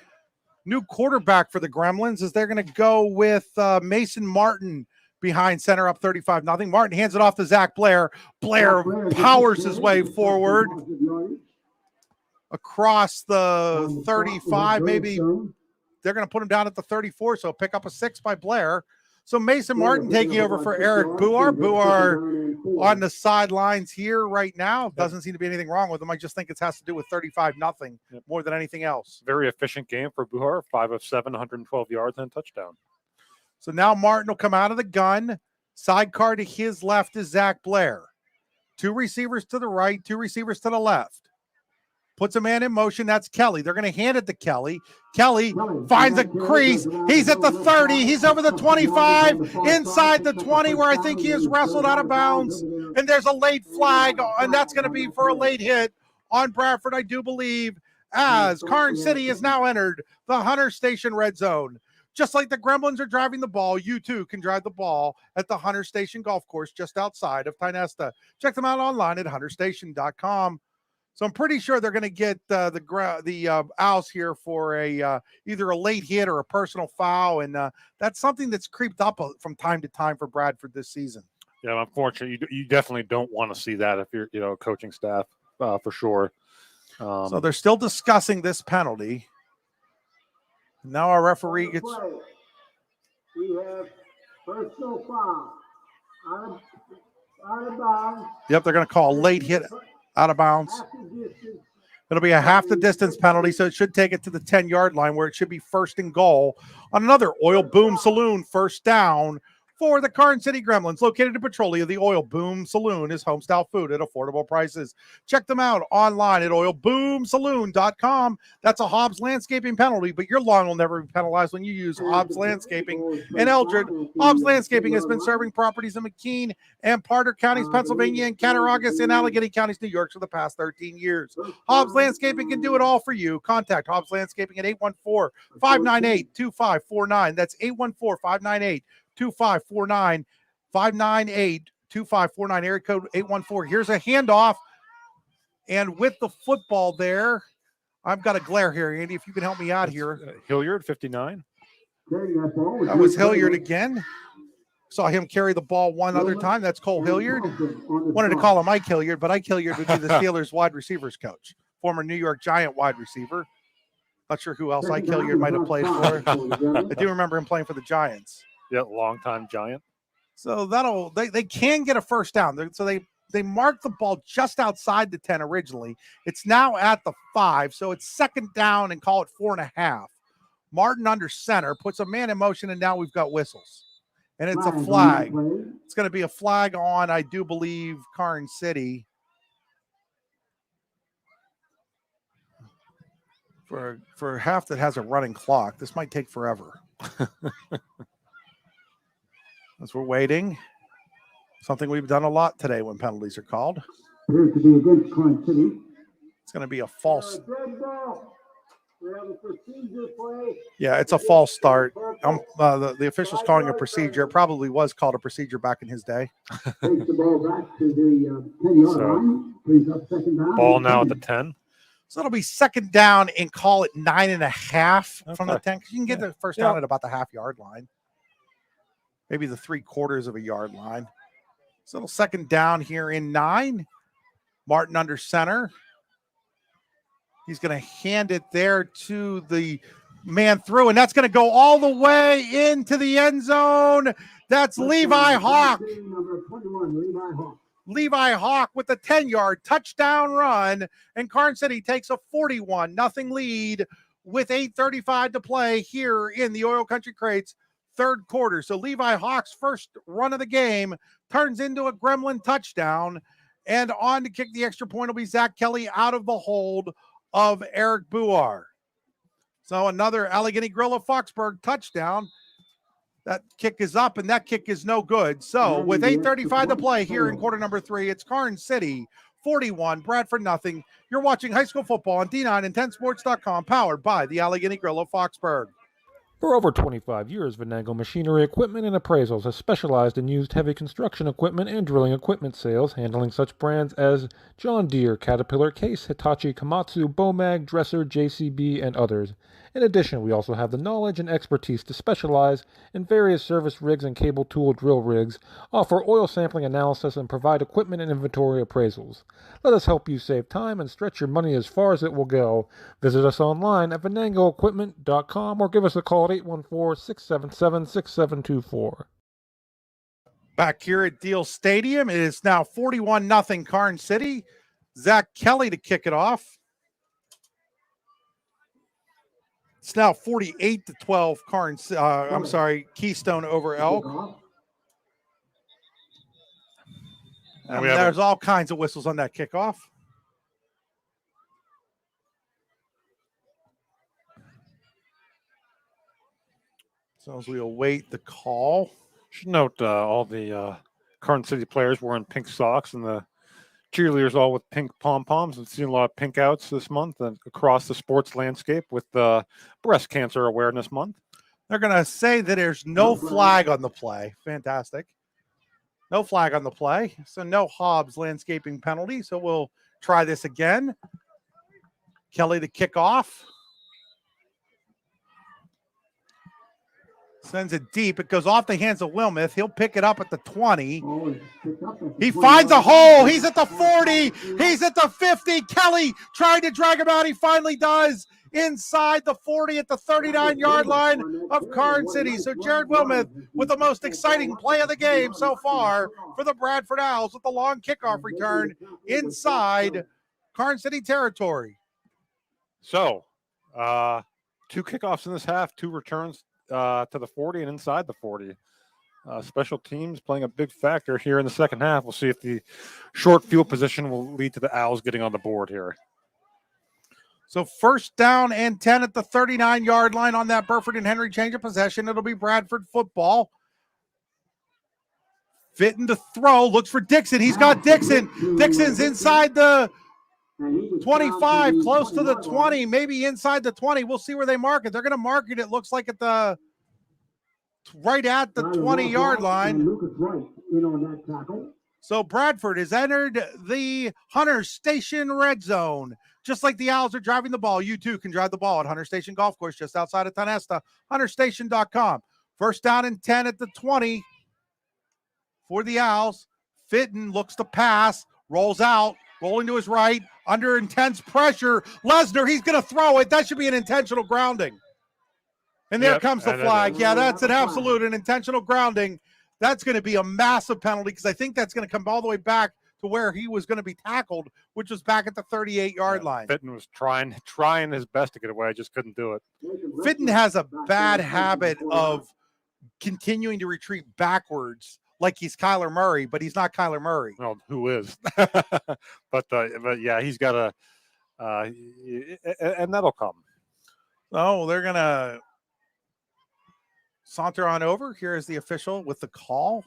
New quarterback for the Gremlins is they're going to go with Mason Martin behind center up 35-0. Martin hands it off to Zach Blair. Blair powers his way forward across the 35, maybe. They're going to put him down at the 34, so pick up a 6 by Blair. So Mason Martin taking over for Eric Buar. Buar on the sidelines here right now. Doesn't seem to be anything wrong with him. I just think it has to do with 35-0 more than anything else. Very efficient game for Buar. 5 of 7, 112 yards and a touchdown. So now Martin will come out of the gun. Sidecar to his left is Zach Blair. 2 receivers to the right, 2 receivers to the left. Puts a man in motion. That's Kelly. They're going to hand it to Kelly. Kelly finds a crease. He's at the 30. He's over the 25, inside the 20, where I think he is wrestled out of bounds. And there's a late flag, and that's going to be for a late hit on Bradford, I do believe, as Karns City has now entered the Hunter Station red zone. Just like the Gremlins are driving the ball, you too can drive the ball at the Hunter Station Golf Course just outside of Tynesta. Check them out online at hunterstation.com. So I'm pretty sure they're going to get the Owls here for either a late hit or a personal foul, and that's something that's creeped up from time to time for Bradford this season. Yeah, unfortunately, you definitely don't want to see that if you're coaching staff for sure. So they're still discussing this penalty. Now our referee gets. We have personal foul. Out of bounds. Yep, they're going to call a late hit. Out of bounds. It'll be a half the distance penalty, so it should take it to the 10-yard line where it should be first and goal on another Oil Boom Saloon first down for the Karns City Gremlins, located in Petrolia. The Oil Boom Saloon is home-style food at affordable prices. Check them out online at oilboomsaloon.com. That's a Hobbs Landscaping penalty, but your lawn will never be penalized when you use Hobbs Landscaping in Eldred. Hobbs Landscaping has been serving properties in McKean and Potter Counties, Pennsylvania, and Cattaraugus and Allegheny Counties, New York for the past 13 years. Hobbs Landscaping can do it all for you. Contact Hobbs Landscaping at 814-598-2549. That's 814-598-2549. 598-2549, area code 814. Here's a handoff. And with the football there, I've got a glare here, Andy, if you can help me out here. Hilliard, 59. That was Hilliard again. Saw him carry the ball one other time. That's Cole Hilliard. Wanted to call him Ike Hilliard, but Ike Hilliard would be the Steelers wide receivers coach, former New York Giant wide receiver. Not sure who else Ike Hilliard might have played for. I do remember him playing for the Giants. Yeah, longtime Giant. So they can get a first down. So they marked the ball just outside the 10 originally. It's now at the 5, so it's second down and call it 4.5. Martin under center puts a man in motion, and now we've got whistles. And it's a flag. It's going to be a flag on, I do believe, Karns City. For half that has a running clock. This might take forever. As we're waiting, something we've done a lot today when penalties are called. Appears to be against Karns City. It's going to be a false. Yeah, it's a false start. The official's calling a procedure. It probably was called a procedure back in his day. Takes the ball back to the 10-yard line. Brings up second down. Ball now at the 10. So it'll be second down and call it 9.5 from the 10. Because you can get the first down at about the half-yard line. maybe the 3/4 of a yard line. So little second down here in 9. Martin under center. He's going to hand it there to the man through, and that's going to go all the way into the end zone. That's Levi Hawk. Number 21, Levi Hawk. Levi Hawk with a 10-yard touchdown run, and Karns City takes a 41-0 lead with 8:35 to play here in the Oil Country Crates third quarter. So Levi Hawk's first run of the game turns into a Gremlin touchdown, and on to kick the extra point will be Zach Kelly out of the hold of Eric Buar. So another Allegheny Grill of Foxburg touchdown. That kick is up, and that kick is no good. So with 8:35 to play here in quarter number 3, it's Karns City 41, Bradford nothing. You're watching high school football on D9 and 10sports.com, powered by the Allegheny Grill of Foxburg. For over 25 years, Venango Machinery Equipment and Appraisals has specialized in used heavy construction equipment and drilling equipment sales, handling such brands as John Deere, Caterpillar, Case, Hitachi, Komatsu, Bomag, Dresser, JCB, and others. In addition, we also have the knowledge and expertise to specialize in various service rigs and cable tool drill rigs, offer oil sampling analysis, and provide equipment and inventory appraisals. Let us help you save time and stretch your money as far as it will go. Visit us online at venangoequipment.com or give us a call at 814-677-6724. Back here at Deal Stadium, it is now 41-0 Karns City. Zach Kelly to kick it off. It's now 48-12 Karns. Keystone over Elk. And there's all kinds of whistles on that kickoff. So as we await the call. Should note all the Karns City players wearing pink socks and the cheerleaders all with pink pom-poms. We've seen a lot of pink outs this month and across the sports landscape with Breast Cancer Awareness Month. They're going to say that there's no flag on the play. Fantastic. No flag on the play. So no Hobbs landscaping penalty. So we'll try this again. Kelly to kick off. Sends it deep. It goes off the hands of Wilmoth. He'll pick it up at the 20. He finds a hole. He's at the 40. He's at the 50. Kelly tried to drag him out. He finally does inside the 40 at the 39-yard line of Karns City. So Jared Wilmoth with the most exciting play of the game so far for the Bradford Owls with the long kickoff return inside Karns City territory. So 2 kickoffs in this half, 2 returns to the 40 and inside the 40. Special teams playing a big factor here in the second half. We'll see if the short field position will lead to the Owls getting on the board here. So first down and 10 at the 39-yard line on that Burford and Henry change of possession. It'll be Bradford football. Fitting to throw, looks for Dixon. He's got Dixon. Dixon's inside the 25, close to the 20, maybe inside the 20. We'll see where they mark it. They're going to mark it, it looks like right at the 20-yard line. So Bradford has entered the Hunter Station red zone. Just like the Owls are driving the ball, you too can drive the ball at Hunter Station Golf Course just outside of Tonesta, hunterstation.com. First down and 10 at the 20 for the Owls. Fitton looks to pass, rolls out, rolling to his right, under intense pressure. Lesnar, he's going to throw it. That should be an intentional grounding. And there comes the flag. Yeah, that's an absolute and intentional grounding. That's going to be a massive penalty because I think that's going to come all the way back to where he was going to be tackled, which was back at the 38-yard line. Fitton was trying his best to get away, just couldn't do it. Fitton has a bad habit of continuing to retreat backwards like he's Kyler Murray, but he's not Kyler Murray. Well, who is? but yeah, he's got a and that'll come. Oh, they're going to saunter on over. Here is the official with the call.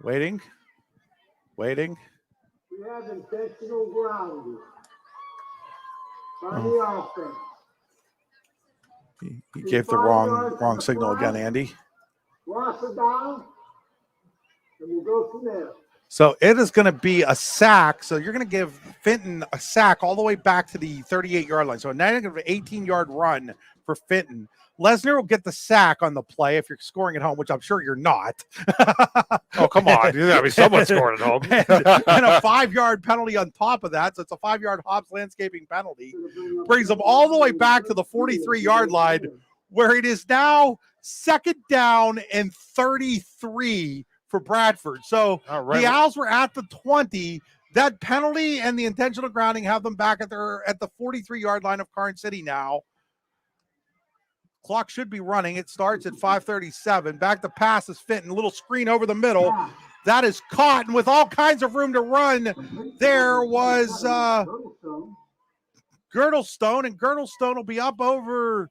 Waiting. We have intentional grounding by the offense. He gave the wrong signal again, Andy. Cross it down, and we'll go from there. So it is going to be a sack. So you're going to give Fenton a sack all the way back to the 38-yard line. So now you're going to have an 18-yard run for Fenton. Lesnar will get the sack on the play if you're scoring at home, which I'm sure you're not. Oh, come on. You gotta be someone scoring at home. and a 5-yard penalty on top of that. So it's a 5-yard Hobbs landscaping penalty. Brings them all the way back to the 43-yard line, where it is now 2nd down and 33 for Bradford. So the Owls were at the 20. That penalty and the intentional grounding have them back at the 43-yard line of Karns City now. Clock should be running. It starts at 5:37. Back to pass is Fenton. A little screen over the middle. That is caught, and with all kinds of room to run, there was Girdlestone, and Girdlestone will be up over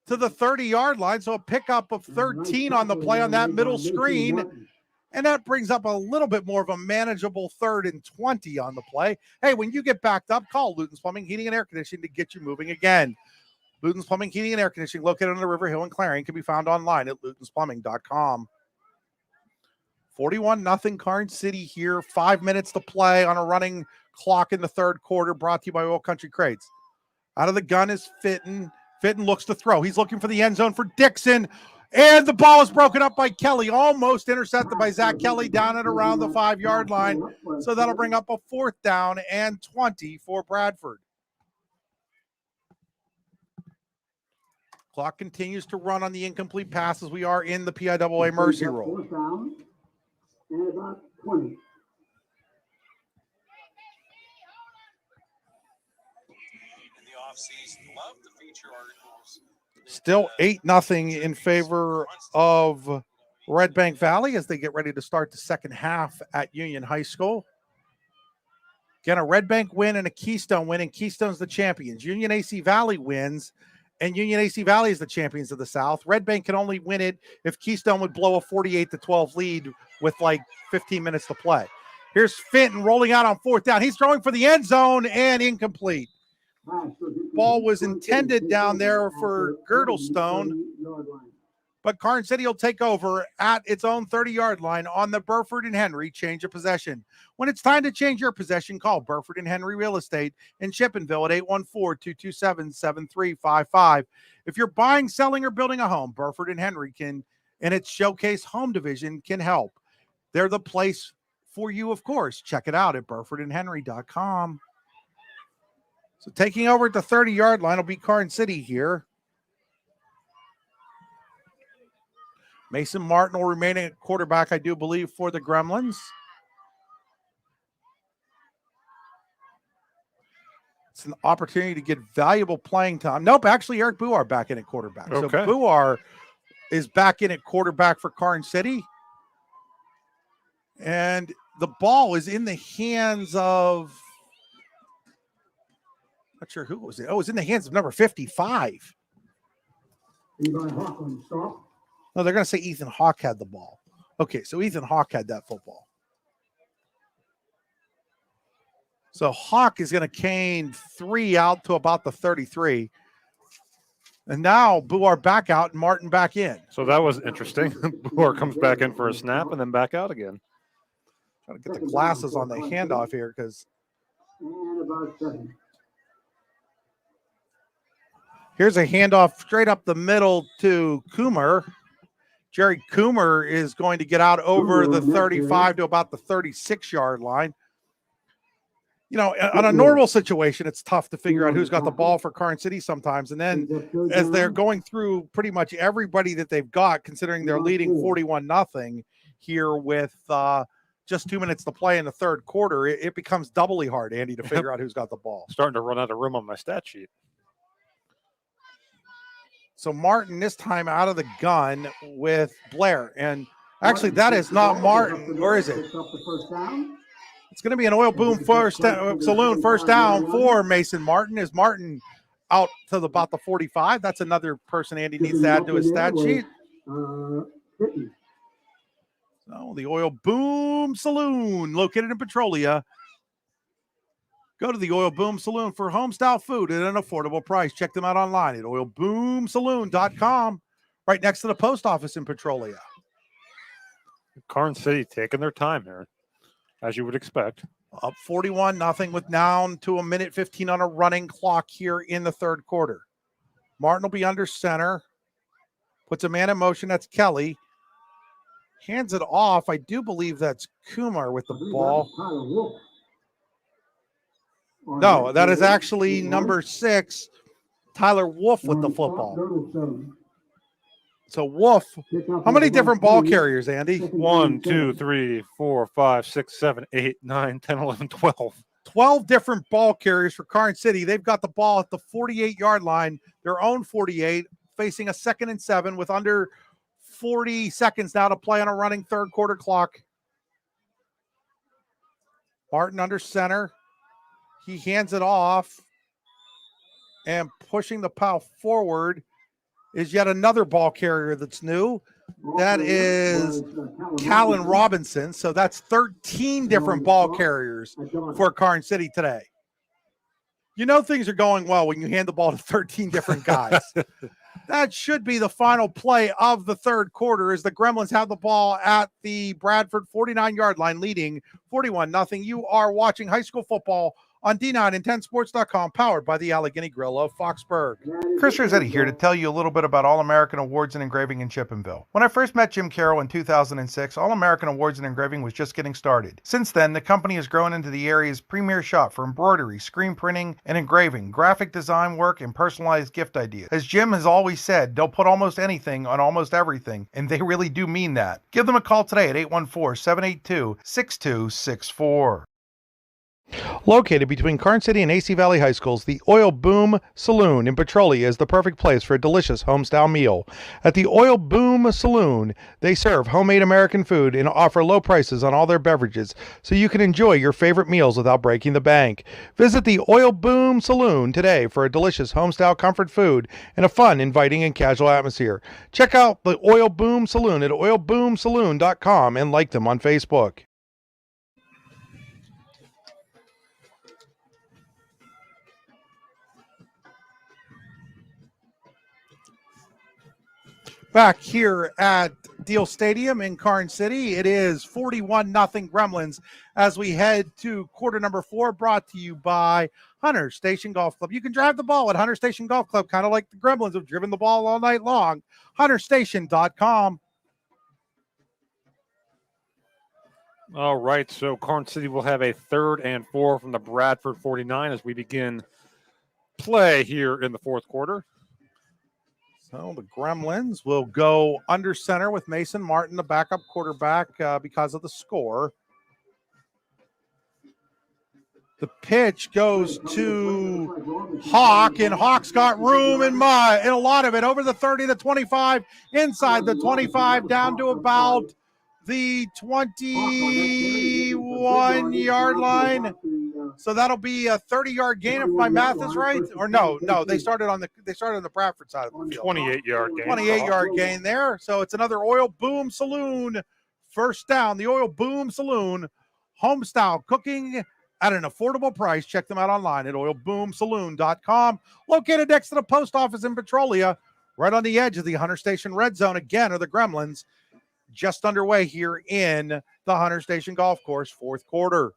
to the 30-yard line. So a pickup of 13 on the play on that middle screen. And that brings up a little bit more of a manageable 3rd and 20 on the play. Hey, when you get backed up, call Luton's Plumbing, Heating, and Air Conditioning to get you moving again. Luton's Plumbing, Heating, and Air Conditioning, located on the River Hill in Clarion, can be found online at lutonsplumbing.com. 41-0 Karns City here. 5 minutes to play on a running clock in the 3rd quarter, brought to you by Oil Country Crates. Out of the gun is Fenton. Fenton looks to throw. He's looking for the end zone for Dixon. And the ball is broken up by Kelly, almost intercepted by Zach Kelly down and around the 5-yard line. So that'll bring up a 4th down and 20 for Bradford. Clock continues to run on the incomplete passes. We are in the PIAA mercy rule. 4th down and about 20. Still 8-0 in favor of Red Bank Valley as they get ready to start the second half at Union High School. Again, a Red Bank win and a Keystone win, and Keystone's the champions. Union AC Valley wins, and Union AC Valley is the champions of the South. Red Bank can only win it if Keystone would blow a 48-12 lead with like 15 minutes to play. Here's Fenton rolling out on 4th down. He's throwing for the end zone and incomplete. Ball was intended down there for Girdlestone, but Karns City will take over at its own 30-yard line on the Burford and Henry change of possession. When it's time to change your possession, call Burford and Henry Real Estate in Chippenville at 814-227-7355. If you're buying, selling, or building a home, Burford and Henry and its Showcase Home Division can help. They're the place for you, of course. Check it out at burfordandhenry.com. So taking over at the 30-yard line will be Karns City here. Mason Martin will remain at quarterback, I do believe, for the Gremlins. It's an opportunity to get valuable playing time. Nope, actually, Eric Buar back in at quarterback. Okay. So Buar is back in at quarterback for Karns City. And the ball is in the hands of... Not sure who was it. Oh, it was in the hands of number 55. Eli Hawk on stop. No, they're going to say Ethan Hawk had the ball. Okay, so Ethan Hawk had that football. So Hawk is going to cane 3 out to about the 33. And now Buar back out and Martin back in. So that was interesting. Buar comes back in for a snap and then back out again. Trying to get the glasses on the handoff here because... And about 7. Here's a handoff straight up the middle to Coomer. Jerry Coomer is going to get out over the 35 to about the 36-yard line. You know, on a normal situation, it's tough to figure out who's got the ball for Karns City sometimes. And then as they're going through pretty much everybody that they've got, considering they're leading 41-0 here with just 2 minutes to play in the 3rd quarter, it becomes doubly hard, Andy, to figure out who's got the ball. Starting to run out of room on my stat sheet. So Martin this time out of the gun with Blair. And actually that is not Martin, or is it? It's going to be an Oil Boom Saloon first down for Mason Martin. Is Martin out to about the 45? That's another person Andy needs to add to his stat sheet. So the Oil Boom Saloon located in Petrolia. Go to the Oil Boom Saloon for home-style food at an affordable price. Check them out online at oilboomsaloon.com, right next to the post office in Petrolia. Karns City taking their time here. as you would expect. Up 41-0 with down to 1:15 on a running clock here in the third quarter. Martin will be under center. Puts a man in motion. That's Kelly. Hands it off. I do believe that's Kumar with the ball. No, that is actually number 6, Tyler Wolf with the football. So Wolf, how many different ball carriers, Andy? 1, 2, 3, 4, 5, 6, 7, 8, 9, 10, 11, 12. 12 different ball carriers for Karns City. They've got the ball at the 48-yard line, their own 48, facing a 2nd and 7 with under 40 seconds now to play on a running third quarter clock. Martin under center. He hands it off, and pushing the pile forward is yet another ball carrier that's new. That is Callan Robinson. So that's 13 different ball carriers for Karns City today. You know things are going well when you hand the ball to 13 different guys. That should be the final play of the third quarter as the Gremlins have the ball at the Bradford 49-yard line, leading 41-0. You are watching high school football on D9 and 10sports.com, powered by the Allegheny Grill of Foxburg. Chris Rossetti here to tell you a little bit about All-American Awards and Engraving in Chippenville. When I first met Jim Carroll in 2006, All-American Awards and Engraving was just getting started. Since then, the company has grown into the area's premier shop for embroidery, screen printing, and engraving, graphic design work, and personalized gift ideas. As Jim has always said, they'll put almost anything on almost everything, and they really do mean that. Give them a call today at 814-782-6264. Located between Karns City and AC Valley High Schools, the Oil Boom Saloon in Petrolia is the perfect place for a delicious home-style meal. At the Oil Boom Saloon, they serve homemade American food and offer low prices on all their beverages, so you can enjoy your favorite meals without breaking the bank. Visit the Oil Boom Saloon today for a delicious home-style comfort food and a fun, inviting, and casual atmosphere. Check out the Oil Boom Saloon at oilboomsaloon.com and like them on Facebook. Back here at Deal Stadium in Karns City, it is 41-0 Gremlins as we head to quarter number 4, brought to you by Hunter Station Golf Club. You can drive the ball at Hunter Station Golf Club, kind of like the Gremlins have driven the ball all night long. HunterStation.com. All right, so Karns City will have a 3rd and 4 from the Bradford 49 as we begin play here in the fourth quarter. So the Gremlins will go under center with Mason Martin, the backup quarterback, because of the score. The pitch goes to Hawk, and Hawk's got room and a lot of it over the 30 to 25, inside the 25, down to about the 21-yard line. So that'll be a 30-yard gain if my math is right. Or no, they started on the Bradford side of the field. 28-yard gain. 28-yard gain there. So it's another Oil Boom Saloon first down. The Oil Boom Saloon, home style cooking at an affordable price. Check them out online at oilboomsaloon.com. Located next to the post office in Petrolia, right on the edge of the Hunter Station Red Zone. Again, are the Gremlins just underway here in the Hunter Station Golf Course, fourth quarter.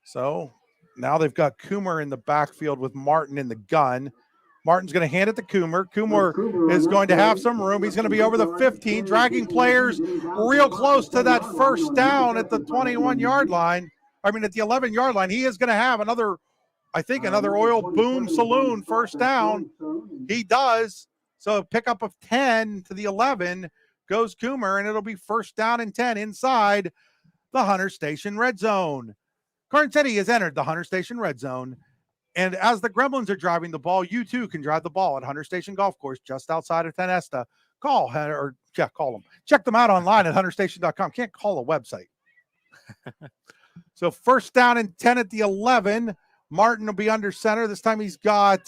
So now they've got Coomer in the backfield with Martin in the gun. Martin's going to hand it to Coomer. Coomer is going to have some room. He's going to be over the 15, dragging players real close to that first down at the 21-yard line. At the 11-yard line. He is going to have another Oil Boom Saloon first down. He does. So a pickup of 10 to the 11 goes Coomer, and it'll be first down and 10 inside the Hunter Station Red Zone. Karns City has entered the Hunter Station Red Zone, and as the Gremlins are driving the ball, you too can drive the ball at Hunter Station Golf Course just outside of Tenesta. Call them. Check them out online at hunterstation.com. Can't call a website. So first down and 10 at the 11. Martin will be under center. This time he's got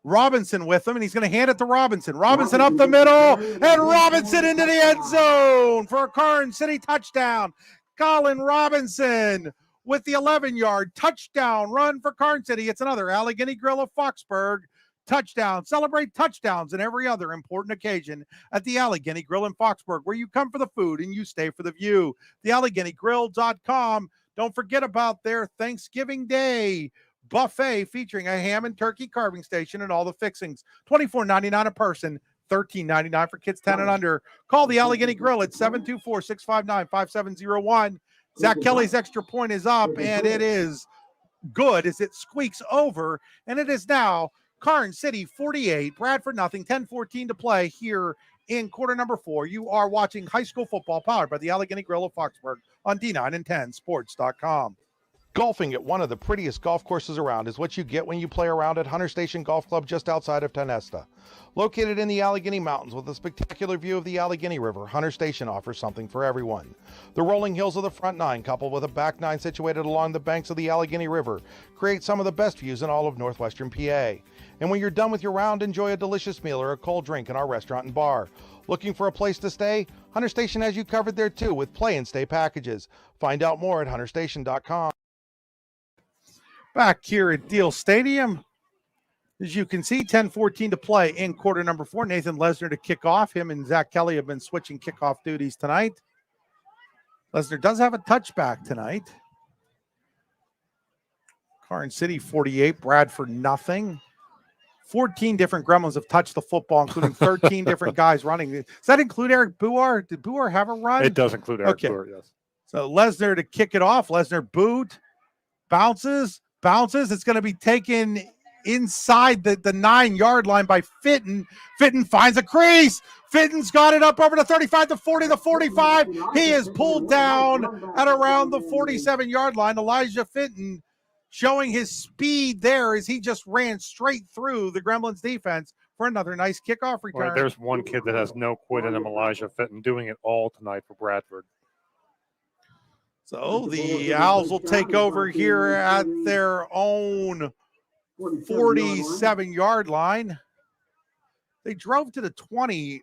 Robinson with him, and he's going to hand it to Robinson. Robinson up the middle, and Robinson into the end zone for a Karns City touchdown. Colin Robinson with the 11-yard touchdown run for Karns City. It's another Allegheny Grill of Foxburg touchdowns. Celebrate touchdowns and every other important occasion at the Allegheny Grill in Foxburg, where you come for the food and you stay for the view. TheAlleghenyGrill.com. Don't forget about their Thanksgiving Day buffet featuring a ham and turkey carving station and all the fixings. $24.99 a person, $13.99 for kids 10 and under. Call the Allegheny Grill at 724-659-5701. Zach Kelly's extra point is up, and it is good as it squeaks over, and it is now Karns City 48, Bradford nothing, 10-14 to play here in quarter number 4. You are watching high school football powered by the Allegheny Grill of Foxburg on D9 and 10 sports.com. Golfing at one of the prettiest golf courses around is what you get when you play around at Hunter Station Golf Club just outside of Tonesta. Located in the Allegheny Mountains with a spectacular view of the Allegheny River, Hunter Station offers something for everyone. The rolling hills of the front nine, coupled with a back nine situated along the banks of the Allegheny River, create some of the best views in all of northwestern PA. And when you're done with your round, enjoy a delicious meal or a cold drink in our restaurant and bar. Looking for a place to stay? Hunter Station has you covered there too with play and stay packages. Find out more at hunterstation.com. Back here at Deal Stadium, as you can see, 10-14 to play in quarter number 4. Nathan Lesnar to kick off. Him and Zach Kelly have been switching kickoff duties tonight. Lesnar does have a touchback tonight. Karns City 48, Bradford nothing. 14 different Gremlins have touched the football, including 13 different guys running. Does that include Eric Buar? Did Buar have a run? It does include Eric Buar, yes. So Lesnar to kick it off. Lesnar boot, bounces. It's going to be taken inside the 9-yard line by Fitton. Fitton finds a crease. Fitton's got it up over the 35, the 40, the 45. He is pulled down at around the 47-yard line. Elijah Fitton showing his speed there as he just ran straight through the Gremlins defense for another nice kickoff return. Right, there's one kid that has no quit in him, Elijah Fitton, doing it all tonight for Bradford. So the Owls will take over here at their own 47-yard line. They drove to the 20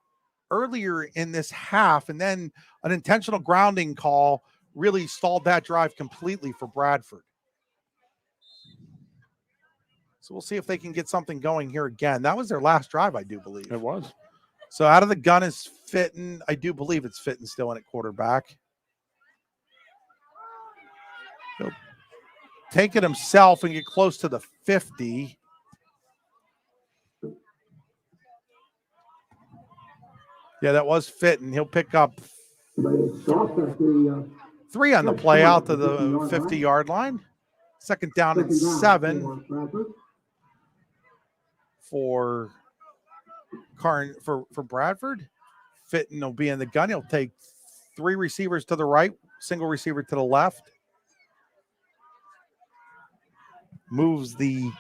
earlier in this half, and then an intentional grounding call really stalled that drive completely for Bradford. So we'll see if they can get something going here again. That was their last drive, I do believe. It was. So out of the gun is Fitton. I do believe it's Fitton still in at quarterback. He'll take it himself and get close to the 50. Yeah, that was Fitton. He'll pick up 3 on the play out to the 50-yard line. Second down and 7 for Bradford. Fitton will be in the gun. He'll take 3 receivers to the right, single receiver to the left. Moves the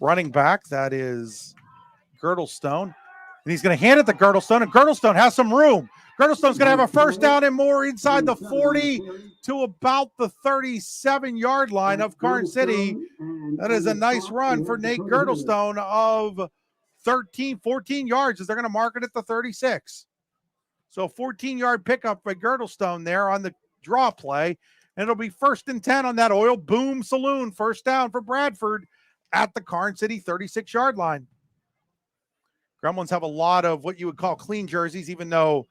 running back. That is Girdlestone. And he's going to hand it to Girdlestone, and Girdlestone has some room. Girdlestone's going to have a first down and more inside the 40 to about the 37-yard line of Karns City. That is a nice run for Nate Girdlestone of 14 yards as they're going to mark it at the 36. So 14-yard pickup by Girdlestone there on the draw play. And it'll be 1st and 10 on that Oil Boom Saloon. First down for Bradford at the Karns City 36-yard line. Gremlins have a lot of what you would call clean jerseys, even though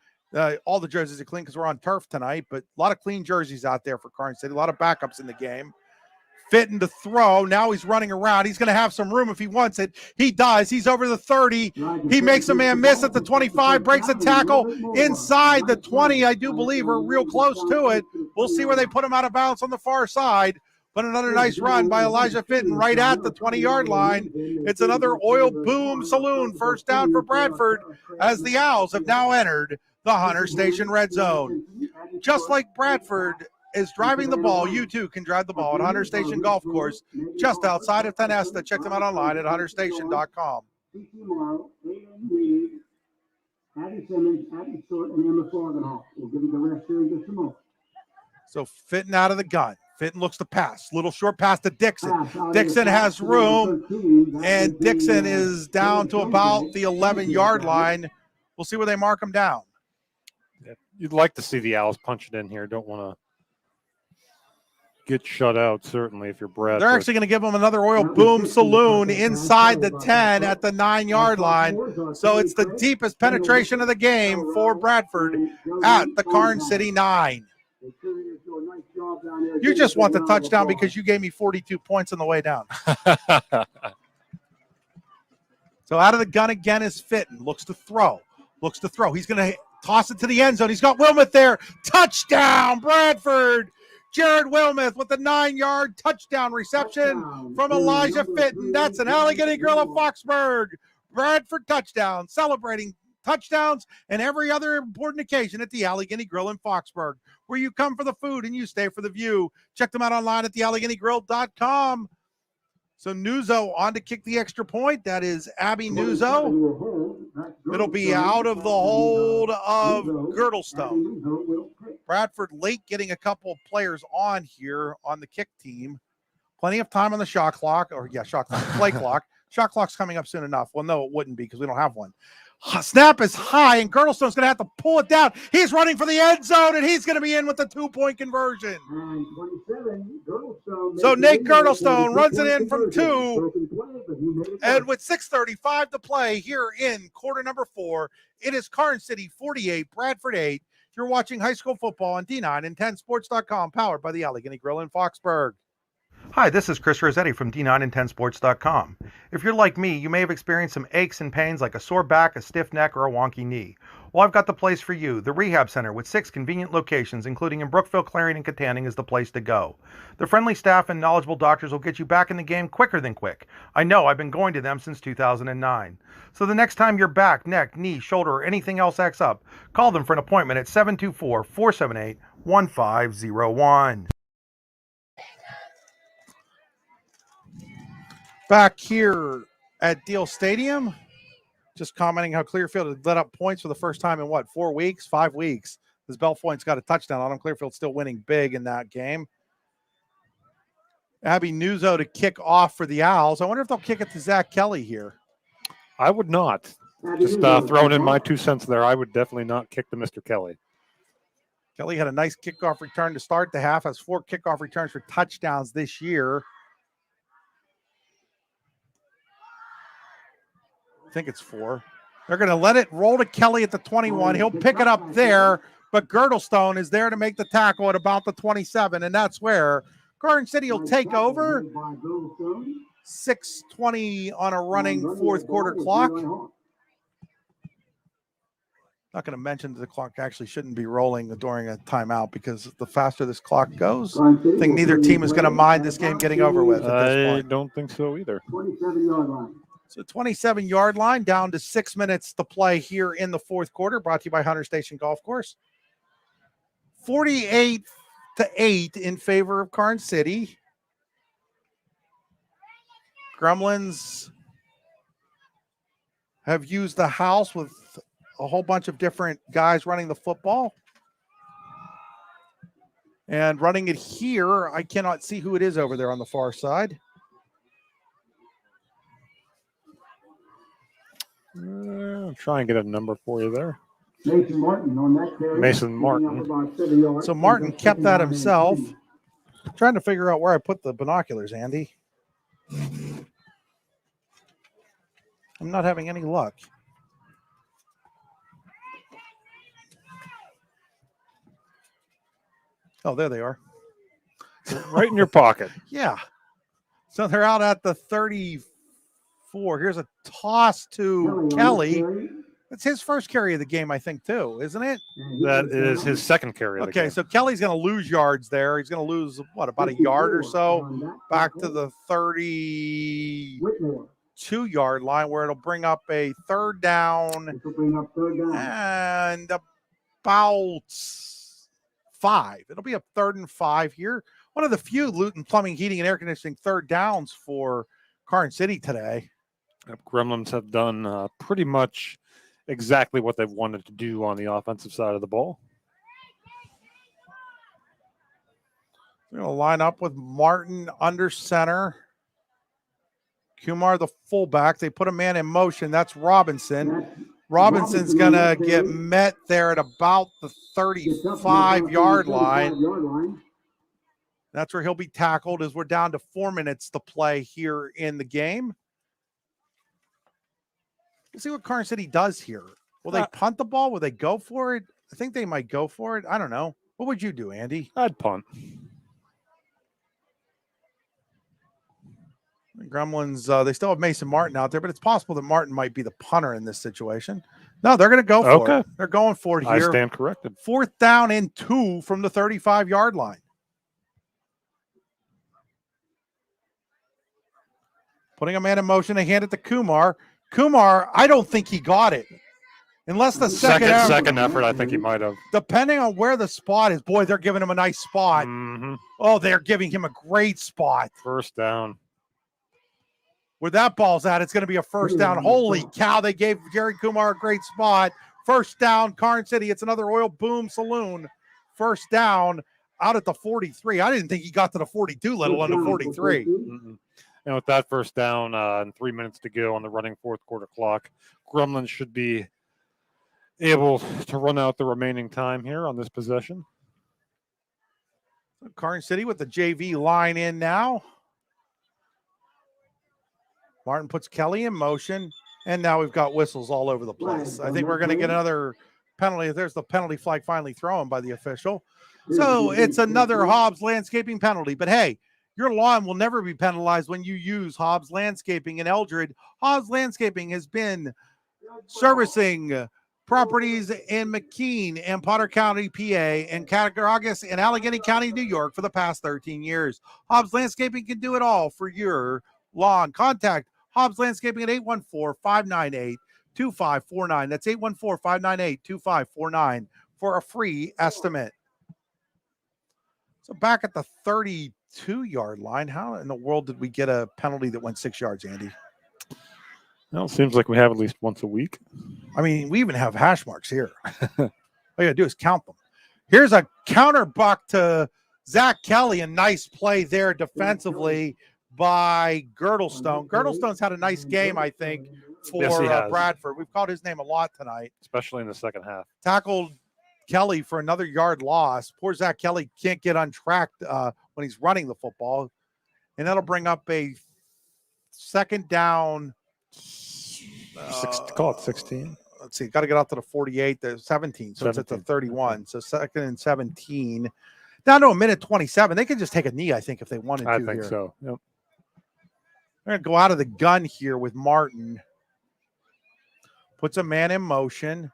all the jerseys are clean because we're on turf tonight. But a lot of clean jerseys out there for Karns City. A lot of backups in the game. Fitting to throw. Now he's running around. He's going to have some room if he wants it. He does. He's over the 30. He makes a man miss at the 25, breaks a tackle inside the 20, I do believe. We're real close to it. We'll see where they put him out of bounds on the far side. But another nice run by Elijah Fitton right at the 20-yard line. It's another Oil Boom Saloon first down for Bradford as the Owls have now entered the Hunter Station red zone. Just like Bradford is driving the ball, you too can drive the ball at Hunter Station Golf Course just outside of Tonesta. Check them out online at hunterstation.com. So Fitton out of the gun. Fitton looks to pass. Little short pass to Dixon. Dixon has room, and Dixon is down to about the 11-yard line. We'll see where they mark him down. You'd like to see the Owls punch it in here. Don't want to get shut out, certainly, if you're Bradford. They're actually going to give them another oil boom saloon inside the 10 at the 9-yard line. So it's the deepest penetration of the game for Bradford at the Karns City 9. You just want the touchdown because you gave me 42 points on the way down. So out of the gun again is Fitton. Looks to throw. He's going to toss it to the end zone. He's got Wilmoth there. Touchdown, Bradford. Jared Wilmoth with the 9-yard touchdown reception from Elijah Fitton. That's an Allegheny Grill of Foxburg. Bradford touchdown, celebrating touchdowns and every other important occasion at the Allegheny Grill in Foxburg, where you come for the food and you stay for the view. Check them out online at thealleghenygrill.com. So Nuzzo on to kick the extra point. That is Abby Nuzzo. It'll be out of the hold of Girdlestone. Bradford late getting a couple of players on here on the kick team. Plenty of time on the shot clock, play clock. Shot clock's coming up soon enough. Well, no, it wouldn't be because we don't have one. Snap is high, and Girdlestone's going to have to pull it down. He's running for the end zone, and he's going to be in with the 2-point conversion. So Nate Girdlestone runs it in from 2. And with 6:35 to play here in quarter number 4, it is Karns City 48, Bradford 8. You're watching high school football on D9 and 10sports.com, powered by the Allegheny Grill in Foxburg. Hi, this is Chris Rossetti from D9 and 10sports.com. If you're like me, you may have experienced some aches and pains like a sore back, a stiff neck, or a wonky knee. Well, I've got the place for you. The Rehab Center with 6 convenient locations, including in Brookville, Clarion, and Katanning, is the place to go. The friendly staff and knowledgeable doctors will get you back in the game quicker than quick. I know, I've been going to them since 2009. So the next time your back, neck, knee, shoulder, or anything else acts up, call them for an appointment at 724-478-1501. Back here at Deal Stadium, just commenting how Clearfield had let up points for the first time in 5 weeks. As Belfont's got a touchdown on him. Clearfield's still winning big in that game. Abby Nuzzo to kick off for the Owls. I wonder if they'll kick it to Zach Kelly here. I would not. Just throwing in my 2 cents there, I would definitely not kick to Mr. Kelly. Kelly had a nice kickoff return to start the half, has 4 kickoff returns for touchdowns this year. I think it's 4. They're going to let it roll to Kelly at the 21. He'll pick it up there, but Girdlestone is there to make the tackle at about the 27, and that's where Karns City will take over. 6:20 on a running fourth quarter clock. Not going to mention that the clock actually shouldn't be rolling during a timeout because the faster this clock goes, I think neither team is going to mind this game getting over with at this point. I don't think so either. 27-yard line. So 27-yard line down to 6 minutes to play here in the fourth quarter, brought to you by Hunter Station Golf Course. 48-8 in favor of Karns City. Gremlins have used the house with a whole bunch of different guys running the football. And running it here, I cannot see who it is over there on the far side. I'll try and get a number for you there. Mason Martin on that carry. Mason Martin. So Martin kept that himself. I'm trying to figure out where I put the binoculars, Andy. I'm not having any luck. Oh, there they are. Right in your pocket. Yeah. So they're out at the 34. Here's a toss to Kelly. That's his first carry of the game, I think, too, isn't it? That is his second carry of the game. Okay, so Kelly's going to lose yards there. He's going to lose, about a yard or so back to the 32-yard line where it'll bring up a third down and about 5. It'll be a 3rd and 5 here. One of the few Luton Plumbing, Heating, and Air Conditioning third downs for Karns City today. Gremlins have done pretty much exactly what they've wanted to do on the offensive side of the ball. They're going to line up with Martin under center. Kumar, the fullback. They put a man in motion. That's Robinson. Robinson's going to get met there at about the 35-yard line. That's where he'll be tackled as we're down to 4 minutes to play here in the game. Let's see what Karns City does here. Will they punt the ball? Will they go for it? I think they might go for it. I don't know. What would you do, Andy? I'd punt. The Gremlins, they still have Mason Martin out there, but it's possible that Martin might be the punter in this situation. No, they're going to go for it. They're going for it here. I stand corrected. 4th down and 2 from the 35-yard line. Putting a man in motion, they hand it to Kumar. Kumar, I don't think he got it. Unless the second effort, I think he might have. Depending on where the spot is, boy, they're giving him a nice spot. Mm-hmm. Oh, they're giving him a great spot. First down. Where that ball's at, it's going to be a first down. Holy cow, they gave Jerry Kumar a great spot. First down, Karns City. It's another Oil Boom Saloon. First down out at the 43. I didn't think he got to the 42, let alone the 43. Mm-hmm. And with that first down and 3 minutes to go on the running fourth quarter clock, Gremlins should be able to run out the remaining time here on this possession. Karns City with the JV line in now. Martin puts Kelly in motion, and now we've got whistles all over the place. I think we're going to get another penalty. There's the penalty flag finally thrown by the official. So it's another Hobbs Landscaping penalty. But hey, your lawn will never be penalized when you use Hobbs Landscaping in Eldred. Hobbs Landscaping has been servicing properties in McKean and Potter County, PA, and Cattaraugus and Allegheny County, New York for the past 13 years. Hobbs Landscaping can do it all for your lawn. Contact Hobbs Landscaping at 814-598-2549. That's 814-598-2549 for a free estimate. So back at the 32-yard line, how in the world did we get a penalty that went 6 yards, Andy? Well, it seems like we have at least once a week. I mean, we even have hash marks here. All you got to do is count them. Here's a counter buck to Zach Kelly. A nice play there defensively by Girdlestone. Girdlestone's had a nice game, I think, for Bradford. We've called his name a lot tonight. Especially in the second half. Tackled Kelly for another yard loss. Poor Zach Kelly can't get untracked when he's running the football. And that'll bring up a second down. Call it 16. Let's see. Got to get out to the 48. There's 17. So 17. It's at the 31. So second and 17. Down to a minute 27. They could just take a knee, I think, if they wanted to. I think so. Yep. They're going to go out of the gun here with Martin. Puts a man in motion.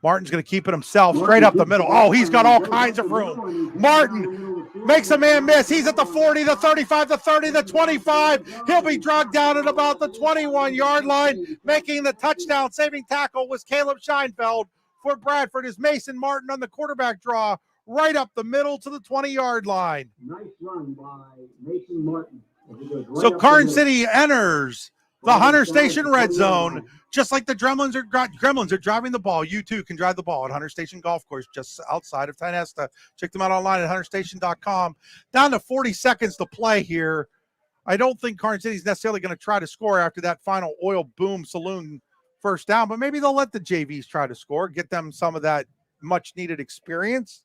Martin's going to keep it himself straight up the middle. Oh, he's got all kinds of room. Martin makes a man miss. He's at the 40, the 35, the 30, the 25. He'll be dragged down at about the 21-yard line. Making the touchdown saving tackle was Caleb Scheinfeld for Bradford as Mason Martin on the quarterback draw right up the middle to the 20-yard line. Nice run by Mason Martin. So Karns City enters the Hunter Station red zone, just like the Gremlins are driving the ball. You too can drive the ball at Hunter Station Golf Course, just outside of Tanesta. Check them out online at hunterstation.com. Down to 40 seconds to play here. I don't think Karns City is necessarily going to try to score after that final Oil Boom Saloon first down, but maybe they'll let the JVs try to score, get them some of that much-needed experience.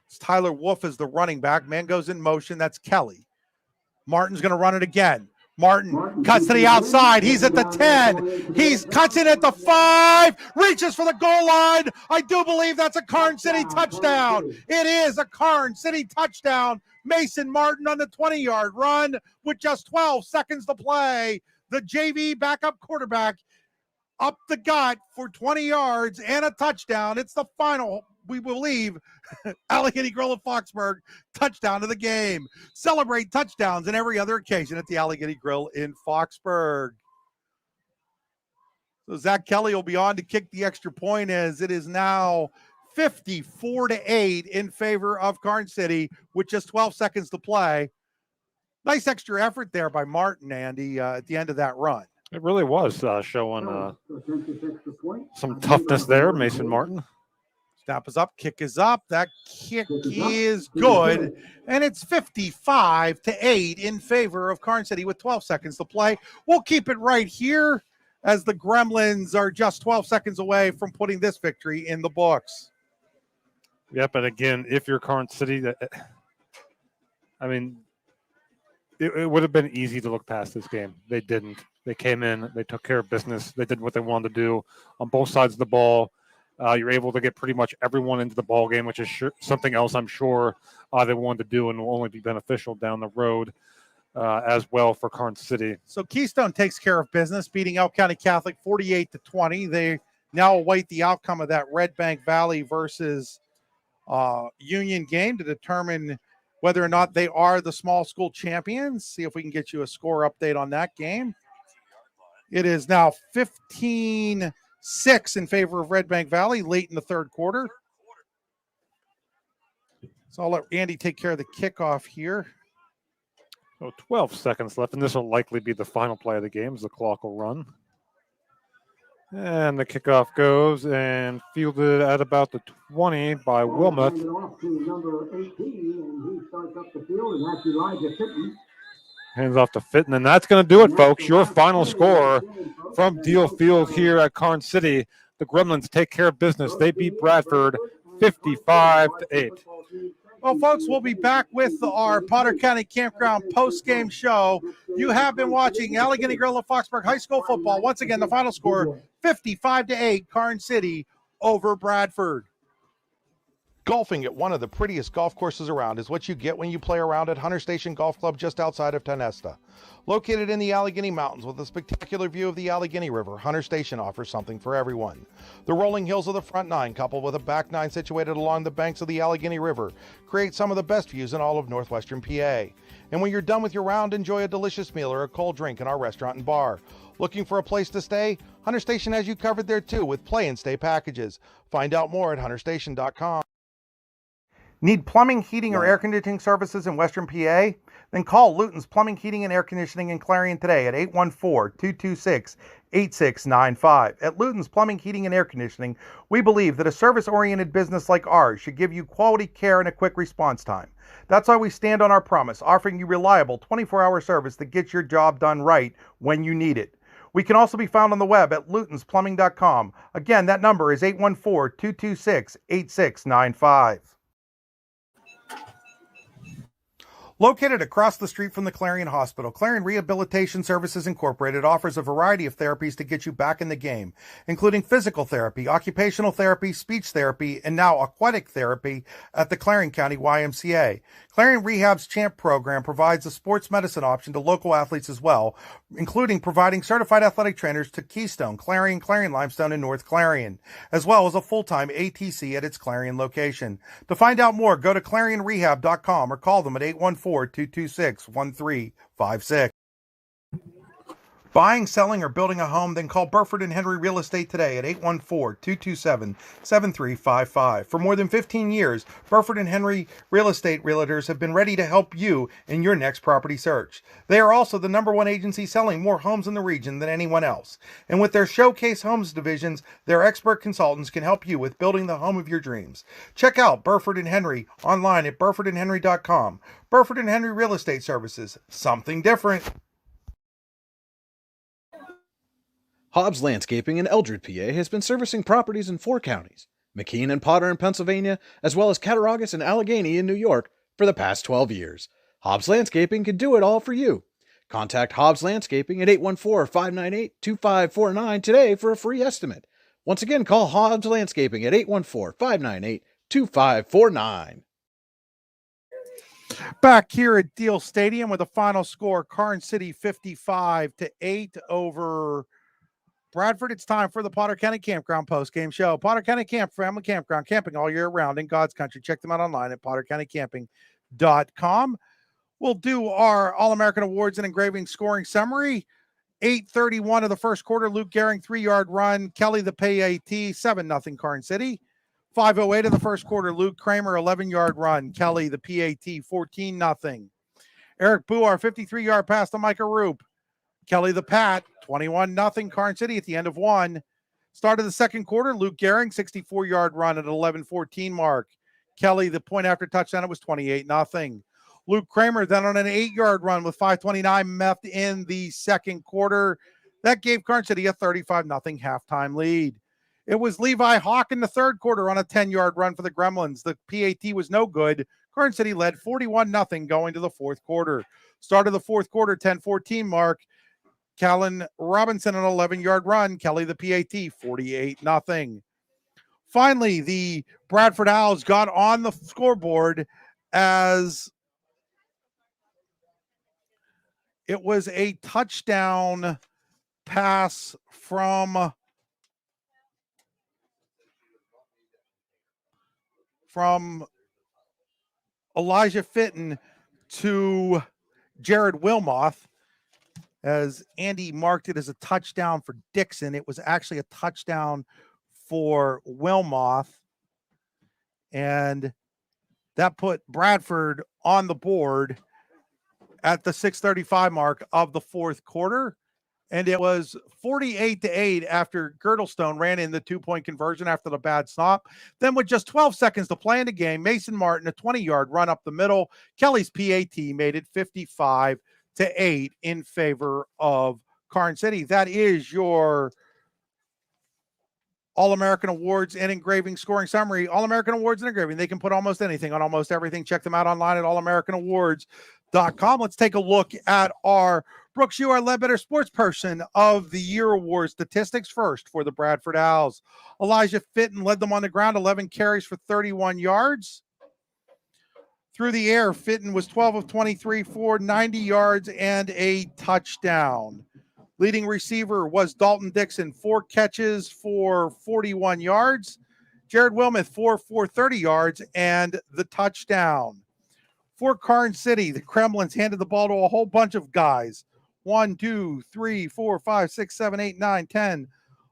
It's Tyler Wolf as the running back. Man goes in motion. That's Kelly. Martin's going to run it again. Martin cuts to the outside. He's at the 10. He cuts in at the 5. Reaches for the goal line. I do believe that's a Karns City touchdown. It is a Karns City touchdown. Mason Martin on the 20-yard run with just 12 seconds to play. The JV backup quarterback up the gut for 20 yards and a touchdown. It's the final, we believe, Allegheny Grill of Foxburg touchdown of the game. Celebrate touchdowns on every other occasion at the Allegheny Grill in Foxburg. So Zach Kelly will be on to kick the extra point as it is now 54-8 in favor of Karns City with just 12 seconds to play. Nice extra effort there by Martin, Andy, at the end of that run. It really was showing some toughness there, Mason Martin. Snap is up, kick is up. That kick is good. And it's 55-8 in favor of Karns City with 12 seconds to play. We'll keep it right here as the Gremlins are just 12 seconds away from putting this victory in the books. Yep, and again, if you're Karns City, I mean, it would have been easy to look past this game. They didn't. They came in, they took care of business, they did what they wanted to do on both sides of the ball. You're able to get pretty much everyone into the ball game, which is something else I'm sure they wanted to do and will only be beneficial down the road as well for Karns City. So Keystone takes care of business, beating Elk County Catholic 48-20. They now await the outcome of that Red Bank Valley versus Union game to determine whether or not they are the small school champions. See if we can get you a score update on that game. It is now 15-6 in favor of Red Bank Valley late in the third quarter. So I'll let Andy take care of the kickoff here. So 12 seconds left, and this will likely be the final play of the game as the clock will run. And the kickoff goes and fielded at about the 20 by Wilmot. Hand it off to number 18, and he starts up the field, and that's Elijah Fitton. Hands off to Fitton, and that's going to do it, folks. Your final score from Deal Field here at Karns City. The Gremlins take care of business. They beat Bradford 55-8. Well, folks, we'll be back with our Potter County Campground post-game show. You have been watching Allegheny Grill of Foxburg High School football. Once again, the final score, 55-8, Karns City over Bradford. Golfing at one of the prettiest golf courses around is what you get when you play around at Hunter Station Golf Club just outside of Tonesta. Located in the Allegheny Mountains with a spectacular view of the Allegheny River, Hunter Station offers something for everyone. The rolling hills of the front nine, coupled with a back nine situated along the banks of the Allegheny River, create some of the best views in all of northwestern PA. And when you're done with your round, enjoy a delicious meal or a cold drink in our restaurant and bar. Looking for a place to stay? Hunter Station has you covered there too with play and stay packages. Find out more at hunterstation.com. Need plumbing, heating, or air conditioning services in Western PA? Then call Luton's Plumbing, Heating, and Air Conditioning in Clarion today at 814-226-8695. At Luton's Plumbing, Heating, and Air Conditioning, we believe that a service-oriented business like ours should give you quality care and a quick response time. That's why we stand on our promise, offering you reliable 24-hour service that gets your job done right when you need it. We can also be found on the web at lutonsplumbing.com. Again, that number is 814-226-8695. Located across the street from the Clarion Hospital, Clarion Rehabilitation Services Incorporated offers a variety of therapies to get you back in the game, including physical therapy, occupational therapy, speech therapy, and now aquatic therapy at the Clarion County YMCA. Clarion Rehab's CHAMP program provides a sports medicine option to local athletes as well, including providing certified athletic trainers to Keystone, Clarion, Clarion Limestone, and North Clarion, as well as a full-time ATC at its Clarion location. To find out more, go to clarionrehab.com or call them at 814-226-1356. Buying, selling, or building a home? Then call Burford & Henry Real Estate today at 814-227-7355. For more than 15 years, Burford & Henry Real Estate Realtors have been ready to help you in your next property search. They are also the #1 agency selling more homes in the region than anyone else. And with their Showcase Homes divisions, their expert consultants can help you with building the home of your dreams. Check out Burford & Henry online at burfordandhenry.com. Burford & Henry Real Estate Services. Something different. Hobbs Landscaping in Eldred, PA has been servicing properties in 4 counties, McKean and Potter in Pennsylvania, as well as Cattaraugus and Allegheny in New York for the past 12 years. Hobbs Landscaping can do it all for you. Contact Hobbs Landscaping at 814-598-2549 today for a free estimate. Once again, call Hobbs Landscaping at 814-598-2549. Back here at Deal Stadium with a final score, Karns City 55-8 over Bradford. It's time for the Potter County Campground post-game show. Potter County Family Campground, camping all year round in God's country. Check them out online at pottercountycamping.com. We'll do our All-American Awards and Engraving scoring summary. 8:31 of the first quarter, Luke Gehring, 3-yard run. Kelly the PAT, 7-0 Karns City. 5:08 of the first quarter, Luke Kramer, 11-yard run. Kelly the PAT, 14-0. Eric Buar, 53-yard pass to Micah Roop. Kelly the Pat, 21-0 Karns City at the end of 1. Start of the second quarter, Luke Gehring, 64-yard run at 11:14 mark. Kelly, the point after touchdown, it was 28-0. Luke Kramer then on an 8-yard run with 5:29 left in the second quarter. That gave Karns City a 35-0 halftime lead. It was Levi Hawk in the third quarter on a 10-yard run for the Gremlins. The PAT was no good. Karns City led 41-0 going to the fourth quarter. Start of the fourth quarter, 10-14 mark. Callan Robinson an 11-yard run. Kelly the PAT, 48-0. Finally, the Bradford Owls got on the scoreboard as it was a touchdown pass from Elijah Fitton to Jared Wilmoth. As Andy marked it as a touchdown for Dixon, it was actually a touchdown for Wilmoth. And that put Bradford on the board at the 6:35 mark of the fourth quarter. And it was 48-8 after Girdlestone ran in the 2-point conversion after the bad snap. Then with just 12 seconds to play in the game, Mason Martin, a 20-yard run up the middle. Kelly's PAT made it 55-8 in favor of Karns City. That is your All-American Awards and Engraving scoring summary. All-American Awards and Engraving. They can put almost anything on almost everything. Check them out online at allamerican.awards.com. Let's take a look at our Brooks, you are Ledbetter Sports Person of the Year Award statistics first for the Bradford Owls. Elijah Fitton led them on the ground, 11 carries for 31 yards. Through the air, Fitton was 12 of 23 for 90 yards and a touchdown. Leading receiver was Dalton Dixon, 4 catches for 41 yards. Jared Wilmoth, 4 for 30 yards and the touchdown. For Karns City, the Kremlins handed the ball to a whole bunch of guys. 1, 2, 3, 4, 5, 6, 7, 8, 9, 10,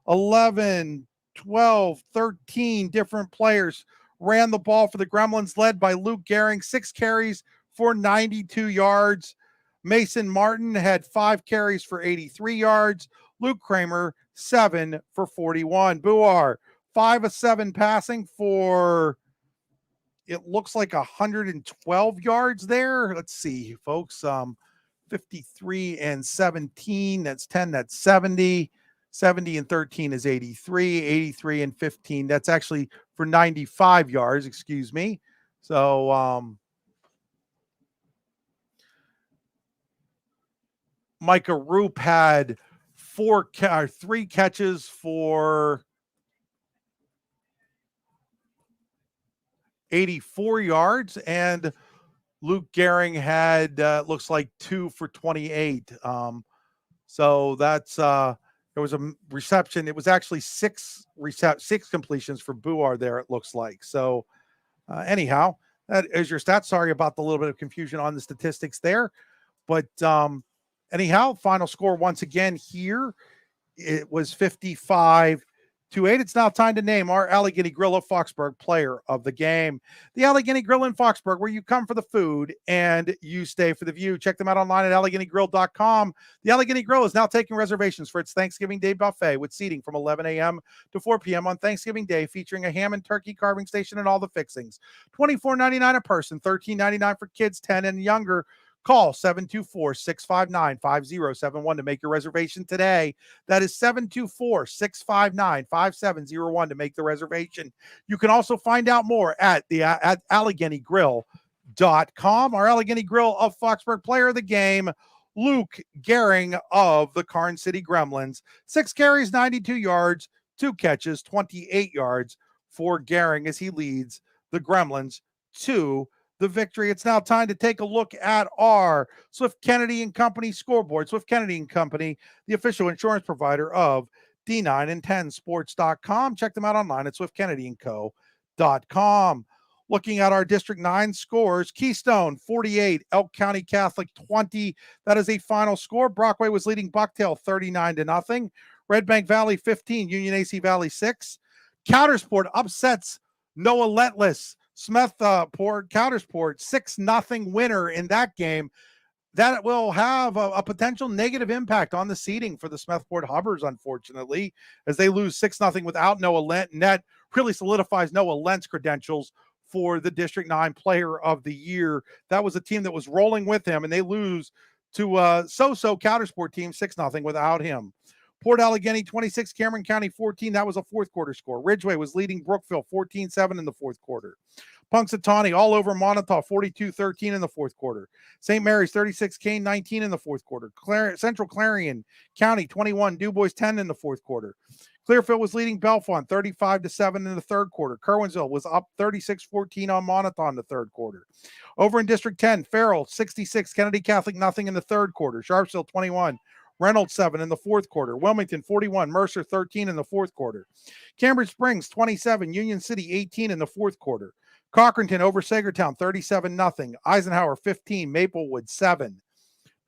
11, 12, 13 different players ran the ball for the Gremlins, led by Luke Gehring, 6 carries for 92 yards. Mason Martin had 5 carries for 83 yards. Luke Kramer, 7 for 41. Buar, 5 of 7 passing for, it looks like 112 yards there. Let's see, folks. 53 and 17, that's 10, that's 70. 70 and 13 is 83. 83 and 15, that's actually for 95 yards, excuse me. So, Micah Roop had 3 catches for 84 yards, and Luke Gehring had looks like 2 for 28. So that's there was a reception. It was actually 6 completions for Buar there, it looks like. So anyhow, that is your stats. Sorry about the little bit of confusion on the statistics there. But anyhow, final score once again here. It was 55-8. It's now time to name our Allegheny Grill of Foxburg player of the game. The Allegheny Grill in Foxburg, where you come for the food and you stay for the view. Check them out online at AlleghenyGrill.com. The Allegheny Grill is now taking reservations for its Thanksgiving Day buffet with seating from 11 a.m. to 4 p.m. on Thanksgiving Day, featuring a ham and turkey carving station and all the fixings. $24.99 a person, $13.99 for kids 10 and younger. Call 724-659-5071 to make your reservation today. That is 724-659-5701 to make the reservation. You can also find out more at AlleghenyGrill.com. Our Allegheny Grill of Foxburg player of the game, Luke Gehring of the Karns City Gremlins. 6 carries, 92 yards, 2 catches, 28 yards for Gehring as he leads the Gremlins to the victory. It's now time to take a look at our Swift Kennedy and Company scoreboard. Swift Kennedy and Company, the official insurance provider of D9and10sports.com. Check them out online at swiftkennedyandco.com. Looking at our District 9 scores, Keystone 48, Elk County Catholic 20. That is a final score. Brockway was leading Bucktail 39-0. Red Bank Valley 15, Union AC Valley 6. Countersport upsets Noah Letless. Smethport, Countersport, 6-0 winner in that game. That will have a potential negative impact on the seeding for the Smethport Hubbers, unfortunately, as they lose 6-0 without Noah Lent. And that really solidifies Noah Lent's credentials for the District 9 Player of the Year. That was a team that was rolling with him, and they lose to a so-so Countersport team 6-0 without him. Port Allegheny 26, Cameron County 14. That was a fourth quarter score. Ridgeway was leading Brookville 14-7 in the fourth quarter. Punxsutawney all over Montauk 42-13 in the fourth quarter. St. Mary's 36, Kane 19 in the fourth quarter. Central Clarion County 21, Dubois 10 in the fourth quarter. Clearfield was leading Bellefonte 35-7 in the third quarter. Kerwinsville was up 36-14 on Montauk in the third quarter. Over in District 10, Farrell 66, Kennedy Catholic nothing in the third quarter. Sharpsville 21, Reynolds 7 in the fourth quarter. Wilmington 41, Mercer 13 in the fourth quarter. Cambridge Springs 27, Union City 18 in the fourth quarter. Cochranton over Sagertown 37-0. Eisenhower 15, Maplewood 7.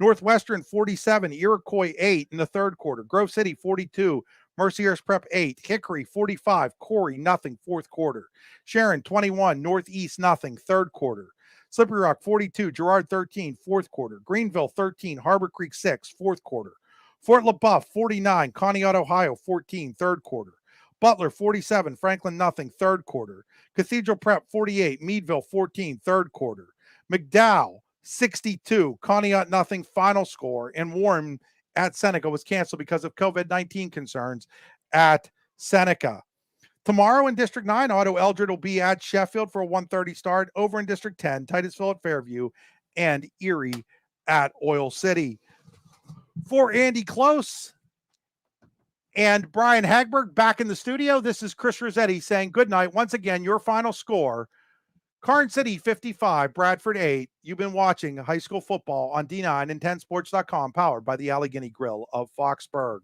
Northwestern 47, Iroquois 8 in the third quarter. Grove City 42, Mercyhurst Prep 8. Hickory 45, Corey nothing fourth quarter. Sharon 21, Northeast nothing third quarter. Slippery Rock 42, Girard 13 fourth quarter. Greenville 13, Harbor Creek 6 fourth quarter. Fort LaBeouf 49, Conneaut, Ohio 14 third quarter. Butler 47, Franklin nothing third quarter. Cathedral Prep 48, Meadville 14 third quarter. McDowell 62, Conneaut nothing final score. And Warren at Seneca was canceled because of COVID-19 concerns at Seneca. Tomorrow in District 9, Otto Eldred will be at Sheffield for a 1:30 start. Over in District 10, Titusville at Fairview and Erie at Oil City. For Andy Close and Brian Hagberg back in the studio, this is Chris Rossetti saying good night. Once again, your final score, Karns City 55, Bradford 8. You've been watching high school football on D9 and 10sports.com, powered by the Allegheny Grill of Foxburg.